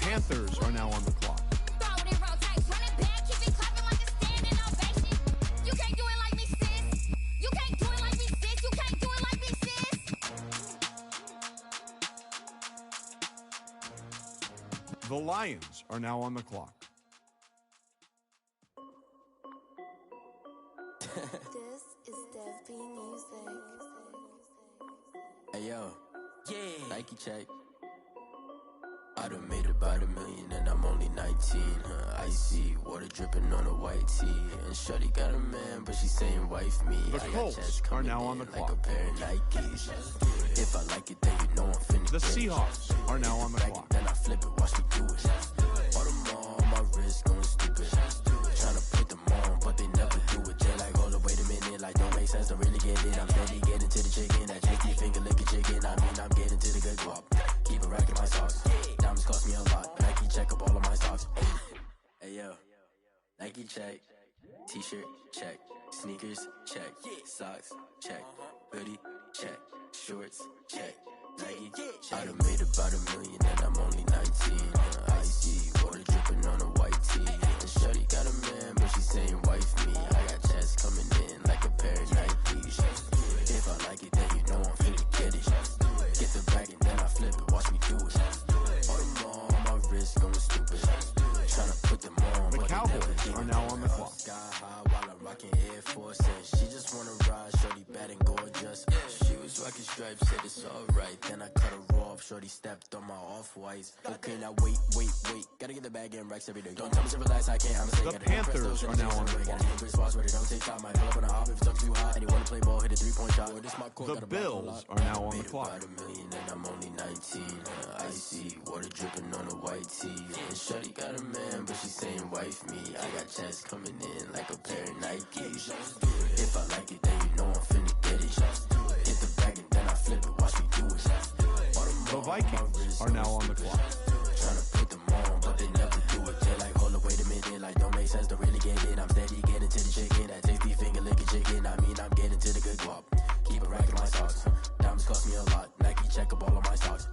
Panthers are now on the clock. The Lions are now on the clock. This is Dev B Music. Hey yo, yeah. Nike check. I done made about $1 million and I'm only 19. Icy water dripping on a white tee. And shorty got a man, but she saying wife me. The Colts are now on the clock. Like a pair of Nikes. If I like it, then you know I'm finna. The Seahawks are now on the clock. Then I flip it, watch me do it. All on my wrist going stupid. Tryna put them on, but they never do it. They like, hold up, wait a minute, like don't make sense, don't really get it. I'm steady getting to the chicken, that chicky finger licking chicken. I mean, I'm getting to the good guap. Keep it racking my socks. Diamonds cost me a lot. Nike check up all of my stocks. Hey yo, Nike check. T-shirt check. Sneakers check. Socks check. Hoodie check. Shorts check. Nike I done made about $1 million and I'm only 19. Icy water dripping on a white tee. And shorty got a man, but she saying wife me. I got checks coming in like a pair of Nikes. If I like it, then you know I'm finna get it. Get the bag and then I flip it, watch me do it. All on my wrist going stupid. Tryna put them on. The Cowboys are now on the clock. Sky high while I'm rocking Air Force. And she just wanna ride, shorty bad and gorgeous. She was rocking stripes, said it's alright. Then I cut her off, shorty stepped on my off-whites. Okay, now wait. Gotta get the bag and racks every day. Don't tell me to relax, I can't. I'm saying the Panthers are now on the clock. The Bills are now on the clock. I'm only 19. Icy water dripping on a white tee. And shorty got a man, but she saying wife me. I got checks coming in like a pair of Nikes. If I like it, then you know I'm finna get it. Hit the bag and then I flip it, watch me do it. The Vikings are now on the clock. Tryna put them on, but they never do it. They like, hold up, wait a minute, like don't make sense, don't really get it. I'm steady getting to the chicken, that tasty finger licking chicken. I mean, I'm getting to the good guap. Keep it racking my socks. Diamonds cost me a lot. Nike check up all of my stocks.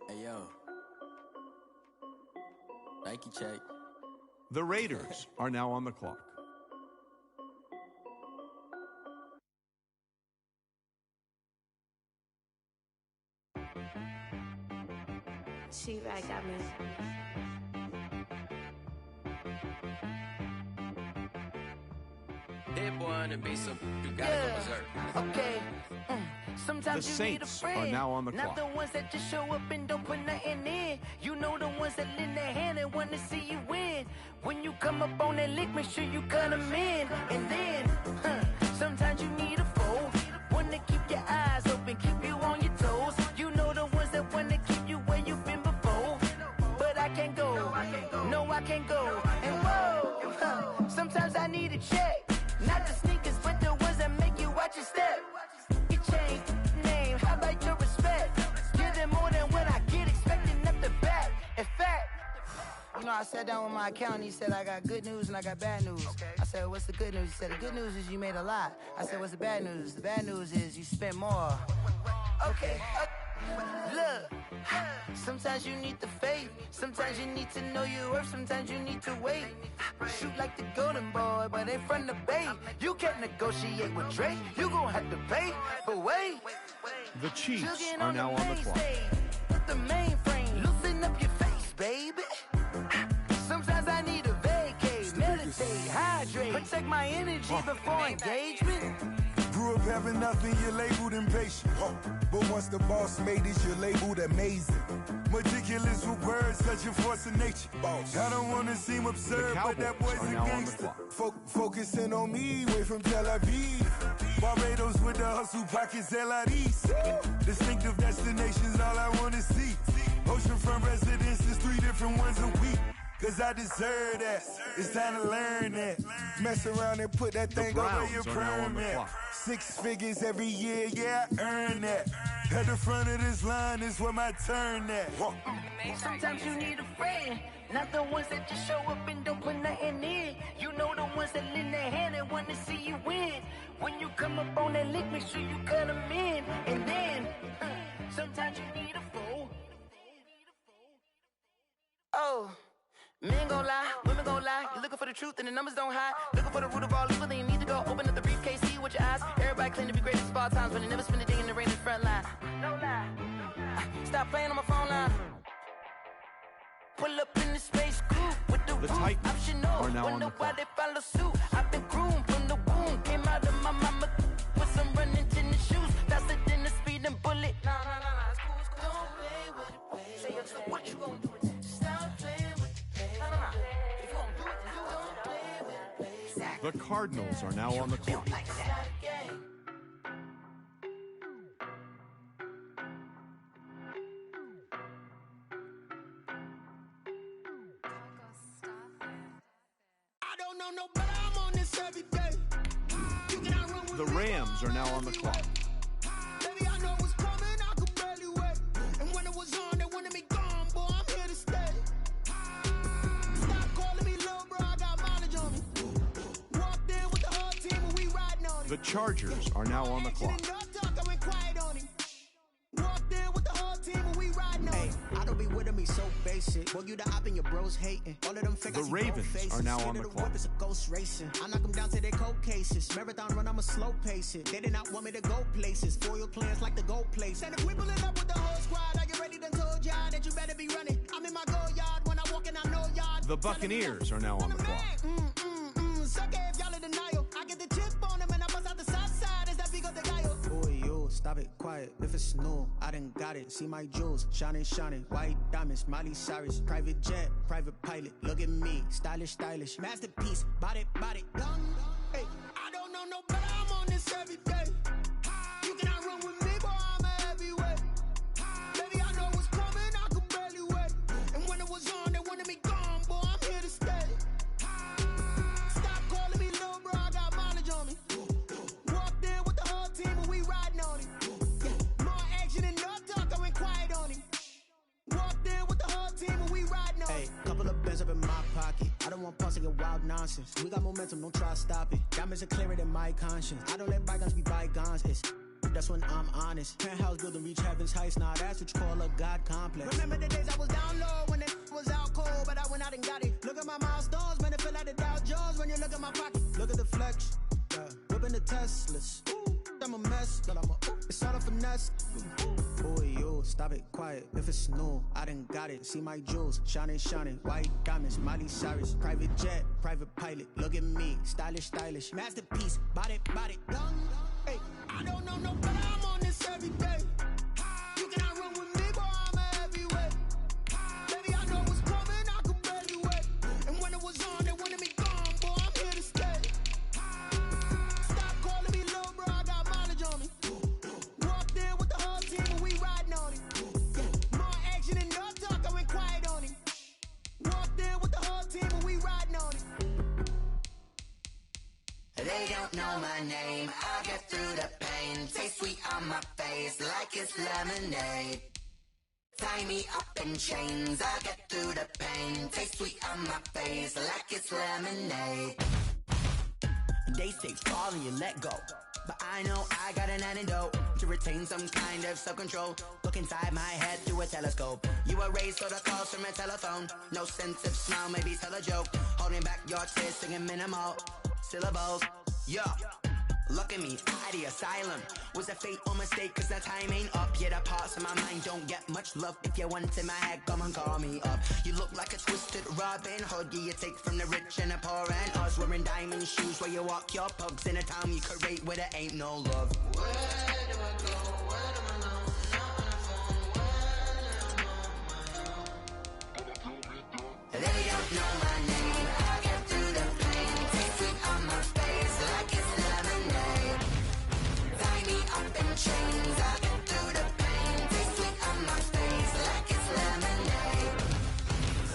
Hey yo, Nike check. The Raiders are now on the clock. She-Rag got me. That boy on the beat, so you gotta go berserk. Okay. Sometimes The you need a Saints friend, are now on the not clock. the ones that just show up and don't put nothing in. You know the ones that lend their hand and want to see you win. When you come up on that lick, make sure you cut them in. And then, sometimes you need a foe, one to keep your eyes open, keep you on your toes. You know the ones that want to keep you where you've been before. But I can't go, no I can't go. And whoa, sometimes I need a check. Not the sneakers, but the ones that make you watch your step. You change name, how about your respect? Give them more than what I get, expecting up the back. In fact, you know, I sat down with my accountant, he said I got good news and I got bad news. I said, what's the good news? He said, the good news is you made a lot. I said, what's the bad news? The bad news is you spent more. Okay, look, sometimes you need the faith, sometimes you need to know your worth, sometimes you need to wait. Shoot like the golden boy, but in front of the bay. You can't negotiate with Drake, you gon' have to pay. But wait, The Chiefs are now on the clock. Put the mainframe, loosen up your face, baby. Sometimes I need a vacate, meditate, hydrate, protect my energy before engagement. Grew up having nothing, you're labeled impatient. But once the boss made it, you're labeled amazing. Meticulous with words, such a force of nature. I don't want to seem absurd, but that boy's a gangster. Focusing on me, way from Tel Aviv. Barbados with the hustle, pockets LIDs. Distinctive destinations, all I want to see. Oceanfront residences, 3 different ones a week. Cause I deserve that. It's time to learn that. Mess around and put that thing over your permit. 6 figures every year, yeah, I earn that. At the front of this line is where my turn at. Sometimes you need a friend, not the ones that just show up and don't put nothing in. You know the ones that lend their hand and want to see you win. When you come up on that lick, make sure you cut them in. And then, sometimes you need a fool. Oh. Men gon' lie, women gon' lie. You're looking for the truth and the numbers don't hide. Looking for the root of all evil, then you need to go open up the briefcase, see with your eyes. Everybody claim to be greatest of all times, but they never spend a day in the rain in the front line. No lie. Stop playing on my phone line. Pull up in the space coupe with the roof optional. are now on the Wonder why they follow suit. I've been groomed from the womb. Came out of my mama with some running tennis shoes. Faster than the speeding bullet. Nah, it's cool, it's cool. Don't play with it, baby. Say it, so what you gon' do? Stop playing with it, baby. If you gon' do it, then you gon' play with it, baby. The Cardinals are now on the clock. The Rams are now on the clock. Baby, I know what's coming, I could barely wait. And when it was on, they wanted me gone, boy, I'm here to stay. Stop calling me little bro, I got mileage on me. Walked in with the whole team and we riding on it. The Chargers are now on the clock. I went quiet on him. Walked in with the whole team and we riding on it. I don't be with me so basic. Boy, you the op and your bros hating. All of them fake. The Ravens are now on the clock. It's a ghost racing. I knock them down to their cold cases. Marathon run, I'ma slow pace it. They did not want me to go places. Foil plans like the gold place. And if we pulling up with the whole squad, I get ready to told y'all that you better be running. I'm in my go yard when I walk in, I know y'all. The Buccaneers are now on the clock. Suck it if y'all in denial. I get the chip on them and I bust out the south side. Is that Vigo de Gallo? Boy, yo, stop it, quiet. If it's new, I done got it. See my jewels, shining, shining. White diamonds, Miley Cyrus. Private jet, private pilot. Look at me, stylish, stylish. Masterpiece, body, done. Hey, I don't know no better. I'm on this every day. You cannot run with me, boy. I'm a heavyweight. Baby, I know what's coming. I could barely wait. And when it was on, they wanted me gone, boy. I'm here to stay. Stop calling me little bro. I got mileage on me. Walked in with the whole team and we riding on it. Yeah, more action and no talk. I went quiet on him. Walked in with the whole team and we riding on it. Hey, couple of bands up in my pocket. I don't want pause to get wild nonsense. We got momentum, don't try to stop it. Diamonds are clearer than my conscience. I don't let bygones be bygones. That's when I'm honest. Penthouse building, reach heaven's heights. Nah, that's what you call a God complex. Remember the days I was down low when it was out cold, but I went out and got it. Look at my milestones, man, it feel like the Dow Jones when you look at my pocket. Look at the flex, whipping the Teslas. I'm a mess, but it's all a finesse. Boy, yo, stop it, quiet. If it's new, I done got it. See my jewels, shining, shining. White diamonds, Miley Cyrus. Private jet, private pilot. Look at me, stylish, stylish. Masterpiece, body, done. Hey, I don't know no better, I'm on this every day. You cannot run with me, boy, I'm a heavyweight. Baby, I know what's coming, I can barely wait. And when it was on, they wanted me gone, boy, I'm here to stay. Stop calling me little bro, I got mileage on me. Walked in with the whole team and we riding on it. More action and no talk, I went quiet on it. Walked in with the whole team and we riding on it. They don't know my name, I get through the pain. Taste sweet on my face like it's lemonade. Tie me up in chains, I get through the pain. Taste sweet on my face like it's lemonade. They say fall and you let go, but I know I got an antidote to retain some kind of self-control. Look inside my head through a telescope. You erase all the calls from a telephone. No sense of smile, maybe tell a joke. Holding back your tears, singing minimal syllables. Yeah, look at me, at the asylum. Was a fate or mistake, cause the time ain't up. Yet the parts of my mind don't get much love. If you want in my head, come and call me up. You look like a twisted Robin Hood. You take from the rich and the poor and us. Wearing diamond shoes where you walk your pugs. In a town you create where there ain't no love. Where do I go? Where do I know? They don't know my name. I get through the pain. Taste it on my face like it's lemonade. Tie me up in chains. I get through the pain. Taste it on my face like it's lemonade.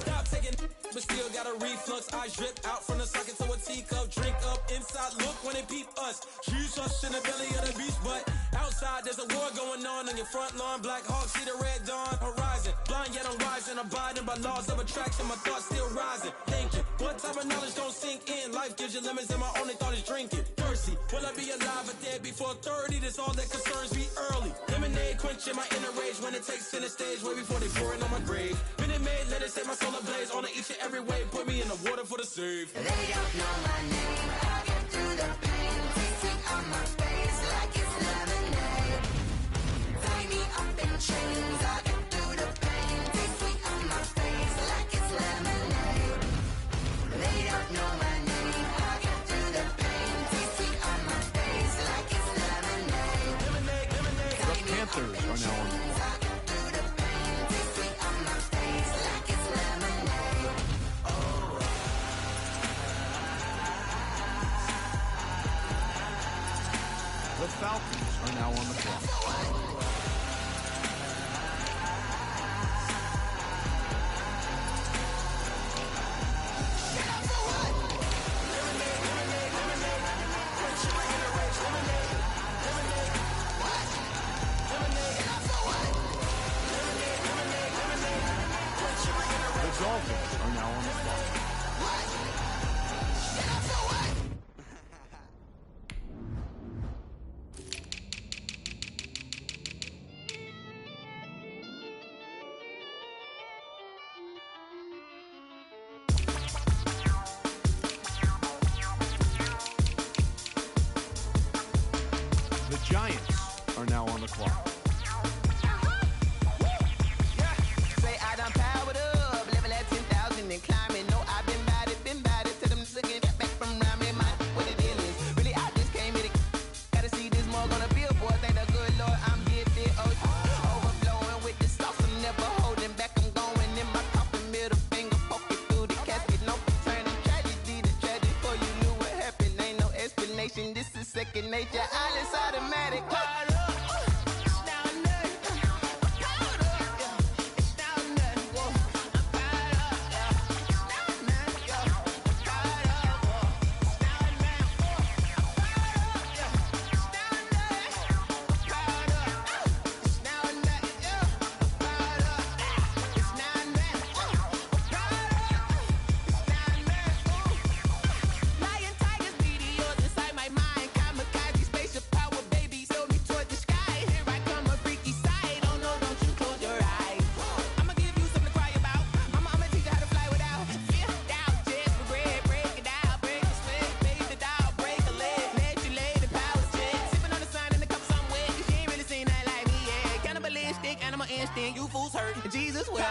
Stop taking, but still got a reflux. I drip out from the socket to a teacup. Drink up inside, look when they peep us. Shoes us in the belly of the beast, but outside there's a war going on your front lawn. Black Hawk, see the red dawn horizon. Blind yet I'm rising, abiding by laws of attraction. My thoughts still rising. Thinking, what type of knowledge don't sink in? Life gives you lemons and my only thought is drinking. Thirsty, will I be alive or dead before 30? That's all that concerns me early. Lemonade quenching my inner rage when it takes center stage way before they pour it on my grave. Minute Maid, let it set my soul ablaze. On each and every way, put me in the water for the save. They don't know my name, I get through the pain. Taste it on my face like it's lemonade. Tie me up in chains, I get through the pain. Taste it on my face like it's lemonade. They don't know my name, I get through the pain. Taste it on my face like it's lemonade. The Panthers are now on the clock. I get through the pain. Taste it on my face like it's lemonade. The Falcons are now on the clock. The Dolphins are now on the clock. The Giants are now on the clock. Say I done powered up, level at 10,000 and climbing. No, I've been bad it to them niggas get back from around me. Man, what the deal is? Really, I just came here to gotta see this more gonna billboard. Thank the good Lord, I'm gifted. Oh, overflowing with the sauce, I'm never holding back. I'm going in my coffin, middle finger poking through the casket. No turning tragedy to tragic. Before you knew what happened, ain't no explanation. This is second nature. All is automatic. Lion, tigers, meteors inside my mind. Kamikaze, spaceship power, baby, sail me toward the sky. Here I come, a freaky side. Oh no, don't you close your eyes. I'ma give you something to cry about. I'ma teach you how to fly without fear. Doubt, just regret, break it out, break the sweat, fade the doubt, break a leg, let you lay the power check. Sipping on the sun in the cup somewhere, 'cause she ain't really seen nothing like me yet. Cannibalistic, animal instinct, you fools hurt. Jesus will.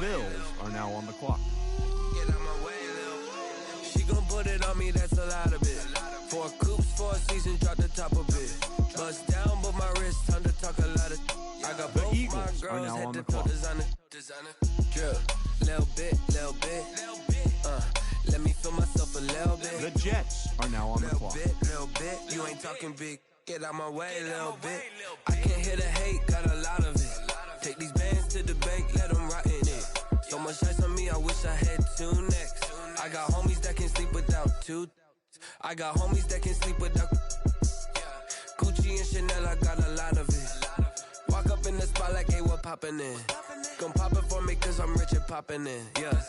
Bills are now on the clock. She gon' put it on me, that's a lot of it. 4 coops, 4 seasons, drop the top of it. Bust down, but my wrist, time to talk a lot of. I got both my girls, head to toe, designer. Drill, little bit. Let me feel myself a little bit. The Jets are now on the clock. Little bit, you ain't talking big. Get out my way, little bit. I can't hear the hate, got a lot of it. Take these bands to the bank, let them rot in it. So much ice on me, I wish I had 2 necks. I got homies that can sleep without 2. I got homies that can sleep without Gucci and Chanel, I got a lot of it. Walk up in the spot like, hey, what poppin' in? Come pop it for me, cause I'm rich and poppin' in. Yeah,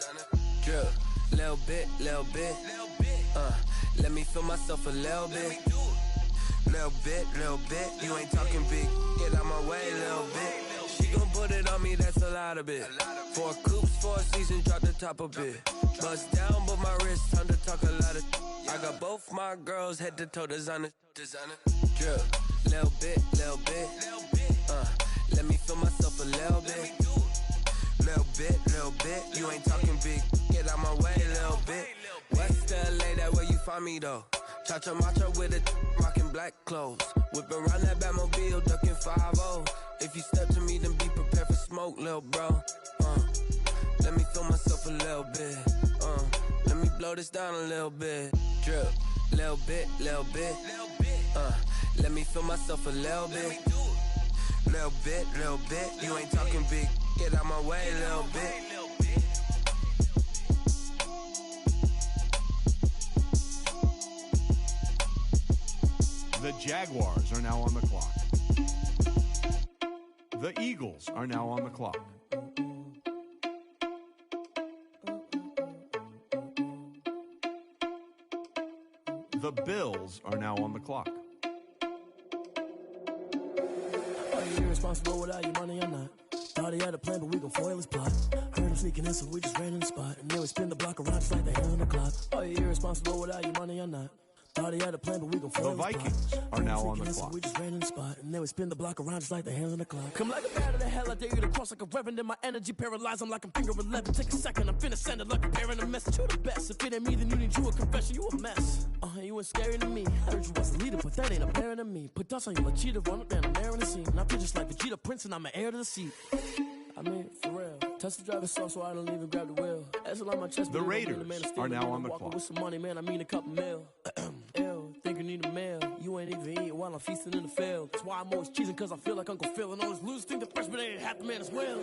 drill, little bit. Let me feel myself a little bit. Little bit, you ain't talking big. Get out my way, little bit. She gon' put it on me, that's a lot of it. 4 coops, 4 seasons, drop the top of it. Bust down, but my wrist, time to talk a lot of. I got both my girls, head to toe, designer. Drill, little bit. Let me feel myself a little bit. Little bit, you ain't talking big. Get out my way, little bit. West LA, that where you find me though. Cha-cha matcha with it, rocking black clothes. Whipping around that Batmobile, ducking 5-0. If you step to me, then be prepared for smoke, little bro. Let me feel myself a little bit. Let me blow this down a little bit. Drip, little bit. Let me feel myself a little bit. Little bit. You ain't talking big. Get out my way, little bit. The Jaguars are now on the clock. The Eagles are now on the clock. The Bills are now on the clock. Are you irresponsible without your money or not? Thought he had a plan, but we gon' foil his plot. Heard him sneaking in, so we just ran in the spot. And then we spin the block around just like the hand on the clock. Are you irresponsible without your money or not? Thought he had a plan, but we gon' foil his plot. The Vikings are now on the clock. We just ran in the spot, and then we spin the block around just like the hands on the clock. Come like a bat of the hell, I dare you to cross like a reverend. In my energy paralyzed, I'm like I'm finger 11. Take a second, I'm finna send it like a bearing a message. You the best, if it ain't me, then you need you a confession. You a mess, you ain't scary to me. I heard you was a leader, but that ain't apparent to me. Put dust on you like cheetah, run up down, I'm there in the scene. I feel just like Vegeta Prince, and I'm an heir to the seat. I mean, for real. Touch the driver's soft, so I don't even grab the wheel. That's a lot on my chest. The Raiders are now on the clock. With some money, man, I mean a couple mil. Ew, think you need a meal. You ain't even eating while I'm feasting in the field. That's why I'm always cheesing, cause I feel like Uncle Phil. And all those losers think the freshman ain't half the man as well.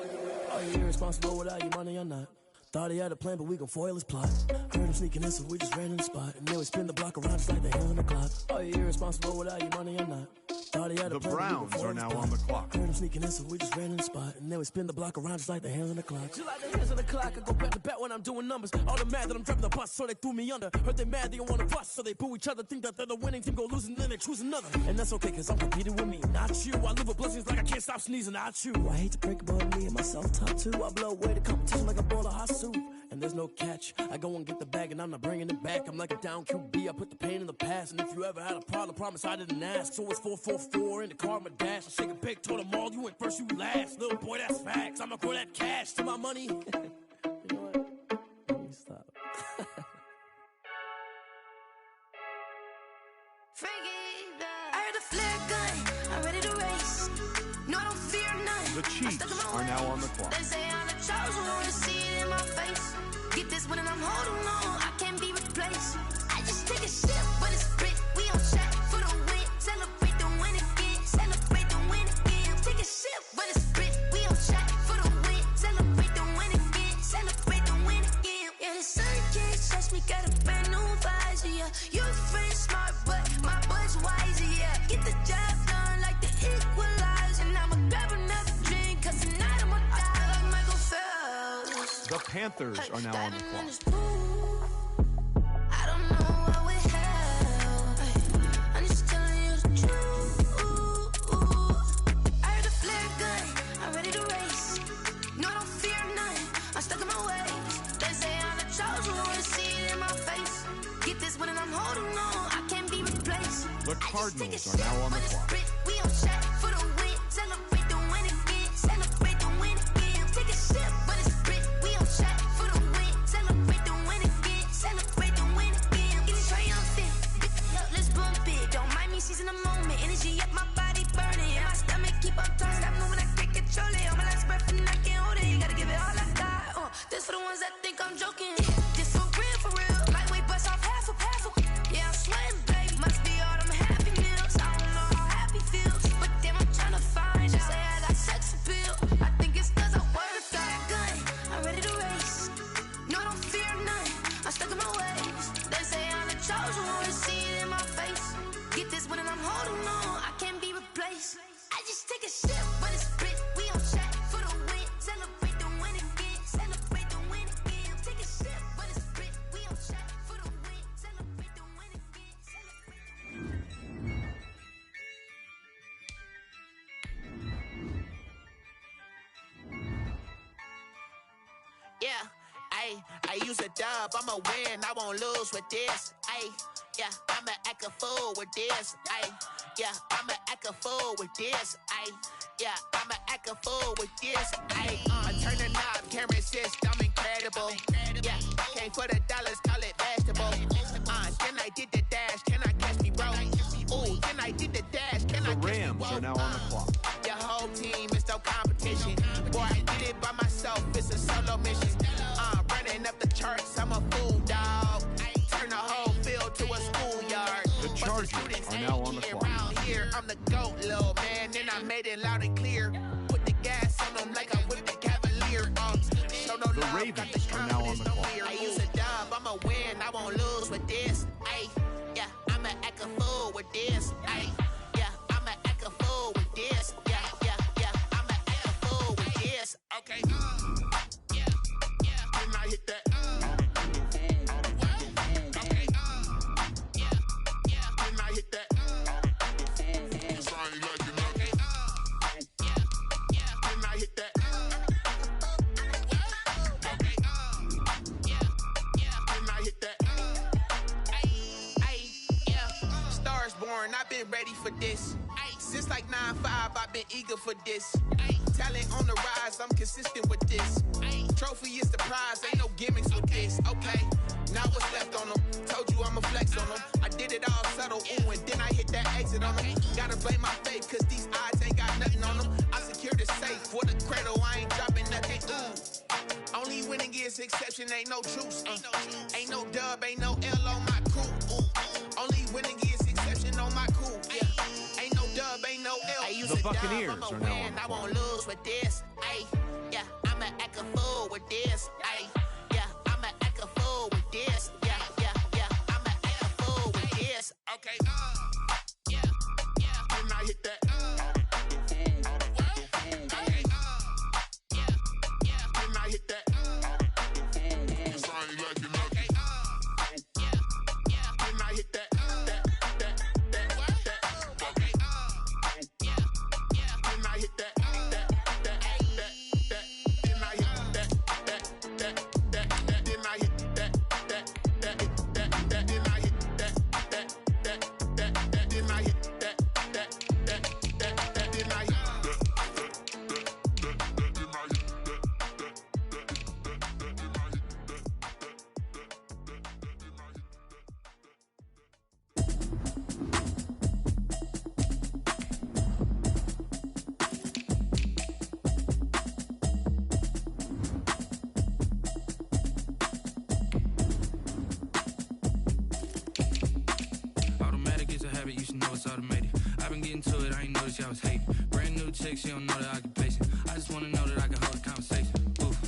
Are you irresponsible without your money or not? Thought he had a plan, but we gon' foil his plot. Heard him sneaking in, so we just ran in the spot. And then we spin the block around just like the hand on the clock. Are you irresponsible without your money or not? Thought he had a plan, Browns are now on the clock. Heard him sneaking in, so we just ran in the spot. And then we spin the block around just like the hands on the clock. Just like the hands on the clock, I go back to bat when I'm doing numbers. All the mad that I'm driving the bus, so they threw me under. Heard they mad, they don't wanna bust, so they boo each other. Think that they're the winning team, go losing, then they choose another. And that's okay, cause I'm competing with me, not you. I live with blessings like I can't stop sneezing, not you. I hate to break about me and my self-talk too. I blow away the competition like a bowl of hot soup. And there's no catch. I go and get the bag and I'm not bringing it back. I'm like a down QB, I put the pain in the past. And if you ever had a problem, promise I didn't ask. So it's 444 in the car, my dash. I shake a big, told them all, you went first, you last. Little boy, that's facts. I'ma grow that cash to my money. You know what? Let me stop. I heard a flare gun, I'm ready to race. No, I don't fear none. The Chiefs are now on the clock. They say I'm the chosen one, to see it in my face. Get this one and I'm holding on, I can't be replaced. I just take a sip, but it's split. We on track for the win. Celebrate the win again. Celebrate the win again. Take a sip, but it's split. We on track for the win. Celebrate the win again. Celebrate the win again. Yeah, the sun can't touch me. Got a brand new visor. Yeah, you're a friend smart, but my bud's wiser. Yeah, get the job done like the equalizer. And I'ma grab another drink, cause tonight I'ma die like Michael Phelps. The Panthers are now on the clock. I don't know what would help. I'm just telling you the truth. I heard a flare gun, I'm ready to race. No, I don't fear none, I'm stuck in my ways. They say I'm the chosen one, to see it in my face. Get this one and I'm holding on, I can't be replaced. The Cardinals are now on the clock. We on track for the win. Celebrate the win again. Celebrate the win again. Take a sip, but it's split. We in the moment, energy up my body burning. And my stomach keep on turning. Stop moving, I can't control it. On my last breath and I can't hold it. Gotta give it all I got. This for the ones that think I'm joking. This for real, for real. Lightweight bust off half a. Yeah, I'm sweating, babe. Must be all them happy meals. I don't know how happy feels, but damn, I'm trying to find out. Say I got sex appeal. I think it's cause I word of got a gun. I'm ready to race. No, I don't fear none. I'm stuck in my ways. They say I'm the chosen one. To see it in my face. Get this one and I'm holding on. I can't be replaced. I just take a sip, but it's split. We on track for the win. Celebrate the win again. Celebrate the win again. Take a sip, but it's split. We on track for the win. Celebrate the win again. Yeah, I use a dub, I'ma win, I won't lose with this. Yeah, I'ma act a fool with this. Yeah, I'ma act a fool with this. Yeah, I'ma act a fool with this. I turn the knob, camera assist, I'm incredible. Yeah, came for the dollars, call it vegetable. Then I did the dash, can I catch me, bro? Ooh, then I did the dash, can I catch me, Rams are now on the clock. Your whole team is no competition. Boy, I did it by myself, it's a solo mission. Running up the charts, I'm a fool, dog. Turn the whole field to a schoolyard. The Chargers are now on the clock. Around here, I'm the GOAT, little man, and I made it loud and clear. Put the gas on them like I whipped the Cavalier. Show no The love, Ravens got the are now on the clock. I use a dub, I'ma win, I won't lose with this. Yeah, I'ma act a fool with this. Yeah, I'ma act a fool with this. Yeah, I'ma act a fool with this. Okay. Can I hit that? Okay. Can I hit that? Cause I ain't like it. Okay. Can I hit that? Okay. Can I hit that? Yeah. Stars born, I've been ready for this. Since like 9-5, I've been eager for this. Talent on the rise, I'm consistent with this. Trophy is the prize, ain't no gimmicks with this. Okay, now what's left on them? Told you I'ma flex on them. I did it all subtle, ooh, and then I hit that exit on them. Gotta blame my faith, cause these odds ain't got nothing on them. I secured the safe for the cradle, I ain't dropping nothing, ooh. Only winning is exception, ain't no truce. Ain't no dub, ain't no L on my crew, ooh. Only winning is exception on my crew, yeah. Ain't no dub, ain't no L. I use The a Buccaneers dub, I'ma are now win, on the I clock. won't lose with this. Yeah, I'ma act a fool with this. Yeah, I'ma act a fool with this. Yeah, I'ma act a fool with this. Okay. Can I hit that? Okay. Can I hit that? Cause I ain't like it. Okay. Can I hit that? Okay. Can I hit that? Automatic is a habit, you should know it's automated. I've been getting to it, I ain't noticed y'all was hating. Brand new chick, she don't know the occupation. I just wanna know that I can hold a conversation. Oof,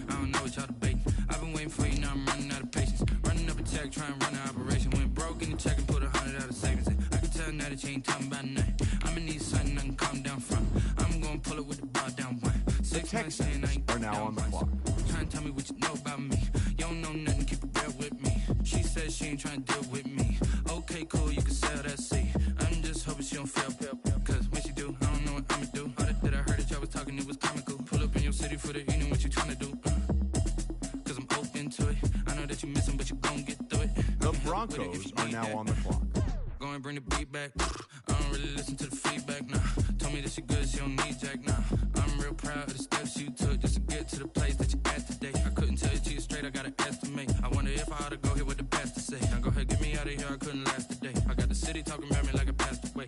I don't know what y'all debating. I've been waiting for you, now I'm running out of patience. Running up a check, trying to run an operation. Went broke in the check and put 100 out of savings. I can tell now that you ain't talking about nothing. I'ma need something I can calm down from. I'm gonna pull it with the bar down one. 6 months saying I ain't are now on the clock. Trying to tell me what you know about me. You don't know nothing, keep it real with me. She says she ain't trying to deal with me. Okay, cool, you can sell that seat. I'm just hoping she don't fail. Cause when she do, I don't know what I'ma do. All that I heard that y'all was talking, it was comical. Pull up in your city for the evening, what you trying to do? Cause I'm open to it. I know that you missing, but you gon' get through it. The Broncos are now on the clock. Go and bring the beat back. I don't really listen to the feedback, nah. Told me that she good, she don't need Jack, nah. I'm real proud of the steps you took just to get to the place that you at today. I couldn't tell you to you straight, I gotta estimate. I wonder if I ought to go here with the pastor say. Now go ahead, get me out of here, I couldn't last today. I got the city talking about me like a passed away.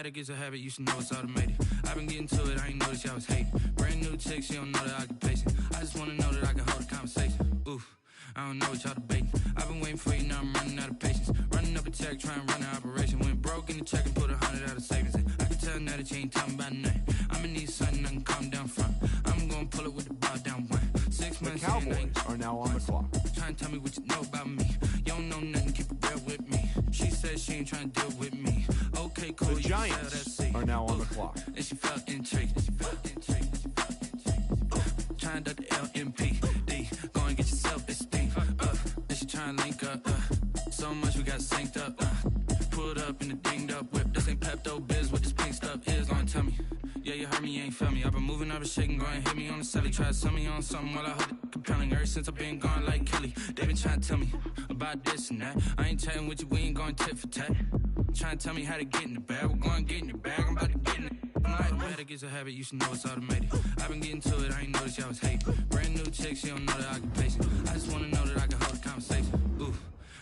automatic, it's a habit, you should know it's automated. I've been getting to it, I ain't noticed y'all was hating. Brand new chick, she don't know the occupation. I just wanna know that I can hold a conversation. Oof, I don't know what y'all debating. I've been waiting for you, now I'm running out of patience. Running up a check, trying to run an operation. Went broke in the check and put 100 out of savings in. I can tell now that you ain't talking about nothing. I'ma need something I can calm down from. I'm gonna pull it with the bow down one. 6 months The Cowboys are now on the clock. Trying to tell me what you know about me. You don't know nothing, keep it real with me. She says she ain't trying to deal with me. Okay, cool. The Giants are now on the clock. And she felt intrigued. Trying to the LMP. D, go and get yourself this thing. And she trying to link up. So much we got synced up. Pulled up in the dinged up whip. This ain't Pepto Biz, what this pink stuff is. Long tell me. Yeah, you heard me, you ain't felt me. I've been moving, I've been shaking, go and hit me on the celly. Try to sell me on something while I hold it compelling. Ever since I've been gone like Kelly, they been trying to tell me about this and that. I ain't chatting with you, we ain't going tit for tat. Trying to tell me how to get in the bag, we're going to get in the bag, I'm about to get in it. Automatic is a habit, you should know it's automated. I've been getting to it, I ain't noticed y'all was hating. Brand new chick, she don't know the occupation. I just wanna know that I can hold a conversation. Oof,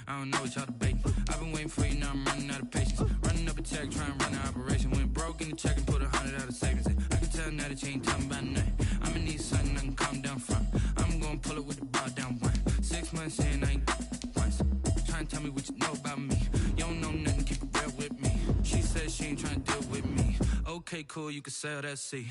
I don't know what y'all debating. I've been waiting for you, now I'm running out of patience. Running up a check, trying to run an operation. Went broke in the check and put 100 out of savings in. I can tell now that you ain't talking about nothing. I'ma need something I can calm down from. I'm gonna pull it with the bow down one. 6 months in, I ain't once. Trying to tell me what you know about me. You don't know nothing, keep it real with me. She says she ain't trying to deal with me. Okay, cool, you can sell that C.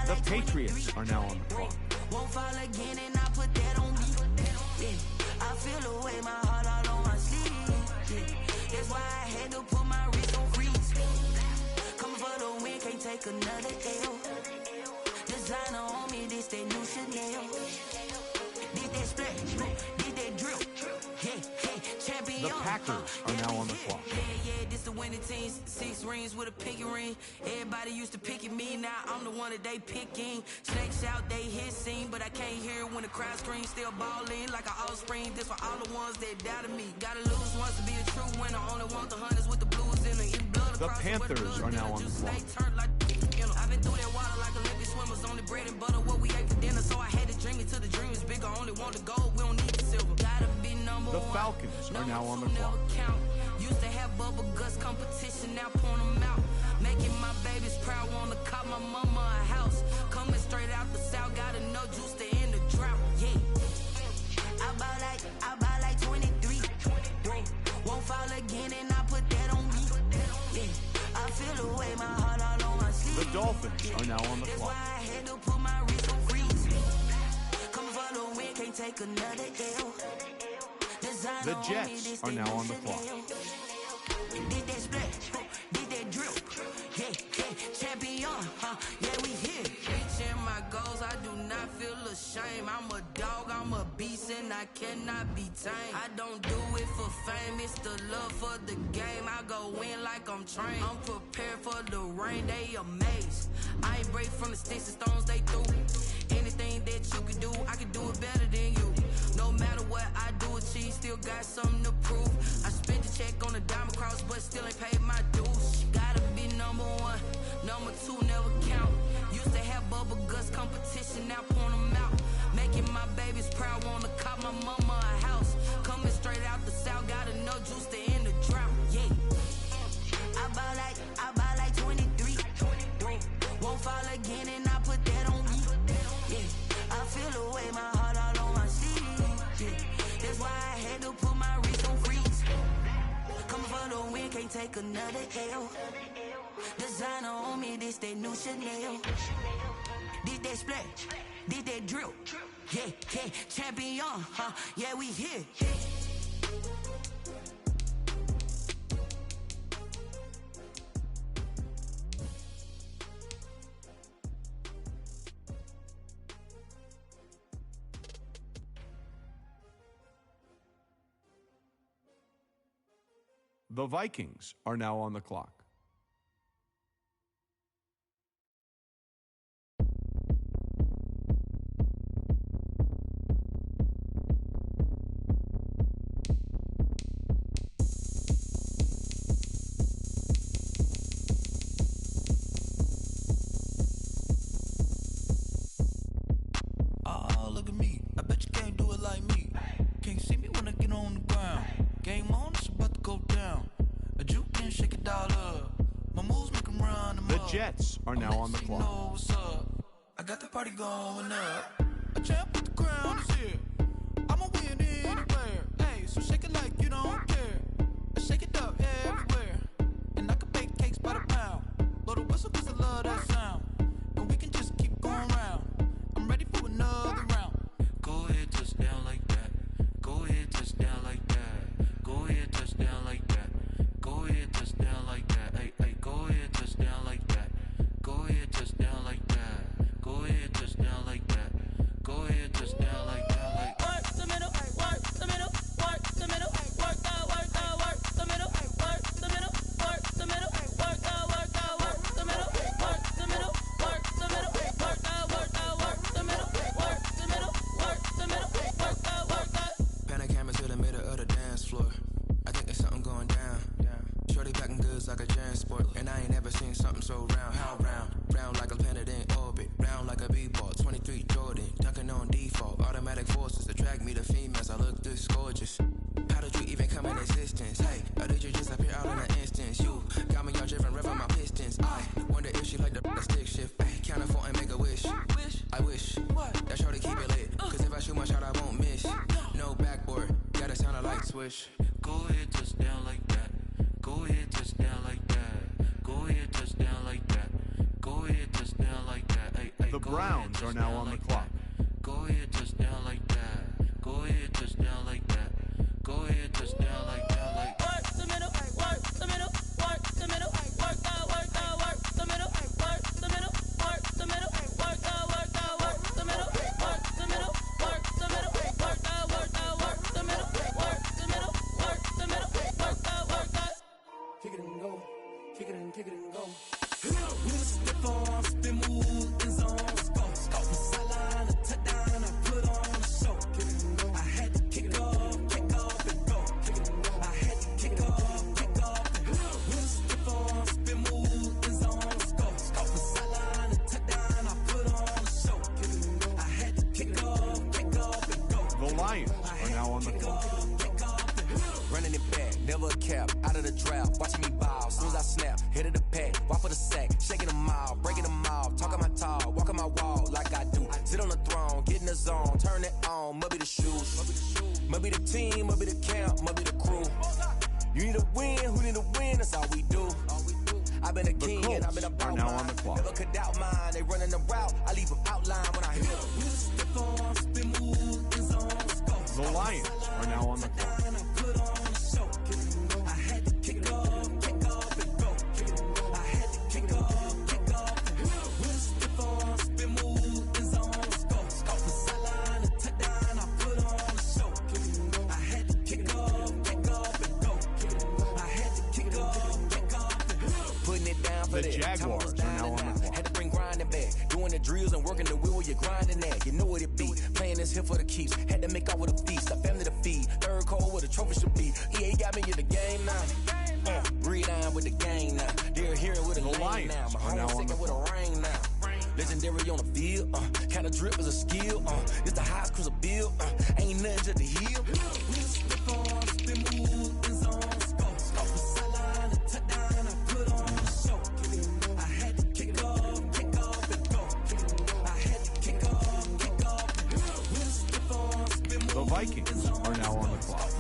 The Patriots are now on the clock. Won't fall again and I put that on me. Yeah. I feel the way my heart all on my sleeve. Yeah. That's why I had to put my wrist on freeze. Coming for the win, can't take another L. Designer on me, this that new Chanel. Did that splash, did that drill. Yeah, champion. The Packers are now on the clock. Yeah, this the winning team. 6 rings with a pinky ring. Everybody used to pick at me, now I'm the one that they picking. Snakes out, they hit scene, but I can't hear it when the crowd screams. Still balling like an offspring. This for all the ones that doubted me. Gotta lose once to be a true winner. Only want the hunters with the blues in the blood. The Panthers are now on the clock. I've been through that water like Olympic swimmers. Only bread and butter, what we ate for dinner. So I had to dream it till the dream is bigger. Only want the gold, we don't need the silver. Gotta be number The one. Falcons are now on the Never clock. count. Used to have bubble guts competition, now point them out. Making my babies proud, wanna cop my mama a house. Coming straight out the south, gotta know juice to end the drought. Yeah. I buy like 23. Won't fall again and I put that on me. Yeah. I feel the way my heart all on my sleeve. The Dolphins are now on the That's clock. why I had to put my wrist on freeze. Coming for the win, can't take another L. The Jets are now on the clock. Did that splash, did that drill. Yeah, champion, yeah, we here. Reaching my goals, I do not feel ashamed. I'm a dog, I'm a beast, and I cannot be tamed. I don't do it for fame, it's the love for the game. I go in like I'm trained. I'm prepared for the rain, they amazed. I ain't break from the sticks and stones they threw. Anything that you can do, I can do it better than you. No matter what I do, achieve, still got something to prove. I spent the check on the diamond cross, but still ain't paid my dues. Gotta be number one, number two never count. Used to have bubble guts competition, now point them out. Making my babies proud, wanna cop my mama a house. Coming straight out the south, gotta know juice to end the drought. Yeah. I buy like 23. Won't fall again and I put that on me. Yeah. I feel the way my heart all on my sleeve. Yeah. That's why I had to put my wrist on freeze. Coming for the win, can't take another L. Designer on me, this that new Chanel. Did that splash, did that drill. Yeah, champion, yeah, we here. The Vikings are now on the clock. Jets are now on the clock. I got the party going up. A champ with the crown is here. I'ma win anywhere. Hey, so shake it like you don't care. I shake it up everywhere. And I can bake cakes by the pound. Blow the whistle 'cause I love that sound. And we can just keep going round. I'm ready for another round. Go ahead, touch down like that. Go ahead, touch down like that. Go ahead, touch down like that. Go ahead, touch down like that. Hey, hey, go ahead, touch down like that. Go ahead, touch down like that. Go ahead, touch down like that. Go ahead, touch down like that. Like work the middle, work the middle, work the middle, work the middle, work the middle, work the middle, work the middle, work the middle, work the middle, work the middle, work the middle, work the middle, work the. Panic camera to the middle of the dance floor. I think there's something going down. Shorty packing goods like a transport, and I ain't never seen something so round. How round? Round like a planet in orbit, round like a b-ball. 23 Jordan, dunking on default. Automatic forces attract me to females. I look this gorgeous. How did you even come in existence? Hey, or did you just appear out in an instance? You got me all driven, revving my pistons. I wonder if she like the stick shift. Hey, count it 4 and make a wish. I wish that shorty keep it lit, 'cause if I shoot my shot, I won't miss. No backboard, gotta sound a light switch. go ahead, touch down like that. Go ahead, touch down like that. Go ahead, touch down like that. Go ahead, touch down like that. Hey, hey, The Browns are now on the clock. Go ahead, touch down like that. Go ahead, touch down like that. Go ahead, touch down like that. Like work the middle, work the middle, work the middle, work the middle, work the middle, work the middle, work the middle, work the middle, work the middle, work the middle, work the middle, work the middle, work the middle, work the middle, work the. Kick it and go, kick it and go. We'll step on, spin, move, and zone. Go, from sideline to touchdown, I put on a show. I had to kick off and go. I had to kick off and go. We'll step on, spin, move, and zone. Go, from sideline to touchdown, I put on a show. I had to kick off and go. The Lions are now on the clock. Running it back, never a cap, out of the draft, watching me bow, soon as I snap, hit of the pack, walk for the sack, shaking them out, breaking them out, talking my talk, walking my wall like I do, sit on the throne, get in the zone, turn it on, must be the shoes, must be the team, must be the camp, must be the crew, you need a win, who need a win, that's all we do, I've been a king and I've been a ball now on the clock. Never could doubt mine, they running the route, I leave them outline when I hit them. The Lions are now on the clock. The Jaguars are now on the clock. Had to bring grinding back, doing the drills and working the wheel where you're grinding at. You know what it be, playing this here for the keeps. Had to make out with a feast, a family to feed. Third cold where the trophy should be. EA got me in the game now. Breathe on with the game now. They're here with a lane now. My home second with a rain now. Legendary on the field, kind of drip is a skill. It's the highest cruiser bill. Ain't nothing to the hill. The Vikings are now on the clock.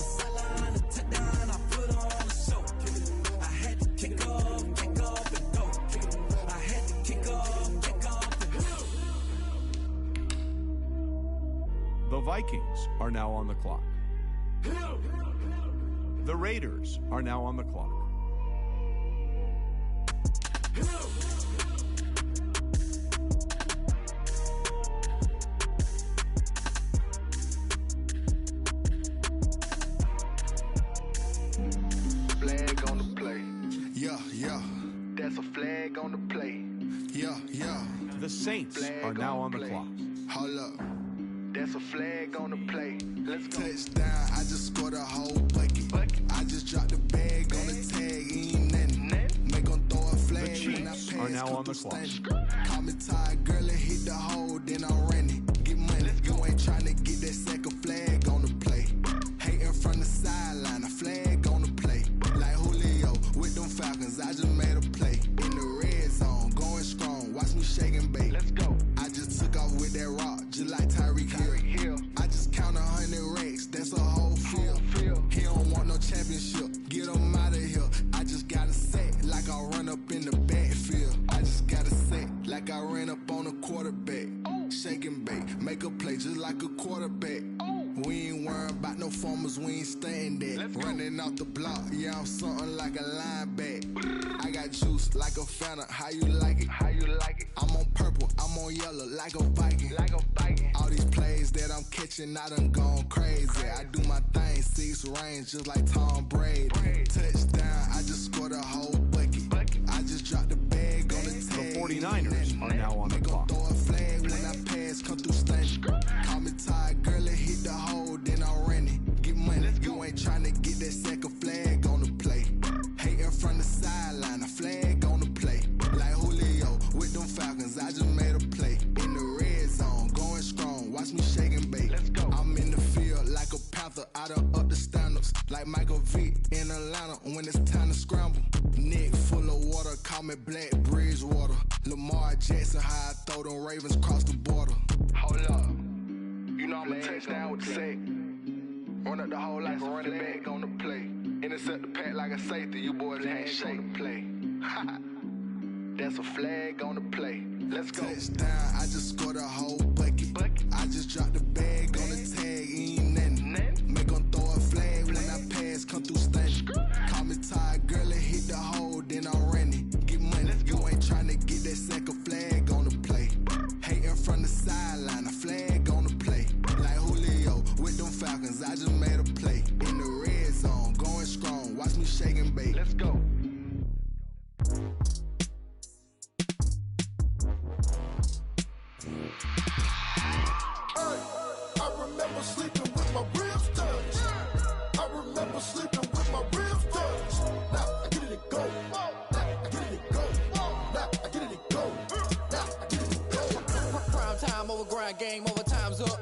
The Vikings are now on the clock. The Raiders are now on the clock. Flag on the play. Yeah. That's a flag on the play. Yeah. The Saints are now on the clock. Hold up. That's a flag on the play. Let's go. Touchdown, I just scored a whole bucket. I just dropped the bag on the tag, ain't nothing. Make them throw a flag. The Chiefs are now on the clock. Call me tired, girl, and hit the hole, then I'm running. Get money, you ain't trying to get that second flag on the play. Hating from the sideline, a flag on the play. Like Julio with them Falcons, I just made a play. In the red zone, going make a play just like a quarterback. We ain't worrying about no formers, we ain't staying that. Running off the block, yeah, I'm something like a linebacker. I got juice like a Fanta, how you like it? How you like it? I'm on purple, I'm on yellow, like a Viking. Like a Viking. All these plays that I'm catching, I done gone crazy. I do my thing, 6 range, just like Tom Brady. Touchdown, I just scored a whole bucket. I just dropped the bag on the tag. The 49ers are now on the clock. Throw a flag when I pass, come through stunning. Call me tired, girl, it hit the hole, then I'm running. Get money, you ain't trying to get that second flag on the play. Hating from the sideline, a flag on the play. Like Julio with them Falcons, I just made a play. In the red zone, going strong, watch me shake and bake. I'm in the field like a panther, I done up the standards. Like Michael Vick in Atlanta when it's time to scramble. Neck full of water, call me Black Bridgewater. Lamar Jackson, how I throw them Ravens across the border. Hold up, you know I'm a touchdown with the sack. Run up the whole like a running back on the play. Intercept the pack like a safety, you boys ain't shake the play. That's a flag on the play. Let's go. Touchdown, I just scored a whole bucket. I just dropped the bag on the tag, ain't nothing. Make them throw a flag when I pass, come through stunning. Call me tired, girl, it hit the hole, then I'm running. Get money, you ain't trying to get that second flag on the play. Hating from the sideline, a flag on the play. Like Julio with them Falcons, I just made a play. In the red zone, going strong, watch me shake and bake. Let's go. I remember sleeping with my ribs touched. I remember sleeping with my ribs touched. Now I get it and go. Now I get it and go. Now I get it and go. Now I get it and go. Prime time over grind game, over time's up.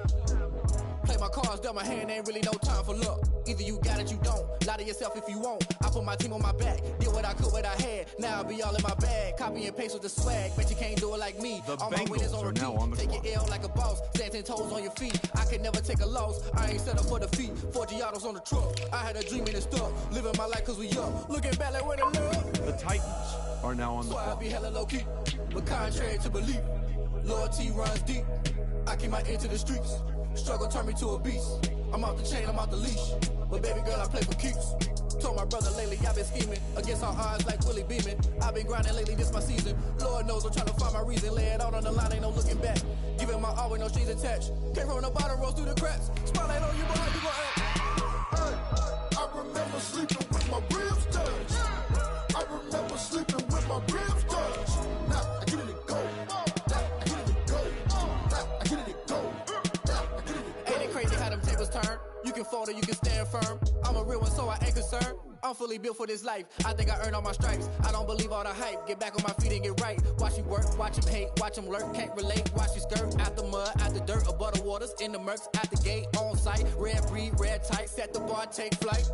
Play my cards, dealt my hand, ain't really no time for luck. Either you got it, you don't. Lie to yourself if you won't. I put my team on my back, did what I could, what I had. Now I'll be all in my bag, copy and paste with the swag. Bet you can't do it like me. The all my winners on Bengals are repeat. now on the Take clock. your L like a boss, stand 10 toes on your feet. I can never take a loss, I ain't set up for defeat. 4 Giottos on the truck, I had a dream and it's stuck. Living my life cause we up, looking back like where the love. The Titans are now on the So I clock. be hella low key, but contrary to belief, loyalty runs deep. I keep my ear to the streets, struggle turn me to a beast. I'm off the chain, I'm off the leash, but baby girl I play for keeps. Told my brother lately I've been scheming against all odds like Willie Beeman. I've been grinding lately, this my season. Lord knows I'm trying to find my reason. Lay it out on the line, ain't no looking back. Giving my all with no strings attached. Came from the bottom, rose through the cracks. Spotlight on you, but how you gon' act? I remember sleeping with my ribs touched. I remember sleeping with my ribs touched. Now I get it and go. Now I get it and go. Now I get it and go. Now I get it and go. Ain't it crazy how them tables turn? You can fold or you can stand firm. I'm a real one, so I ain't concerned. I'm fully built for this life. I think I earned all my stripes. I don't believe all the hype. Get back on my feet and get right. Watch you work, watch him hate, watch him lurk. Can't relate, watch you skirt. Out the mud, out the dirt, above the waters, in the murks, out the gate, on site. Red breed, red tight, set the bar, take flight.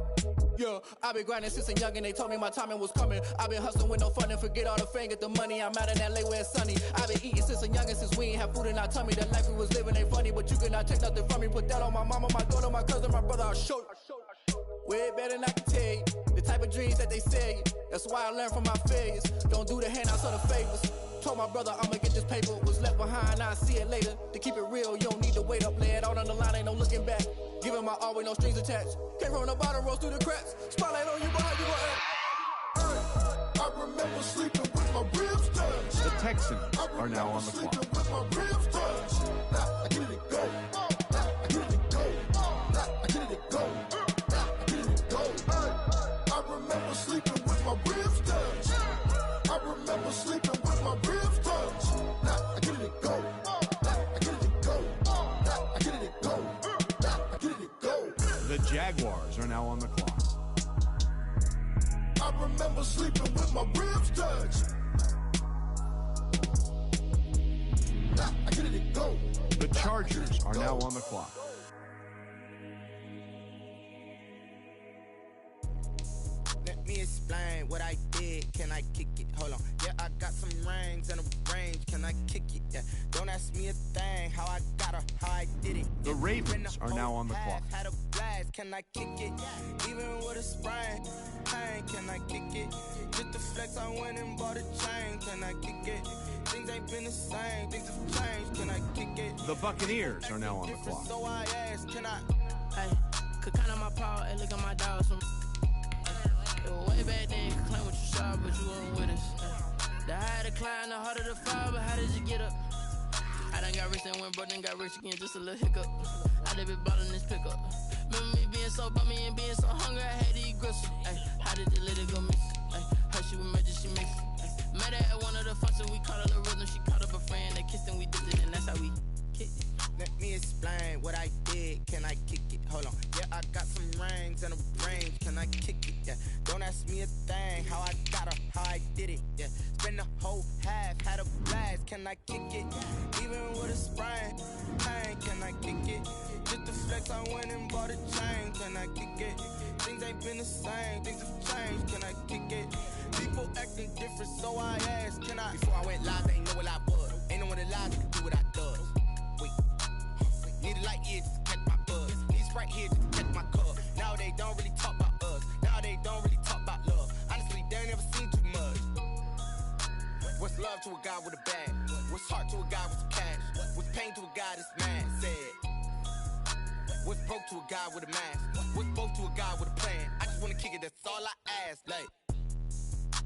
Yeah, I've been grinding since a young and they told me my timing was coming. I've been hustling with no fun and forget all the fame, get the money. I'm out in LA where it's sunny. I've been eating since a youngin', since we ain't have food in our tummy. The life we was living ain't funny, but you cannot take nothing from me. Put that on my mama, my daughter, my cousin, my brother, I'll show you. Way better than I can tell you. The type of dreams that they sell you. That's why I learned from my failures. Don't do the handouts or the favors. Told my brother I'ma get this paper. Was left behind, I'll see it later. To keep it real, you don't need to wait up. Lay it out on the line, ain't no looking back. Giving my all with no strings attached. Came from the bottom, rose through the cracks. Spotlight on you, but how you gon' act? I remember sleeping with my ribs touched. The Texans are now on the clock. With my ribs touched. Now I get it and go. Now I get it and go. Now I get it and go. Now I get it and go. I remember sleeping with my ribs touched. I remember sleeping with my ribs touched. Now I get it and go. Now I get it and go. Now I get it and go. Now I get it and go. The Jaguars are now on the clock. I remember sleeping with my ribs touched. Now I get it and go. The Chargers are now on the clock. Let me explain what I did. Can I kick it? Hold on. Yeah, I got some rings and a range. Can I kick it? Yeah. Don't ask me a thing. How I got her, how I did it. The Ravens are now on the clock. Had a blast. Can I kick it? Even with a sprain. Pain. Can I kick it? Just the flex, I went and bought a chain. Can I kick it? Things ain't been the same, things have changed. Can I kick it? The Buccaneers are now on the clock. So I ask, can I? Hey, could count on my power and look at my dogs from. It was way back then, you could claim what you saw, but you weren't with us. The higher the climb, the harder the fall, but how did you get up? I done got rich and went broke, then got rich again, just a little hiccup. I done been bottling this pickup. Remember me being so bummy and being so hungry, I had to eat gristle. Ay, how did the little go miss? Ay, her she was magic, she mixed. Met her at one of the functions, we caught her the rhythm. She caught up a friend, they kissed and we dipped it, and that's how we kicked it. Let me explain what I did. Can I kick it? Hold on. Yeah, I got some rings and a range. Can I kick it? Yeah. Don't ask me a thing. How I got her, how I did it. Yeah. Spend the whole half, had a blast. Can I kick it? Even with a sprain, pain. Can I kick it? Just to flex, I went and bought a chain. Can I kick it? Things ain't been the same. Things have changed. Can I kick it? People acting different, so I asked. Can I? Before I went live, they ain't know what I was. Ain't no one alive that can do what I does. Need a light here just to catch my buzz. Need Sprite here just to catch my cup. Now they don't really talk about us. Now they don't really talk about love. Honestly, they ain't never seen too much. What's love to a guy with a bag? What's heart to a guy with some cash? What's pain to a guy that's mad? Said. What's broke to a guy with a mask? What's both to a guy with a plan? I just wanna kick it, that's all I ask. Like,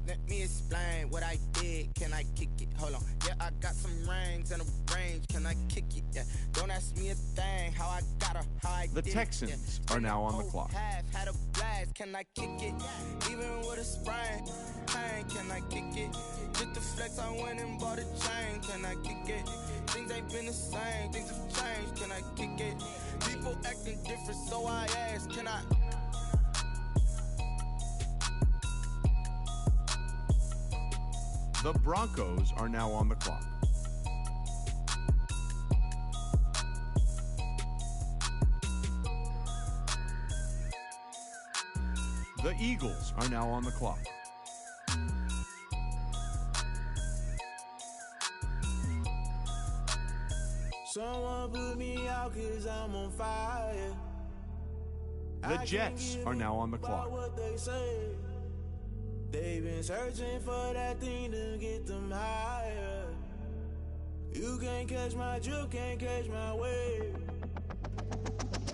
let me explain what I did. Can I kick it? Hold on. Yeah, I got some rings and a range. Can I kick it? Yeah. Don't ask me a thing. How I got her, how I The did Texans it. Yeah. are now on the clock. Half had a blast. Can I kick it? Even with a sprain, pain. Can I kick it? Just to flex, I went and bought a chain. Can I kick it? Things ain't been the same. Things have changed. Can I kick it? People acting different, so I ask. Can I? The Broncos are now on the clock. The Eagles are now on the clock. Someone put me out 'cause I'm on fire. The Jets are now on the clock. What they say. They've been searching for that thing to get them higher. You can't catch my drift, can't catch my wave.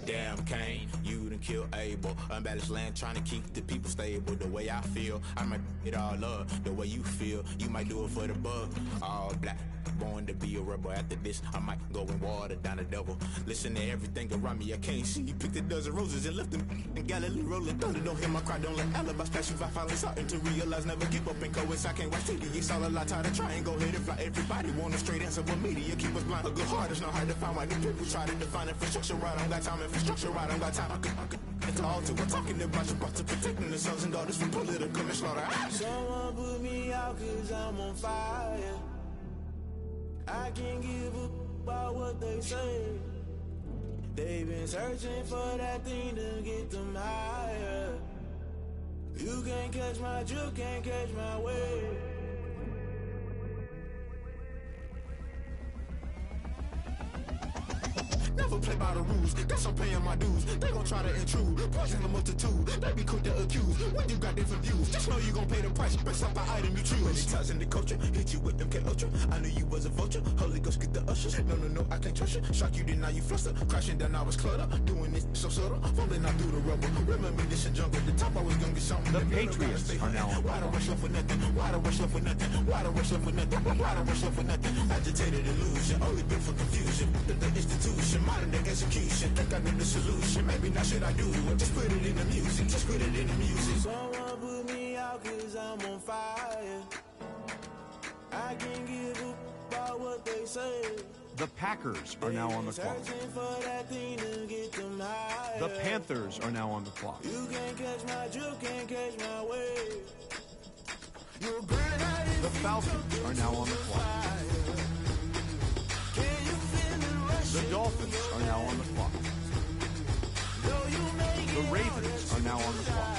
Damn, Kane, you done kill Abel. Unbalanced land, trying to keep the people stable. The way I feel, I might it all up. The way you feel, you might do it for the bug. All black, born to be a rebel. After this, I might go and water down the devil. Listen to everything around me, I can't see. Picked a dozen roses and left them in Galilee rolling thunder. Don't hear my cry, don't let alibis pass you. I finally starting to realize, never give up and coincide. I can't watch TV, it's all a lot. Tired of trying, go ahead and fly. Everybody want a straight answer, but media keep us blind. A good heart is not hard to find. Why do people try to define infrastructure right? I don't got time, infrastructure right, I don't got time. I could it's all to we're talking about you, about to protecting the sons and daughters from political manslaughter. Someone put me out 'cause I'm on fire. I can't give up about what they say. They've been searching for that thing to get them higher. You can't catch my drift, can't catch my wave. Never play by the rules, guess I'm paying my dues. They gon' try to intrude, poison the multitude. They be quick to accuse, when you got different views. Just know you gon' pay the price, based off the item you choose. Many times in the culture, hit you with them K-Ultra. I knew you was a vulture, Holy Ghost get the ushers. No, I can't trust you. Shock you, then now you fluster. Crashing down, I was cluttered. Doing this so subtle, fumbling out through the rubble. Remember this in jungle, the top I was gonna get something. The Patriots are now on the Why the rush up for nothing? Why the rush up for nothing? Why the rush up for nothing? Why the rush up for nothing? Agitated illusion, only built for confusion. The institution, modern day execution. Think I know the solution. Maybe not should I do it? Just put it in the music. Just put it in the music. Someone put me out 'cause I'm on fire. I can't give up about what they say. The Packers are now on the clock. Searching for that thing to get them higher. The Panthers are now on the clock. You can't catch my drift, can't catch my wave. The Falcons are now on the clock. The Dolphins are now on the clock. The Ravens are now on the clock.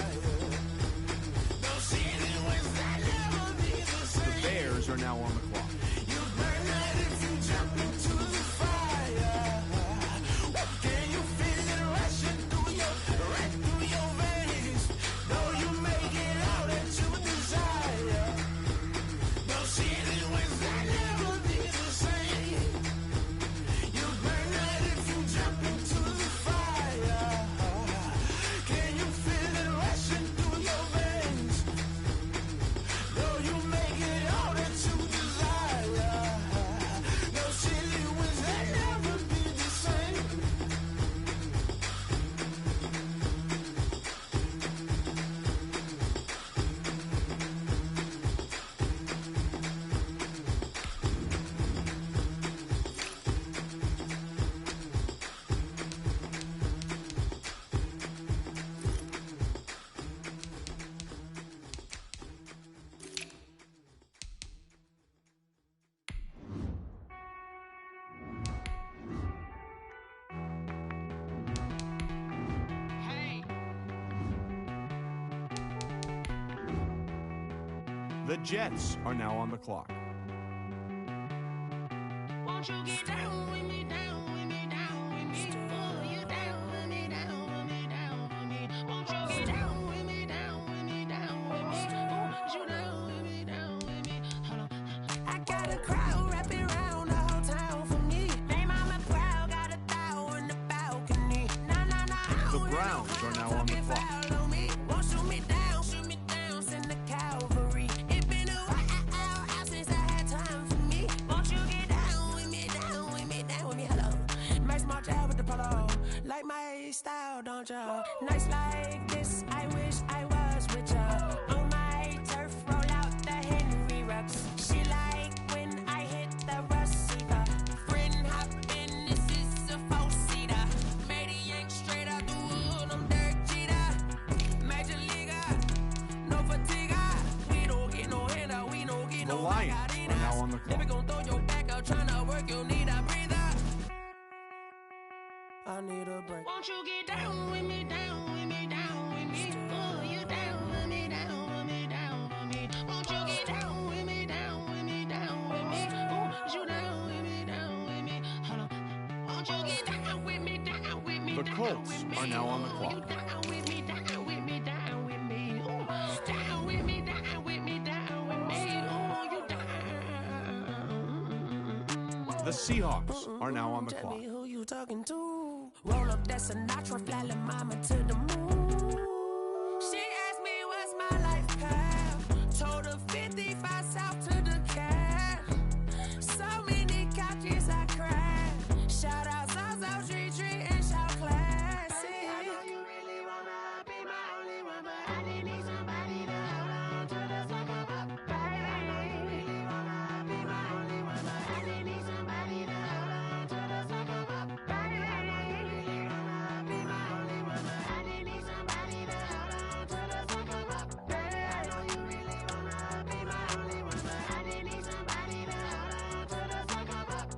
The Bears are now on the clock. The Jets are now on the clock. Won't you get down with me, down with me, down with me? Oh, you down with me, down with me, down with me. Won't you get down with me, down with me, down with me? Oh, you down with me, down with me? Hold on. I got a crowd wrapping around the whole town for me. Name on my crowd, got a thou in the balcony. Nah, nah, nah. The Browns are now on the clock. Follow me. Won't shoot me down, send the cavalry. It been a while since I had time for me. Won't you get down with me, down with me, down with me? Hello. Max March out with the polo. Like my style, don't ya? Nights like this, I wish I was with ya. On my turf, roll out the Henry Rux. She like when I hit the receiver. Friend hop in, this is a four-seater. Made a yank straight out the wood, I'm Derek Jeter. Major leaguer, no fatigue. We don't get no handout, we don't get The no Lions are now on the clock. Never gon' throw your back out, tryna work, you need a breather. I need a break. Won't you get down with me, down with me, down with me? Oh, you down with me, down with me, down with me? Won't you get down with me, down with me, down with me? Oh, you down with me, down with me? Hold on. Won't you get down with me, down with me? The Colts are now on the clock. Down with me, down with me, down with me. Oh, down with me, down with me, down with me. Oh, you down. The Seahawks are now on the Tell clock. me who you talking to. Roll up that Sinatra, fly la mama to the moon. She asked me what's my life path. Told her 55 south to the cab. So many couches I cried. Shout out South Tree and shout classic. I know you really wanna be my only one, but I didn't need somebody to hold on to the second up. I know you really wanna be my only one, but I didn't need somebody to hold on to the second up. I know you really wanna be my only one, but I didn't need somebody to hold on to the second up. I know you really wanna be my only one, but I didn't need somebody to hold on to the second up.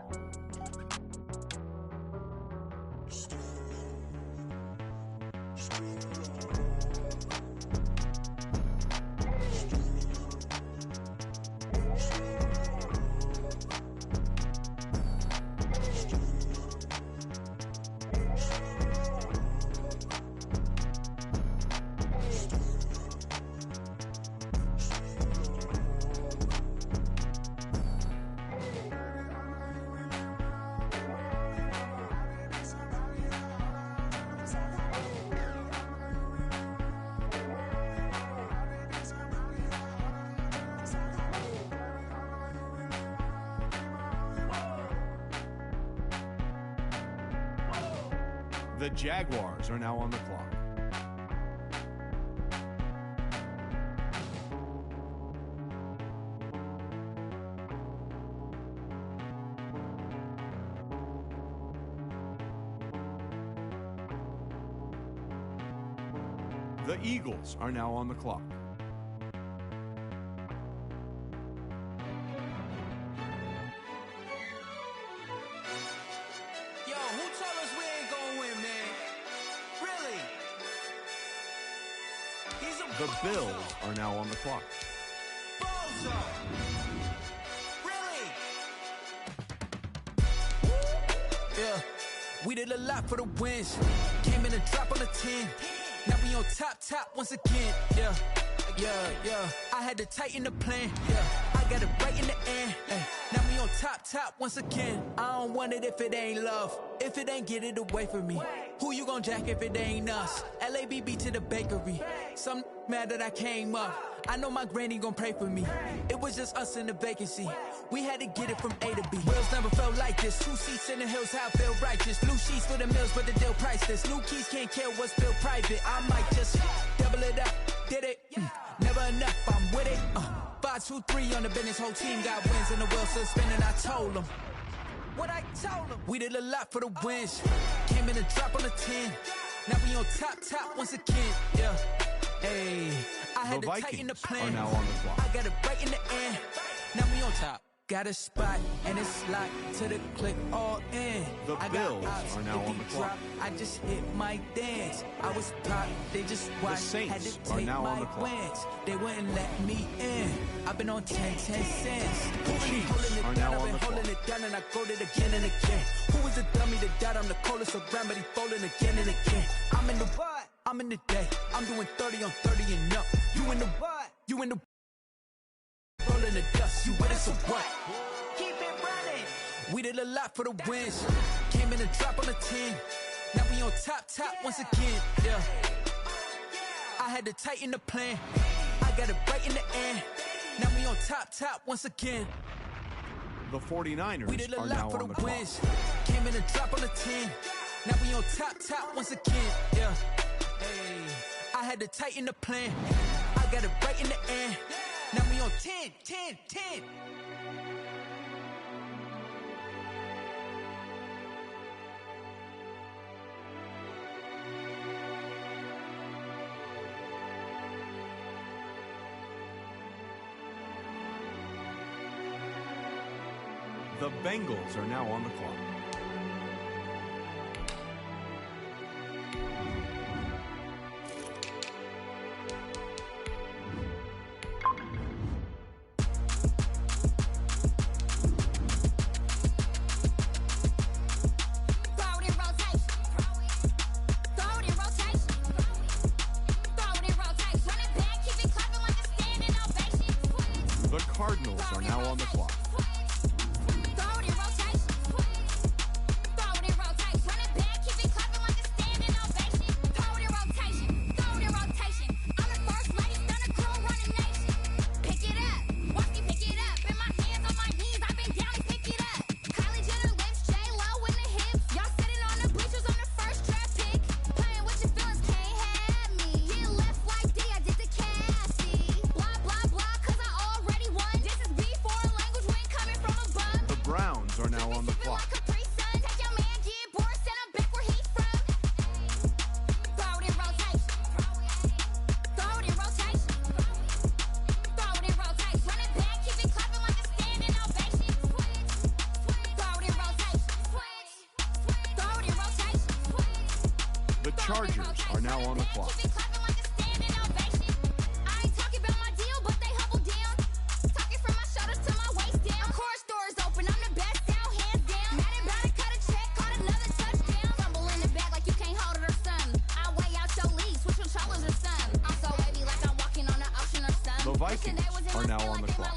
The Jaguars are now on the clock. The Eagles are now on the clock. Yo, who told us we ain't gonna win, man? Really? He's a The Bills are now on the clock. bozo. Really? Yeah, we did a lot for the wins. Came in and drop on the 10. Now we on top once again. Yeah. I had to tighten the plan. Yeah, I got it right in the end. Ay, now we on top once again. I don't want it if it ain't love. If it ain't, get it away from me. Who you gon' jack if it ain't us? LABB to the bakery. Some mad that I came up. I know my granny gon' pray for me. It was just us in the vacancy. We had to get it from A to B. Wheels never felt like this. 2 seats in the hills, how I feel righteous. Blue sheets for the mills, but the deal priceless. New keys can't kill what's built private. I might just double it up. Did it? Never enough, I'm with it. 5, 2, 3 on the business. Whole team got wins and the wheels still spinning. I told them what I told them. We did a lot for the wins. Came in and drop on the 10. Now we on top once again. Yeah. Hey, I had The to tighten the Vikings plan. are now on the clock. I got it right in the end. Now we on top. Got a spot and it's locked to the click all in. The Bills are now on the clock. I just hit my dance. I was popped, they just watched. The Saints had to are take now my on the clock. wins. They wouldn't let me in. I've been on 10 cents. The Chiefs are now on the clock. Holding it down and I go to it again and again. Who was the dummy that died? I'm the coldest around, but he folding again and again. I'm in the what? I'm in the day. I'm doing 30 on 30 and up. You in the what? You in the rolling the dust. You with us or what? Keep it running. We did a lot for the wins. Came in and drop on the 10. Now we on top once again. Yeah. I had to tighten the plan. I got it right in the end. Now we on top once again. The 49ers we did a are lot now for on the the wins. clock. Came in and drop on the 10. Now we on top once again. Yeah. Hey. I had to tighten the plan. I got it right in the end. Now we on 10. The Bengals are now on the clock. The Cardinals are now on the clock. The Browns are now on the clock. The Chargers are now on the clock. The Vikings are now on the clock.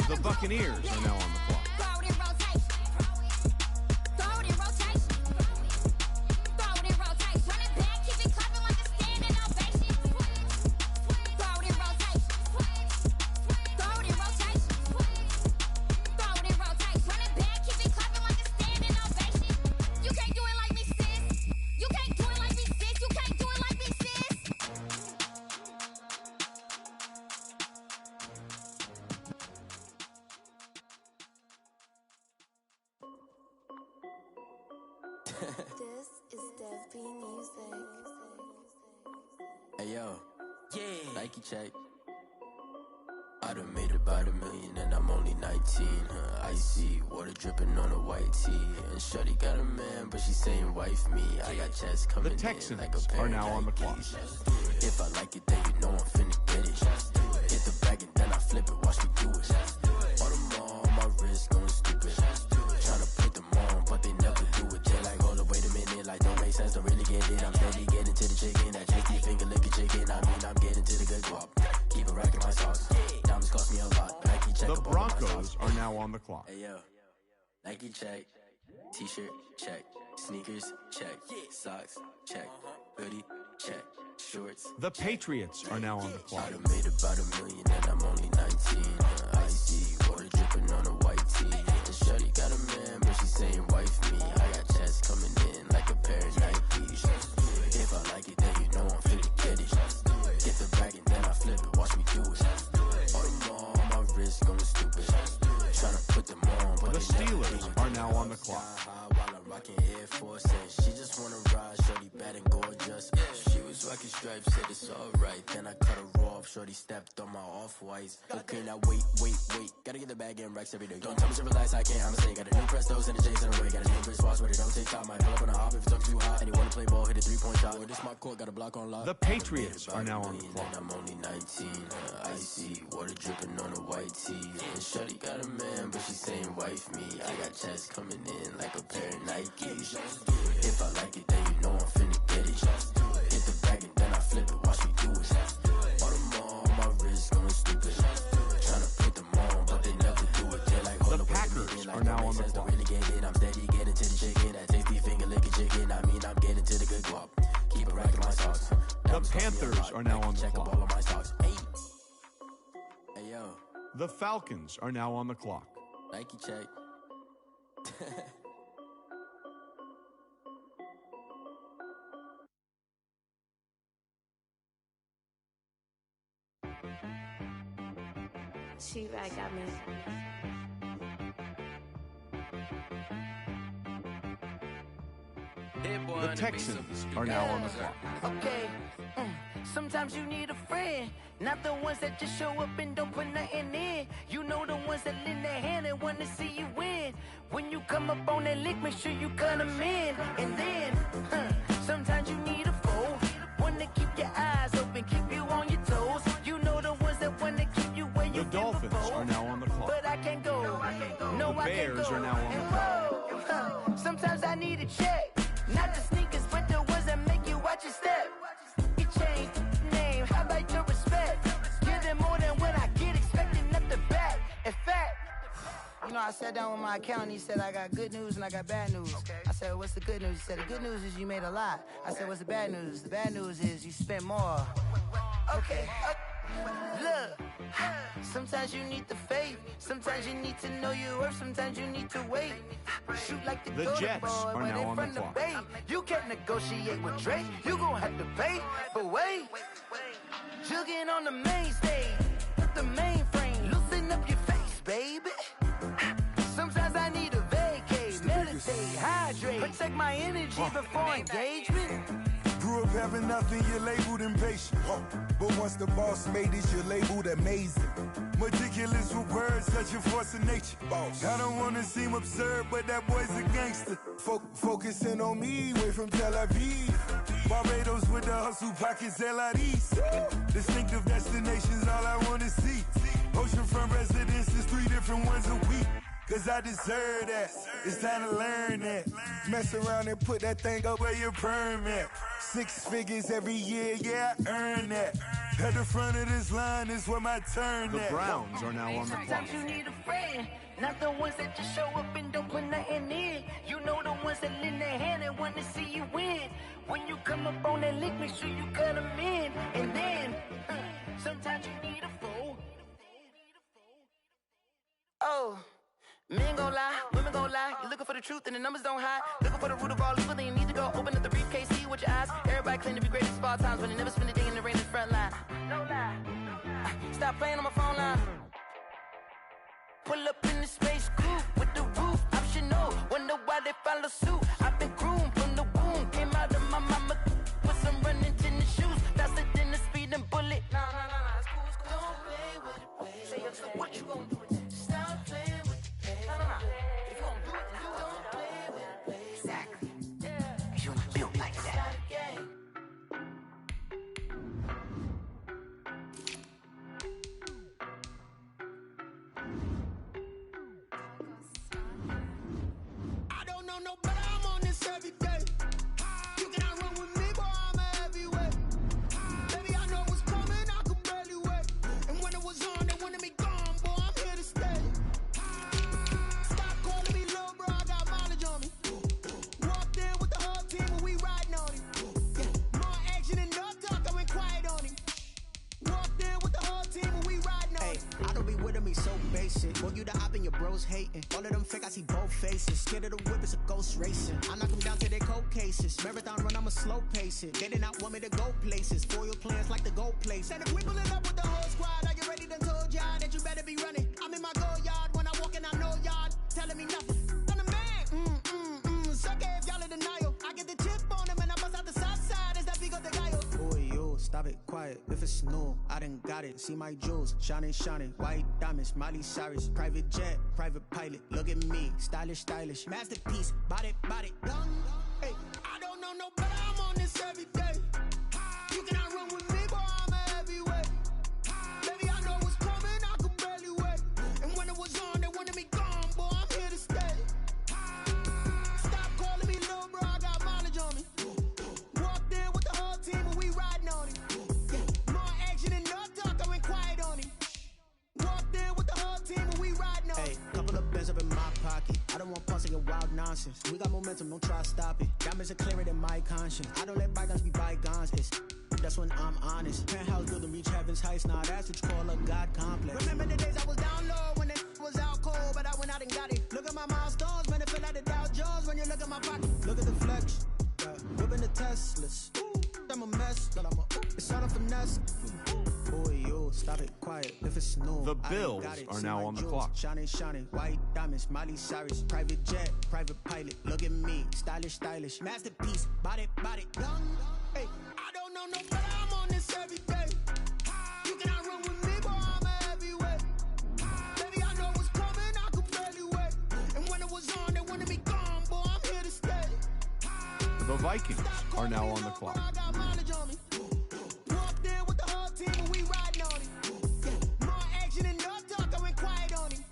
The Buccaneers are now on the clock. This is Dev B Music. Hey yo, Nike check. I done made about $1 million and I'm only 19. Icy water dripping on a white tee. And Shorty got a man, but she saying wife me. I got checks coming The Texans in like a pair are of now on the Nikes. clock. If I like it, then you know I'm finna get it. Hit the bag and then I flip it, watch me do it. All on my wrist, going stupid. Tryna put them on, but they never do it. They like, hold up, wait a minute, like don't make sense, don't really get it. I'm steady getting to the chicken, that tricky finger licking chicken. I mean, I'm getting to the good guap. Keep it racking my sauce. Diamonds cost me a lot. Nike check. The Broncos are now on the clock. Hey yo, Nike check, t-shirt check, sneakers check, socks check, hoodie check, shorts. The Patriots are now on the clock. I done made about $1 million and I'm only 19. Icy water dripping on a white tee. And Shorty got a man, but she saying wife me. I got checks coming in like a pair of Nikes. If I like it, then you know I'm finna get it. Get the bag and then I flip it, watch me do it. All on my wrist going stupid. Tryna put them on, but The Steelers are now on the clock. While I'm rocking Air Force and she just wanna ride. fucking stripes, said it's alright. Then I cut her off, shorty stepped on my off-whites. Okay, now wait. Gotta get the bag and racks every day. Don't tell me to relax, I can't, I'ma say. Got a new Prestos and the J's in the way. Got a new Chris Foss, but it don't take time. Might pull up on a hop if it's up too hot. And you wanna play ball, hit a 3-point shot. Or this my court, got a block on lock. The Patriots are now on the clock. I'm only 19, icy, water dripping on a white tee. And shorty got a man, but she saying wife me. I got checks coming in like a pair of Nikes. If I like it, then you know I'm finna get it. Hit the bag and then I flip it, watch me do it. All them on my wrist going stupid. Tryna put them on, but they never do it. They like, hold the up, Packers like, are now on the don't clock. really get it. I'm steady getting to the chicken. That tasty finger licking chicken. I mean, I'm getting to the good guap. Keep it racking my socks. The Panthers are now on the clock. All of my socks. Hey yo. The Falcons are now on the clock. Nike check. She right got me. The Texans are now on the clock. Okay, sometimes you need a friend, not the ones that just show up and don't put nothing in. You know the ones that lend their hand and want to see you win. When you come up on that lick, make sure you cut them in. And then, sometimes you need a foe, one to keep your eyes open, keep you on your toes. You know the ones that want to keep you where you The Dolphins are now on the clock. But I can't go, no, The Bears are now on the clock. Sometimes I need a check. Not the sneakers, but the ones that make you watch your step. You change name, how about your respect? Give them more than what I get, expecting at the back. In fact, you know, I sat down with my accountant, he said I got good news and I got bad news. I said, what's the good news? He said, the good news is you made a lot. I said, what's the bad news? The bad news is you spent more. Okay, look, sometimes you need the faith, sometimes you need to know your worth, sometimes you need to wait. Shoot like the Jets boy, are when now they on the from clock. Bay. You can't negotiate with Drake, you gon' have to pay. But wait, jugging on the main stage, put the mainframe, loosen up your face, baby. Sometimes I need a vacate, meditate, hydrate, protect my energy before engagement. Grew up having nothing, you're labeled impatient. But once the boss made it, you're labeled amazing. Meticulous with words, such a force of nature. I don't wanna seem absurd, but that boy's a gangster. Focusing on me, way from Tel Aviv. Barbados with the hustle pockets, LIDs. Distinctive destinations, all I wanna see. Oceanfront residences, 3 different ones a week. Cause I deserve that, it's time to learn that. Mess around and put that thing up where your permit. 6 figures every year, yeah, I earn that. At the front of this line is where my turn The at. Browns are now on the clock. Sometimes you need a friend, not the ones that just show up and don't put nothing in. You know the ones that lend their hand and want to see you win. When you come up on that lick, make sure you cut them in. And then, sometimes you need a fool. Oh. Men gon' lie, women gon' lie. You're looking for the truth and the numbers don't hide. Looking for the root of all evil, then you need to go open up the briefcase, see with your eyes. Everybody claim to be greatest of all times, but they never spend a day in the rain in the front line. No lie. Stop playing on my phone line. Pull up in the space coupe with the roof optional. Wonder why they follow suit. I've been groomed from the womb. Came out of my mama with some running tennis shoes. Faster than the speeding bullet. No, it's cool, it's cool. Don't play with it, play. Say what you gon' do with it? Stop playing with it. If you gon' do it, you don't play with it. Exactly. Cause you ain't built like that. I don't know no better, I'm on this every day. You cannot run with me, boy, I'm a heavyweight. Baby, I know what's coming, I could barely wait. And when it was on, they wanted me gone, boy, I'm here to stay. Stop calling me little bro, I got mileage on me. Walked in with the whole team and we riding on him. Yeah, more action than no talk, I went quiet on him. Walked in with the whole team and we riding on him. I don't be with me so basic. Boy, you the op and your bros hating. All of them fake, I see both faces. Scared of the whip, it's a ghost racing. I knock them down to their cold cases. Marathon run, I'ma slow pace it. They did not want me to go places. Foil plans like the gold place. And if we pulling up with the whole squad, are you ready? Done told y'all that you better be running. I'm in my go yard when I walk in, I know y'all telling me nothing. I'm the man. Suck it if y'all in denial. I get the chip on them and I bust out the south side. Is that big of the guy? Oh it's new, I done got it. See my jewels, shining, shining. White diamonds, Miley Cyrus. Private jet, private pilot. Look at me, stylish, stylish. Masterpiece, body, body. Hey, I don't know no better. I'm on this every day. You cannot run with me, boy. I'm a heavyweight. Baby, I know what's coming. I could barely wait. And when it was on, they wanted me gone, boy. I'm here to stay. Stop calling me little bro. I got mileage on me. Walked in with the whole team and we riding on it. More action and no talk. I went quiet on him. Walked in with the whole team and we riding on it. Hey, couple of bands up in my pocket. I don't want pulse to get wild nonsense. We got momentum, don't try to stop it. Diamonds are clearer than my conscience. I don't let bygones be bygones. That's when I'm honest. Penthouse building, reach heaven's heights. Now that's what you call a God complex. Remember the days I was down low when it was out cold, but I went out and got it. Look at my milestones, man, it feel like the Dow Jones when you look at my pocket. Look at the flex, whipping the Teslas. I'm a mess, but it's all a finesse. Boy, you stop it, quiet. If it's new, The Bills are now on the clock. Shining, shining, white diamonds, Miley Cyrus. Private jet, private pilot. Look at me, stylish, stylish. Masterpiece, body, body. Hey, I don't know no better. I'm on this every day. You cannot run with me, boy. I'm a heavyweight. Baby, I know what's coming. I could barely wait. And when it was on, they wanted me gone, boy. I'm here to stay. The Vikings are now on the clock. I got mileage on me. Walked in with the whole team and we riding on it. More action and no talk. I went quiet on him.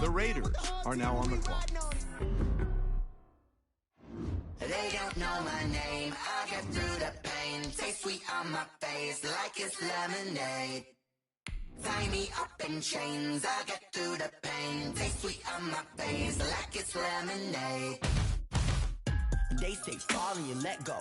The Raiders are now on the clock. They don't know my name, I get through the pain. Taste sweet on my face like it's lemonade. Tie me up in chains, I get through the pain. Taste sweet on my face like it's lemonade. They say fall and you let go,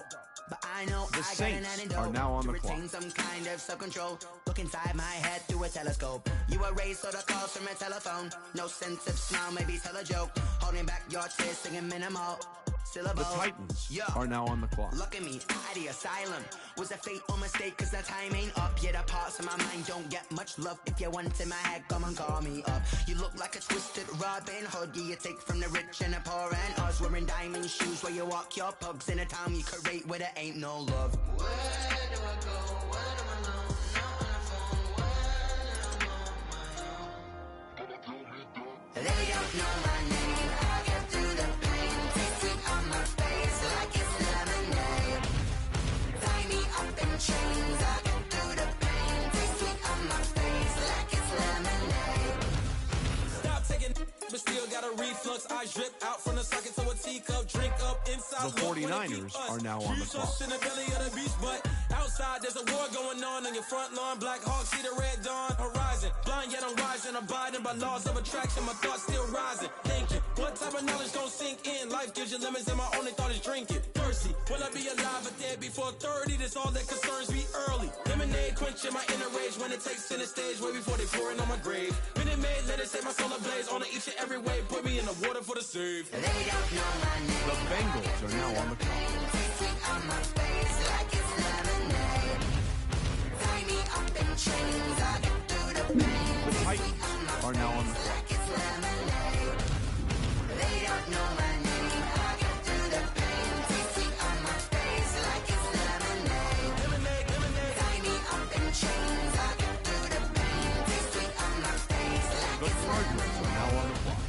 but I know The I got Saints an antidote are now on to the retain clock. some kind of self-control. Look inside my head through a telescope. You were raised so the calls from a telephone. No sense of smile, maybe tell a joke. Holding back your tears, singing minimal syllables. The Titans are now on the clock. Look at me, at the asylum. Was a fate or mistake, cause the time ain't up. Yet the parts of my mind don't get much love. If you want in my head, come and call me up. You look like a twisted Robin Hood. You take from the rich and the poor and us. Wearing diamond shoes where you walk your pugs in a town you create where there ain't no love. Where do I go? When am I alone? Not on the phone. When I'm on my own. They don't know my name. I get through the pain. Taste sweet on my face like it's lemonade. Tie me up in chains. I get through the pain. Taste sweet on my face like it's lemonade. Stop taking, but still got a reflux. I drip out from the socket to a teacup. Drink up inside. The 49ers are now on the clock. In the belly of the beast, but outside there's a war going on your front lawn. Black Hawk see the red dawn horizon. Blind yet I'm rising, abiding by laws of attraction. My thoughts still rising. Thinking, what type of knowledge gon' sink in? Life gives you lemons, and my only thought is drinking. Thirsty, will I be alive or dead before 30? That's all that concerns me early. Lemonade quenching my inner rage when it takes center stage, way before they pour it on my grave. Minute Maid, let it set my soul ablaze. On each and every way, put me in the water for the save. They don't know my name. The Bengals are now on the clock. Taste sweet on my face like it's lemonade. Tie me up in chains. I get through the pain. The Titans are now on the clock. Like it's lemonade. They don't know my name. I get through the pain. Taste sweet on my face like it's lemonade. Tie me up in chains. I get through the pain. Taste sweet on my face like The it's Cardinals are now on the clock.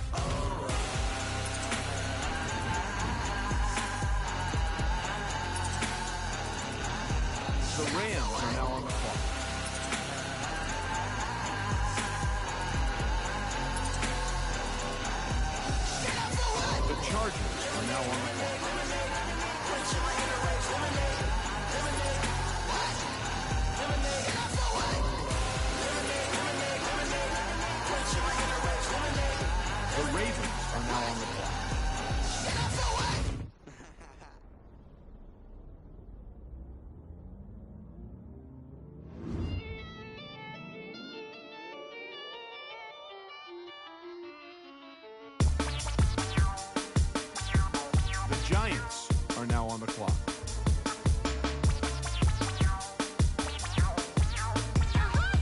The Rams are now on the clock. The Chargers are now on the clock. The Ravens are now on the clock. The Giants are now on the clock.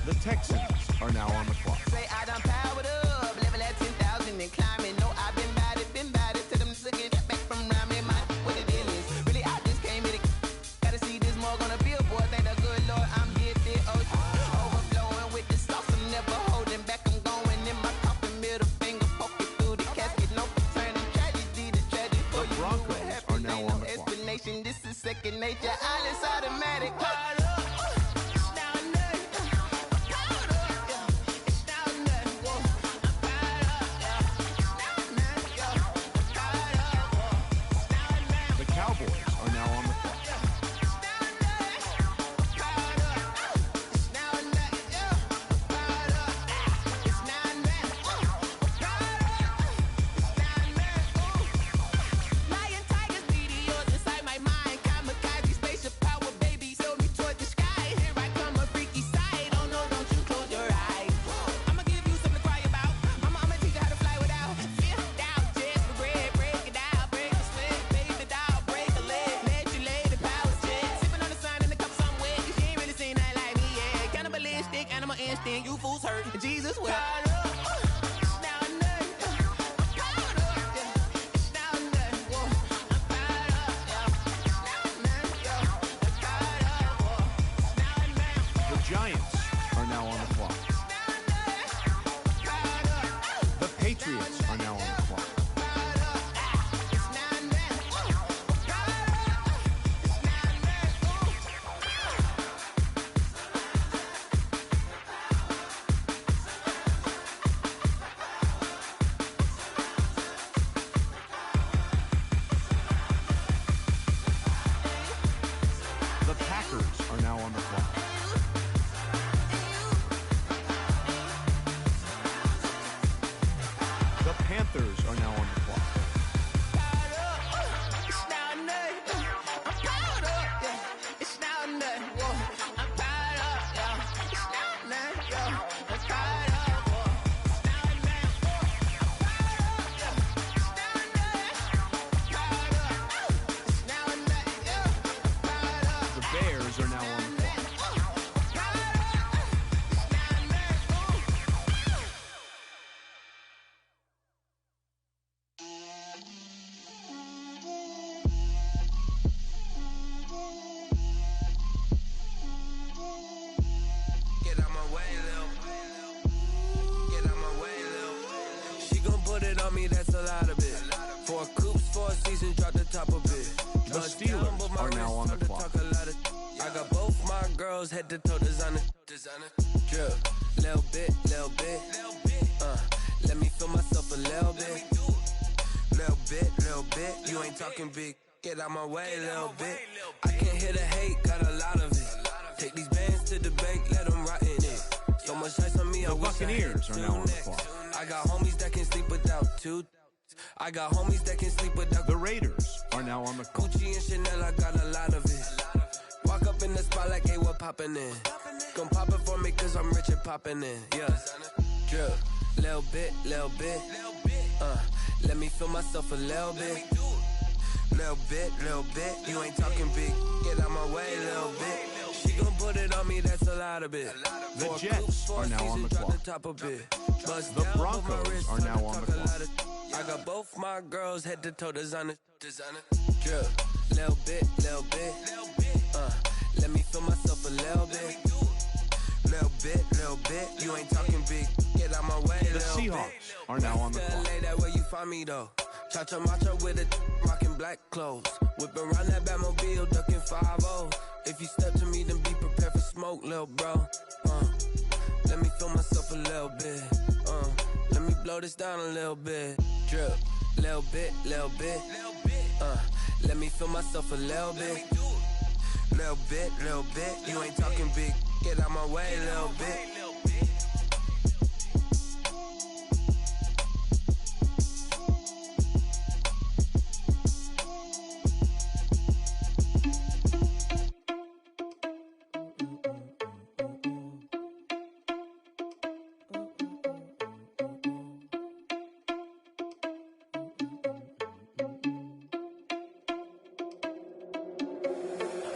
The Texans are now on the clock. Say I done powered up, level at 10,000 and climbing. No, I've been bad it to them to get back from around me. My what the deal is. Really, I just came here to gotta see this more gonna be a boy. Thank the good Lord, I'm gifted. destination. This is second nature. All is automatic. The Cowboys are now on the clock. Lion, tigers, meteors inside my mind. Kamikaze, spaceship power, baby, sail me toward the sky. Here I come, a freaky side. Oh no, don't you close your eyes. I'ma give you something to cry about. I'ma teach you how to fly without fear, doubt, just regret. Break it out, break the sweat, baby, doll, break a leg. Let you lay the power jet. Sipping on the sun in the cup somewhere. You ain't really seen that like me, yeah. Cannibalistic, animal instinct, you fools hurt. Jesus will. The Giants are now on the clock. The Patriots are now on the clock. The Packers are now on the clock. The Panthers are now on the clock. The Bears are now on the clock. Get out my way, Lil. Get out my way, Lil. She gon' put it on me, that's a lot of it. 4 coops, 4 seasons, drop the top of it. The Steelers are now on the clock. I got both my girls head to toe designer. Drip, little bit, little bit. Let me feel myself a little bit. Little bit. You ain't talking big. Get out my way, little bit. I can't hear the hate, got a lot of it. Take these bands to the bank, let them rot in it. So much ice on me, I The wish I Buccaneers had are now on the 2 clock. I got homies that can sleep without 2. I got homies that can sleep without The Raiders are now on the clock. Gucci and Chanel, I got a lot of it. Walk up in the spot like, hey, what poppin' in? Gon' pop it for me, cause I'm rich and poppin' in. Yeah. Drip, little bit. Let me feel myself a little bit. Little bit. You ain't talking big. Get out my way, little bit. She gon' put it on me, that's a lot of it. The 4 Jets coops, 4 are now on the seasons, drop clock. the top of it. Bust The down, put my Broncos wrist are now on the talk a lot clock. of- I got both my girls head to toe designer. Drip, little bit. Let me feel myself a little bit. Little bit. You ain't talking big. Get out my way, The little bit. Seahawks are now on the clock. LA, that where you find me though. Cha-cha macha with it, rocking black clothes. Whipping around that Batmobile, ducking 5-0. If you step to me, then be prepared for smoke, little bro. Let me feel myself a little bit. Let me blow this down a little bit. Drip, little bit. Let me feel myself a little bit. Little bit. You ain't talking big. Get out my way, little bit.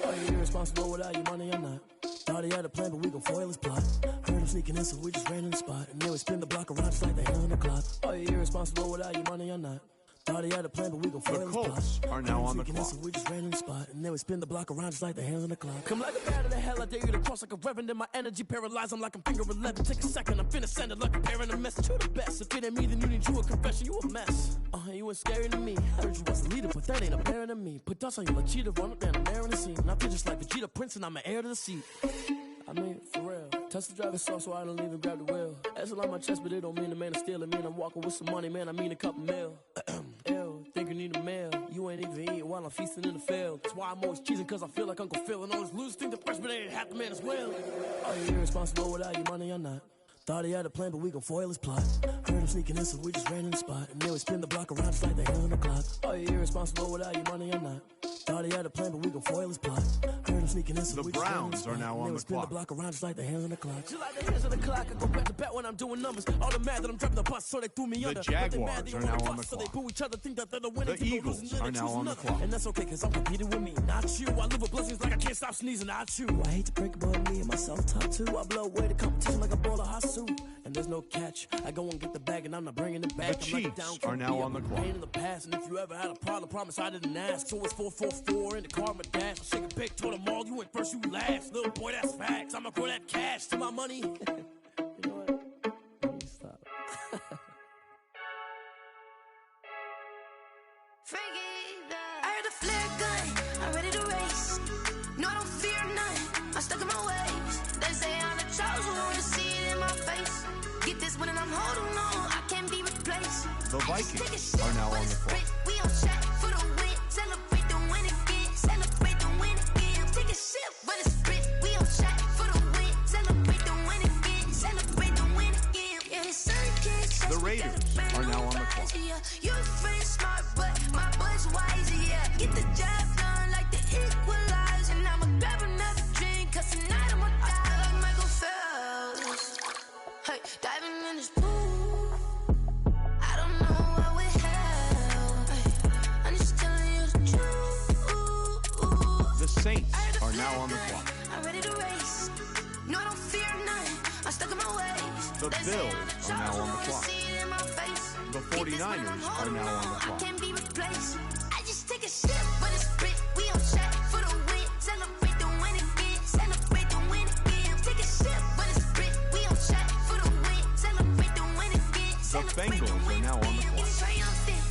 Are you irresponsible without your money or not? Thought he had a plan, but we gon' foil his plot. Heard him sneaking in, so we just ran in the spot. And then we spin the block around just like the hand on the clock. Are you irresponsible without your money or not? Thought he had a plan, but we gon' foil his plot. Colts are now on the Freaking clock. us, so we just ran in the spot, and then we spin the block around just like the hands on the clock. Come like a bat of the hell, I dare you to cross like a reverend. In my energy paralyzed, I'm like I'm finger 11. Take a second, I'm finna send it like a parent a message. You're the best. If it ain't me, then you need you a confession. You a mess. You ain't scary to me. I heard you was a leader, but that ain't apparent to me. Put dust on you like cheetah, run up down the air in the scene. And I feel just like Vegeta Prince, and I'm an heir to the seat. I mean, for real. Touch the driver's soft so I don't even grab the wheel. That's on my chest, but it don't mean the man is stealing. Mean I'm walking with some money, man. I mean a couple mil. Ew, think you need a meal. You ain't even eating while I'm feasting in the field. That's why I'm always cheesing, cause I feel like Uncle Phil. And all those losers think the freshman ain't half the man as well. Are you irresponsible without your money or not? Thought he had a plan, but we gon' foil his plot. Heard him sneaking in, so we just ran in the spot. And then we spin the block around just like the hands on the clock. Are you irresponsible without your money or not? Thought he had a plan, but we gon' foil his plot. Heard him sneaking in, so The Browns are now on the spin clock. the block around just like the hands on the clock. Just like the hands on the clock, I go back to back when I'm doing numbers. All the mad that I'm driving the bus, so they threw me under. The Jaguars They are mad, now they on the so they clock. boo each other, think that they're the winning. The Eagles are now on the clock. And that's okay, cause I'm competing with me, not you. I live with blessings like I can't stop sneezing, not you. I hate to break above me and myself top two. I blow away the competition like a bowl of hot soup. And there's no catch. I go and get the bag and I'm not bringing it back. The I'm like Chiefs are now on the clock. Pain in the past, and if you ever had a problem, promise I didn't ask. So it's 4-4-4 in the car, my dash. I shake a big, told them all, you went first, you last. Little boy, that's facts. I'ma grow that cash to my money. You know what? Let me stop. I heard a flare gun, I'm ready to race. No, I don't fear none, I'm stuck in my ways. They say I'm the chosen one, to see it in my face. Get this one and I'm holding on, I can't be replaced. The Vikings are now on the clock. We on track for the win, celebrate the win again, celebrate the win again. Take a sip, but it's split. We on track for the win, celebrate the win again, celebrate the win again. Yeah, the sun can't touch The me, Raiders got a are now on the brand clock. new horizon, yeah. You're friend smart, but my butt's wiser, yeah. Get the job done like the equalizer. And I'ma grab another drink, cause tonight I'ma die like Michael Phelps. Hey, diving in this pool, I don't know what we have. Hey, I'm just telling you the truth. The Saints are now on the clock. I'm ready to race. No, I don't fear none. I'm stuck in my ways. The Bills are now on the clock. The 49ers are now on the I clock. can't be replaced. I just take a sip, but it's split. We on track for the win. Celebrate the win again. Celebrate the win again. Take a sip, but it's split. We on track for the win. Celebrate the win again. The Bengals are now on the clock. It's triumphant.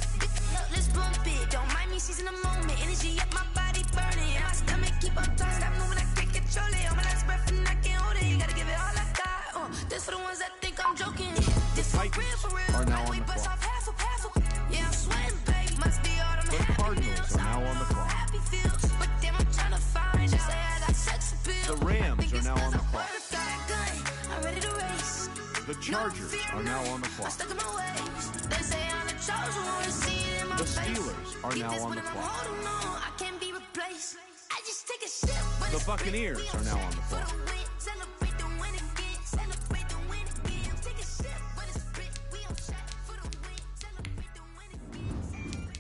Let's bump it. Don't mind me seizing the moment. Energy up my body burning. And my stomach keep on turning. Stop moving, I can't control it. On my last breath and I can't hold it. You gotta give it all I got. This for the ones that think I'm joking. The Titans are now on the clock. Yeah, I'm sweating, babe. Must be all them The Cardinals are now on the clock. happy feels. But damn, I'm trying to find you. Say I got sex appeal. The Rams are now on the clock. I'm ready to race. The Chargers are now on the I'm clock. stuck in my ways. They say I'm the chosen one, to see it in my The face. Steelers are Get now this on one the and I'm clock. holding on. I can't be replaced. I just take a sip, but The it's split. Buccaneers We are now on the track clock. for the win. Celebrate the win again. Celebrate the win again. Take a sip, but it's split. We on track for the win. Celebrate the win again.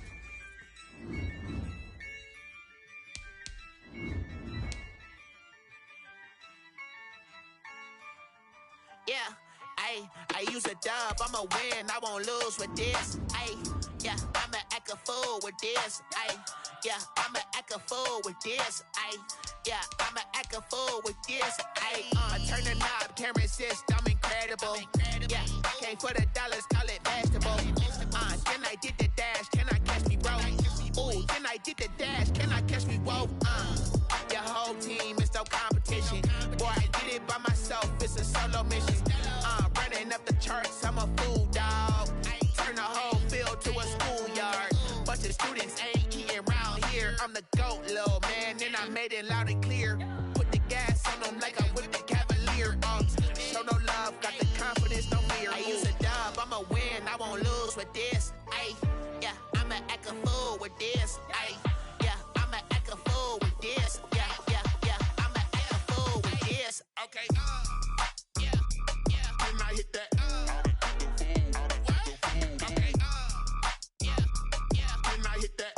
Yeah, I use a dub, I'ma win, I won't lose with this. Yeah, I'ma act a fool with this. Yeah, I'ma act a fool with this. Yeah, I'ma act a fool with this. I turn the knob, camera assist, I'm incredible. Yeah, came for the dollars, call it vegetable. Then I did the dash, can I catch me, bro? Ooh, then I did the dash, can I catch me, whoa? Your whole team is no competition. Boy, I did it by myself, it's a solo mission. Running up the charts, I'm a fool, dog. Turn the whole field to a schoolyard. Bunch of students ain't eating round here. I'm the GOAT, little man, and I made it loud and clear. Put the gas on them like I'm with the Cavalier. Show no love, got the confidence, no fear. I use a dub, I'ma win, I won't lose with this. Yeah, I'ma act a fool with this. Yeah, I'ma act a fool with this. Yeah, I'ma act a fool with this. Okay, yeah, and I hit that. Okay, yeah, and I hit that.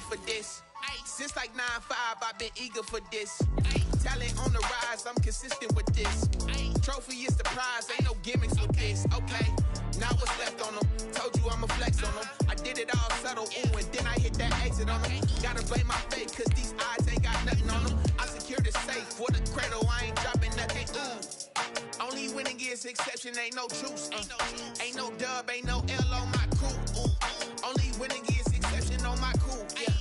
for this. Since like 9-5, I've been eager for this. Talent on the rise, I'm consistent with this. Trophy is the prize, ain't no gimmicks with this. Okay, now what's left on them? Told you I'ma flex on them. I did it all subtle, ooh, and then I hit that exit on them. Gotta blame my fate, cause these eyes ain't got nothing on them. I secured the safe for the cradle, I ain't dropping nothing, ooh. Only winning is exception, ain't no truce. Ain't no dub, ain't no L on my crew. Only winning is exception on my crew. Yeah.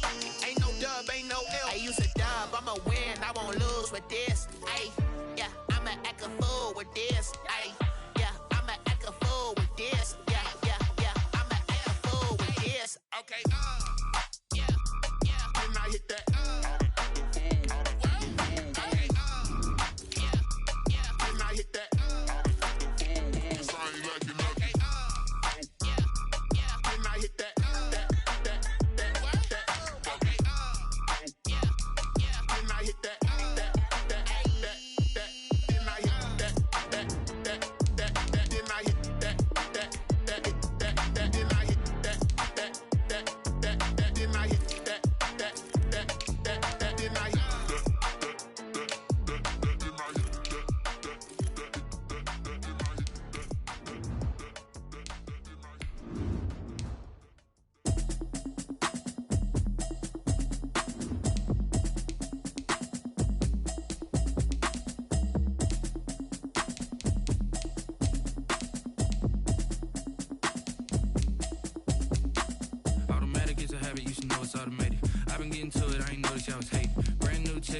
Ain't no dub, ain't no L. I use a dub, I'ma win, I won't lose with this. Ay, yeah, I'ma act a fool with this. Ay, yeah, I'ma act a fool with this. Yeah, yeah, yeah, I'ma act a fool with this. Okay, yeah, yeah. Then I hit that. Okay, yeah, yeah. Then I hit that.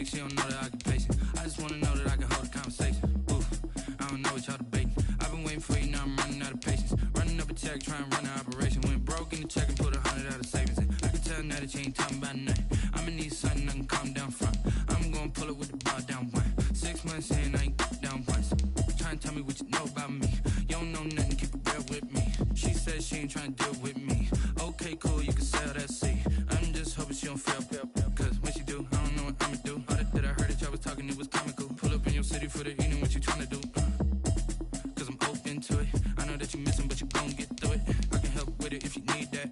She don't know the occupation. I just wanna know that I can hold a conversation. Oof, I don't know what y'all debating. I've been waiting for you, now I'm running out of patience. Running up a check, trying to run an operation. Went broke in the check and put 100 out of savings in. I can tell now that you ain't talking about nothing. I'ma need something I can calm down from. I'm gonna pull it with the bar down one. 6 months in, I ain't down once. Trying to tell me what you know about me. You don't know nothing, keep it real with me. She said she ain't trying to deal with me. Okay, cool, you can sell that seat. I'm just hoping she don't fail. Cause when she do, I don't know what I'ma do. All that I heard that y'all was talking, it was comical. Pull up in your city for the evening, what you trying to do? Cause I'm open to it. I know that you missing, but you gon' get through it. I can help with it if you need that.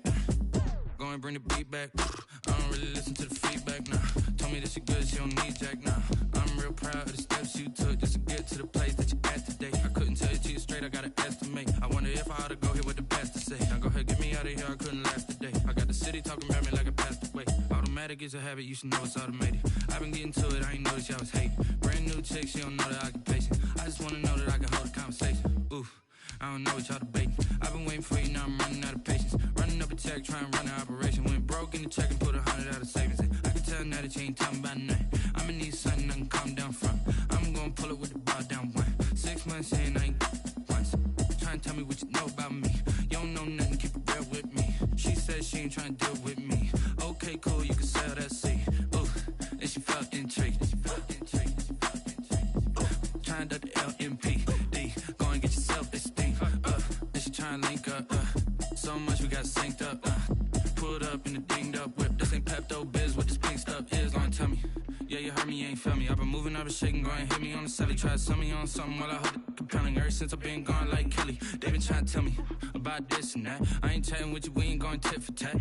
Go and bring the beat back. I don't really listen to the feedback, nah. Told me that she good, she don't need jack, nah. I'm real proud of the steps you took just to get to the place that you at today. I couldn't tell you to you straight, I gotta estimate. I wonder if I ought to go here with the best to say. Now go ahead, get me out of here, I couldn't last today. I got the city talking about me like I passed away. Automatic is a habit, you should know it's automated. I've been getting to it, I ain't noticed y'all was hating. Brand new chick, she don't know the occupation. I just wanna know that I can hold a conversation. Oof, I don't know what y'all debating. I've been waiting for you, now I'm running out of patience. Running up a check, trying to run an operation. Went broke in the check and put 100 out of savings in. I can tell now that you ain't talking about nothing. I'ma need something I can calm down from. I'm gonna pull it with the bar down one. 6 months in, I ain't once. Trying to tell me what you know about me. You don't know nothing, keep it real with me. She said she ain't trying to deal with me. Okay, cool, you can sell that seat. Ooh, and she felt intrigued. Trying to the LMPD. Go and get yourself esteem. And she trying to link up. So much we got synced up. Pulled up in the dinged up whip. This ain't Pepto Biz, what this pink stuff is. Gonna tell me. Yeah, you heard me, you ain't felt me. I've been moving, I've been shaking, go and hit me on the celly. Try to sell me on something while I hold it compelling. Ever since I've been gone like Kelly. They been trying to tell me about this and that. I ain't chatting with you, we ain't going tit for tat.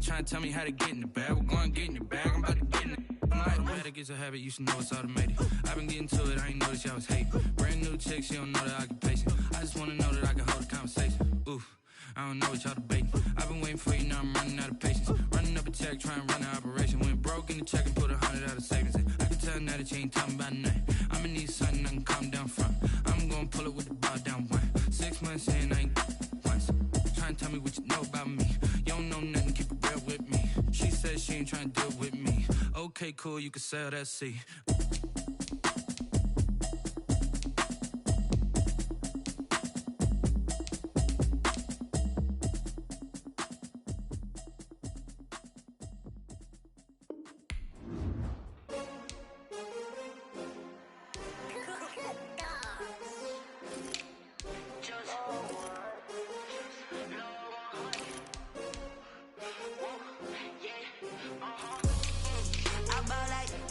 Trying to tell me how to get in the bag. We're going to get in the bag, I'm about to get in it. Automatic is a habit, you should know it's automated. I've been getting to it, I ain't noticed y'all was hating. Brand new chick, she don't know the occupation. I just wanna know that I can hold a conversation. Oof, I don't know what y'all debating. I've been waiting for you, now I'm running out of patience. Running up a check, trying to run an operation. Went broke in the check and put 100 out of savings in. I can tell now that you ain't talking about nothing. I'ma need something I can calm down from. I'm gonna pull it with the bar down one. 6 months in, I ain't once. Trying to tell me what you know about me. You don't know nothing, keep it real with me. She said she ain't trying to deal with me. Okay, cool, you can sell that seat.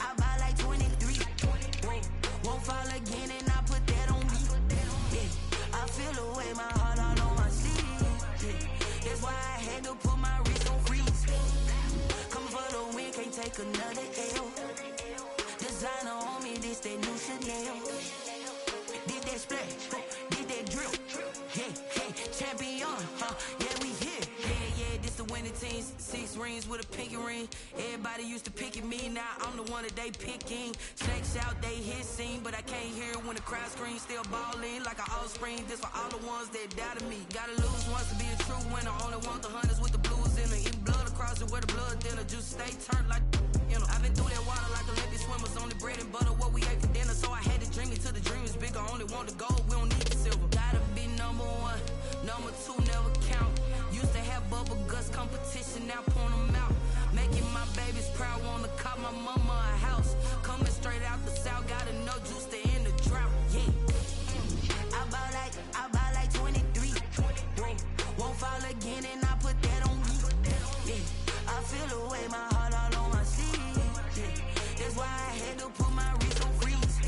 I ball like 23. take another L. Designer on me, this that new Chanel. Did that splash, did that drill. Yeah, yeah, champion, yeah, we here. Yeah, this the winning team. 6 rings with a pinky ring. Everybody used to pick at me, now I'm the one that they picking. Checks out, they hit scene, but I can't hear it when the crowd screams. Still balling like an offspring. This for all the ones that doubted me. Gotta lose once to be a true winner. Only want the hunters with the blues in it. Eat blood across it where the blood dinner. Just stay turned like, you know. I've been through that water like Olympic swimmers. Only bread and butter, what we ate for dinner. So I had to dream it till the dream is bigger. Only want the gold, we don't need the silver. Gotta be number 1, number 2 never count. Used to have bubble guts competition, now point them out. Making my babies proud, wanna cop my mama a house. Coming straight out the south, gotta know juice to end the drought. Yeah, I buy like 23. Won't fall again and I put that on me. Yeah, I feel the way, my heart all on my sleeve. Yeah, that's why I had to put my wrist on freeze.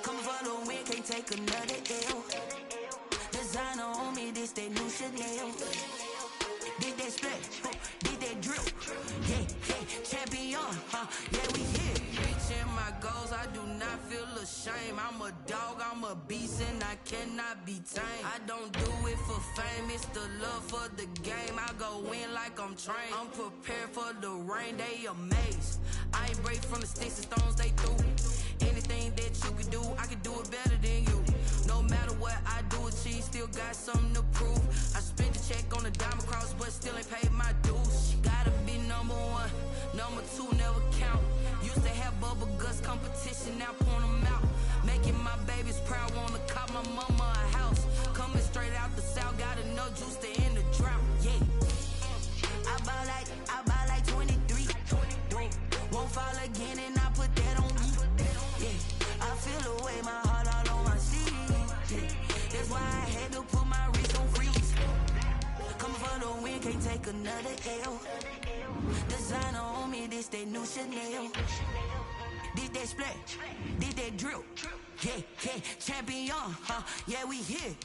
Come for the win, can't take another L. Designer on me, this that new Chanel. Did that splash, did that drill. Yeah, yeah, champion, yeah, we here. Reaching my goals, I do not feel ashamed. I'm a dog, I'm a beast, and I cannot be tamed. I don't do it for fame, it's the love for the game. I go in like I'm trained. I'm prepared for the rain, they amazed. I ain't break from the sticks and stones they threw. Anything that you can do, I can do it better than you. No matter what I do, achieve, still got something to prove. I spent the check on the diamond cross, but still ain't paid my dues. Gotta be number 1, number 2 never count. Used to have bubble guts competition, now point them out. Making my babies proud, wanna cop my mama a house. Coming straight out the south, gotta know juice to end the drought. Yeah, I buy like 23. Won't fall again and I put that on me. Yeah, I feel the way, my heart all on my sleeve. Yeah, that's why I had to put my wrist on freeze. Coming for the win, can't take another L. Designer on me, this that new Chanel. Did that splash, did that drill. Yeah, yeah, champion, yeah, we here.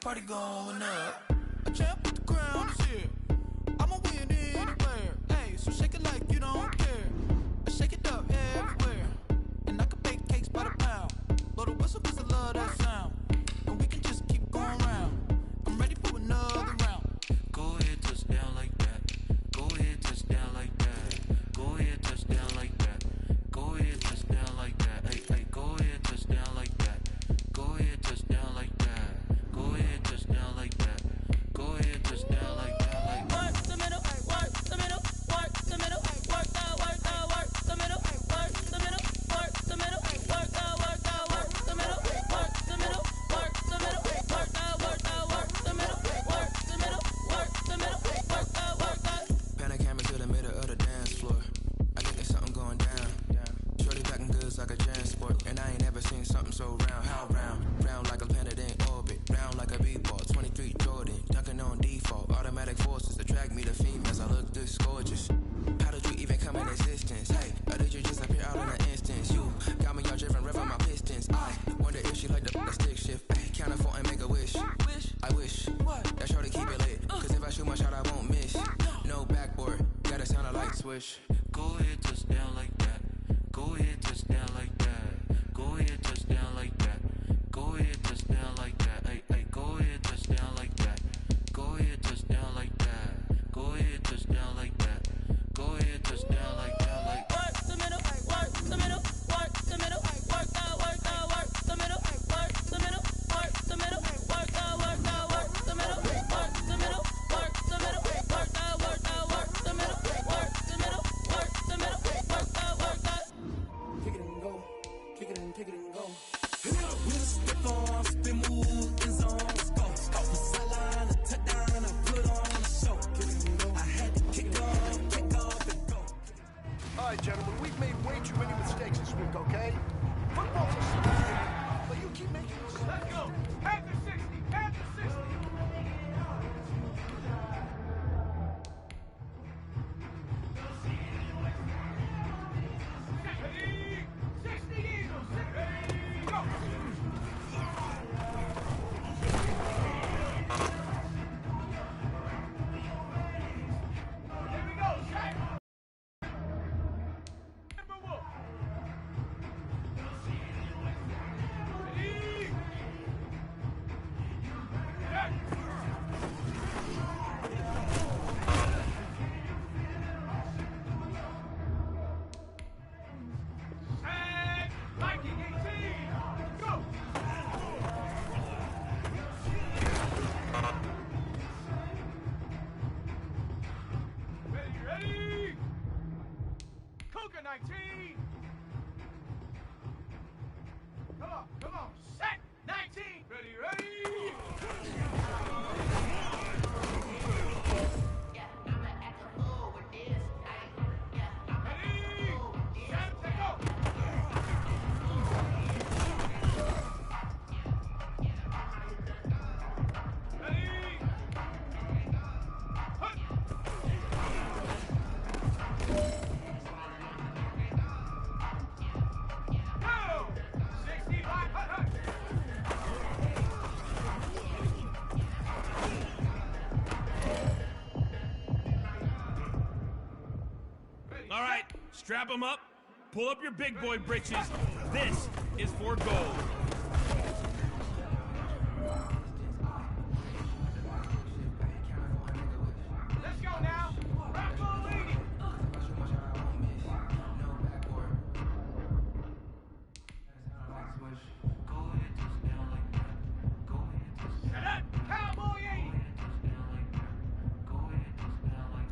Party going up. A champ with the crown is here. I'ma win anywhere. Hey, so shake it like you don't care. I shake it up everywhere. And I can bake cakes by the pound. Blow the whistle 'cause I love that sound. And we can just keep going round. I'm ready for another round. Go ahead, touch down like that. Go ahead, touch down like that. Go ahead, touch down like that. Go ahead, touch down like that. Hey, hey, go ahead, touch down like that. Go ahead, touch down like that. Go ahead, touch down like that. Go ahead, touch down like that. Like work the middle, work the middle, work the middle, work the middle, work the middle, work the middle, work the middle, work the middle, work the middle, work the middle, work the middle, work the middle, work the middle, work the middle, work the. Pan a camera to the middle of the dance floor. I think there's something going down. Shorty packing goods like a transport, and I ain't never seen something so round. How round? Round like a planet in orbit, round like a b-ball. 23 Jordan, dunking on default. Automatic forces attract me to females. I look this gorgeous. How did you even come in existence? Hey, or did you just appear out in an instance? You got me all driven, revving my pistons. I wonder if she like the stick shift. Ay, count it 4 and make a wish. I wish that shorty keep it lit. 'Cause if I shoot my shot, I won't miss. No backboard, gotta sound a light swish. go ahead, touch down like that. Go ahead, touch down like that. Go ahead, touch down like that. Go ahead, touch down like that. Hey, hey, go ahead, touch down like that. Go ahead, touch down like that. Go ahead, touch down like that. Go ahead, touch down like that. Like work the middle, work the middle, work the middle, work the middle, work the middle, work Let's go. Panther 60. Panther 60. Ready? 60 Eagles. Ready? Go. Here we go. Check. Timberwolf. Ready? Check. And Viking 18. Go. Ready? Cougar 19. Come on. Set 19. Ready? Ready? Set, take go. Ready? Hut. Go! 65, hut. All right, strap them up. Pull up your big boy britches. This is for gold. Let's go now. Rambo leading. Shut up. Cowboy 80.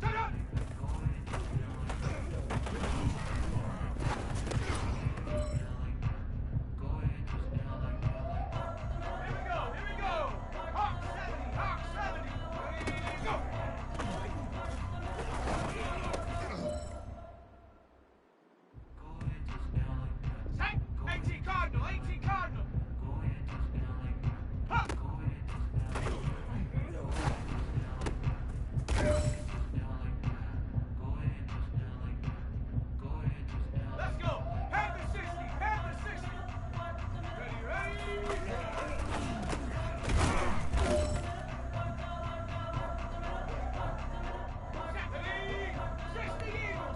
Shut up. Here we go. Hawk 70. Ready, go. Set. 18 Cardinal. Huh. Let's go. Panther 60. Ready? Ready?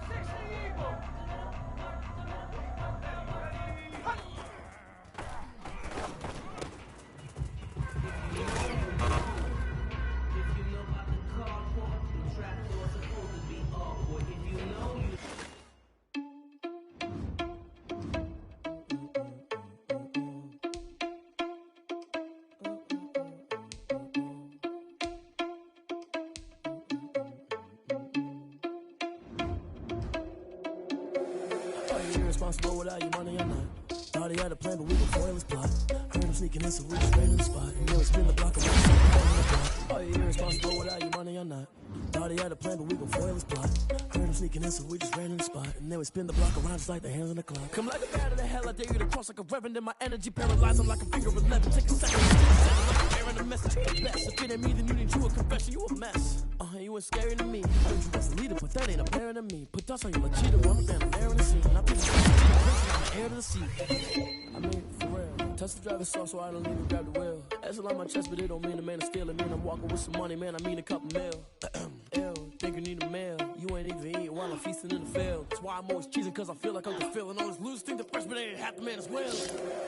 60 Eagles. Ready? Hut. Are you irresponsible without your money or not? Thought he had a plan, but we gon' foil his plot. Heard him sneaking in, so we just ran in the spot. And then we spin the block around. Are you irresponsible without your money or not? Thought he had a plan, but we gon' foil his plot. Heard him sneaking in, so we just ran in the spot. And then we spin the block around just like the hands on the clock. Come like a bat of the hell, I dare you to cross like a reverend. And my energy paralyzed, I'm like a finger 11. Take a second, like a bear in a message. The best, if it ain't me, then you need you a confession. You a mess. You ain't scary to me. Heard you was a leader, but that ain't apparent to me. Put dust on you like cheetah, one man, I'm air in the scene. I put the air to the seat. I mean, for real. Touch the driver's soft, so I don't even grab the wheel. That's on my chest, but it don't mean a man is stealing. Mean I'm walking with some money, man. I mean a couple mil. Ew, think you need a meal. You ain't even eating while I'm feasting in the field. That's why I'm always cheesing, cause I feel like I'm just feeling all this loose. Think the freshman ain't half the man as well.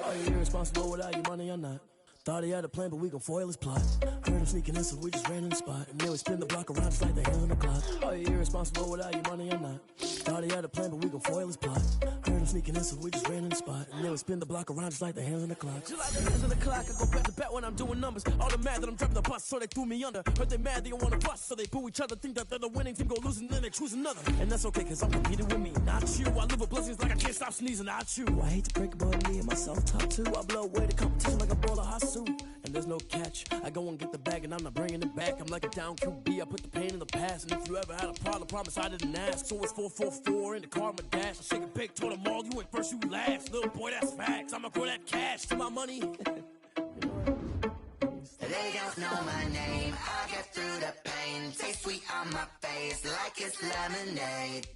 Are you irresponsible without your money or not? Thought he had a plan, but we gon' foil his plot. Heard him sneaking in, so we just ran in the spot. And then we spin the block around just like the hands on the clock. Are you irresponsible without your money or not? Thought he had a plan, but we gon' foil his plot. Heard him sneaking in, so we just ran in the spot. And then we spin the block around just like the hands on the clock. Just like the hands on the clock, I go back to back when I'm doing numbers. All the mad that I'm dropping the bus, so they threw me under. Heard they mad, they don't wanna bust, so they boo each other. Think that they're the winning team, go losing, then they choose another. And that's okay, cause I'm competing with me, not you. I live with blessings like I can't stop sneezing, not you. I hate to break it, but me and myself top two. I blow away the competition like a ball of hot soup. And there's no catch. I go and get the bag and I'm not bringing it back. I'm like a down QB, I put the pain in the past. And if you ever had a problem, promise I didn't ask. So it's 444 in the car, my dash. I shake a big, told them all, you went first, you last. Little boy, that's facts. I'ma grow that cash to my money. on my face like it's lemonade.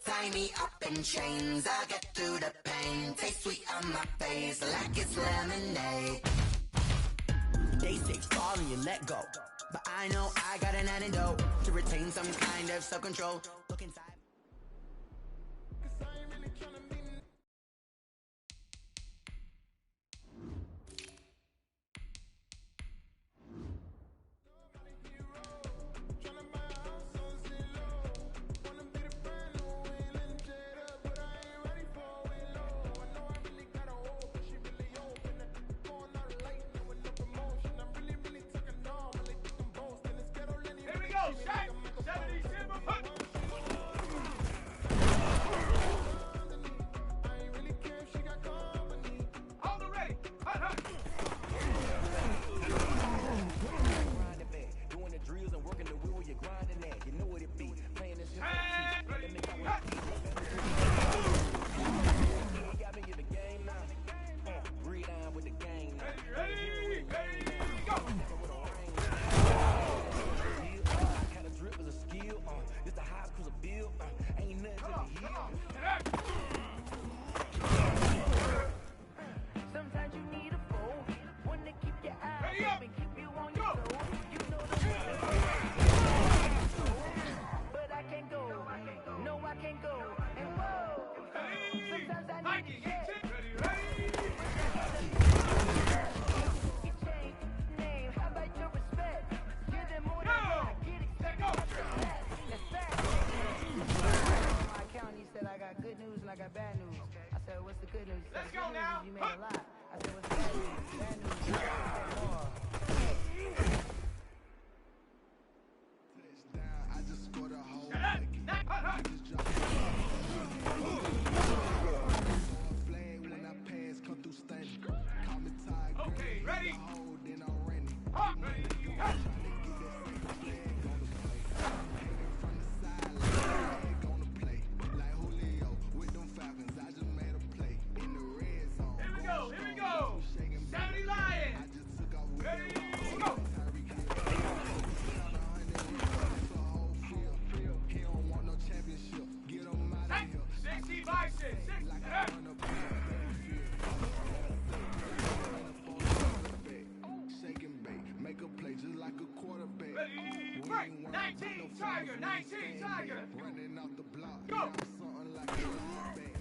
Tie me up in chains, I'll get through the pain. Taste sweet on my face like it's lemonade. They say fall and you let go, but I know I got an antidote to retain some kind of self-control. Look inside. Here we go, Shaq! 70 Simba, hut! Hold the ready, hut, hut! Doing the drills and working the wheel, you're grinding that. You know what it be. Playing this shit. You got me in the game now. Breathe down with the game now. Ready, go! Kind of drip is a skill. This the high cruise a bill. Ain't nothing to the hill. Sometimes you need a foe, one to keep your eyes Ready up. open, keep you on your toes. You know the but I can't go. No, I can't go. And whoa, sometimes I need to check. You change name, how about your respect? Give them more than I get expected. That's fact. My accountant said I got good news and I got bad news. I said, what's the good news? He said, Let's "Good go news now." is you made a lot. I said, what's the bad news? Bad news is you spent more. I just scored a whole flame when I pass, come through stunning. Call me tired, Okay, ready? then I'm running. Ready, From the side, like on the play. Like Julio with them Falcons, I just made a play. In the red zone. here we go! 70 Lions! I just took off with Ready, that go! He don't want no championship. Get him out of here. 60 Bison! 60! Shake and bake, make a play just like a quarterback. Ready, break! 19 Tiger! 19 Tiger! Running out the block, Go! yeah, I'm something like a linebacker.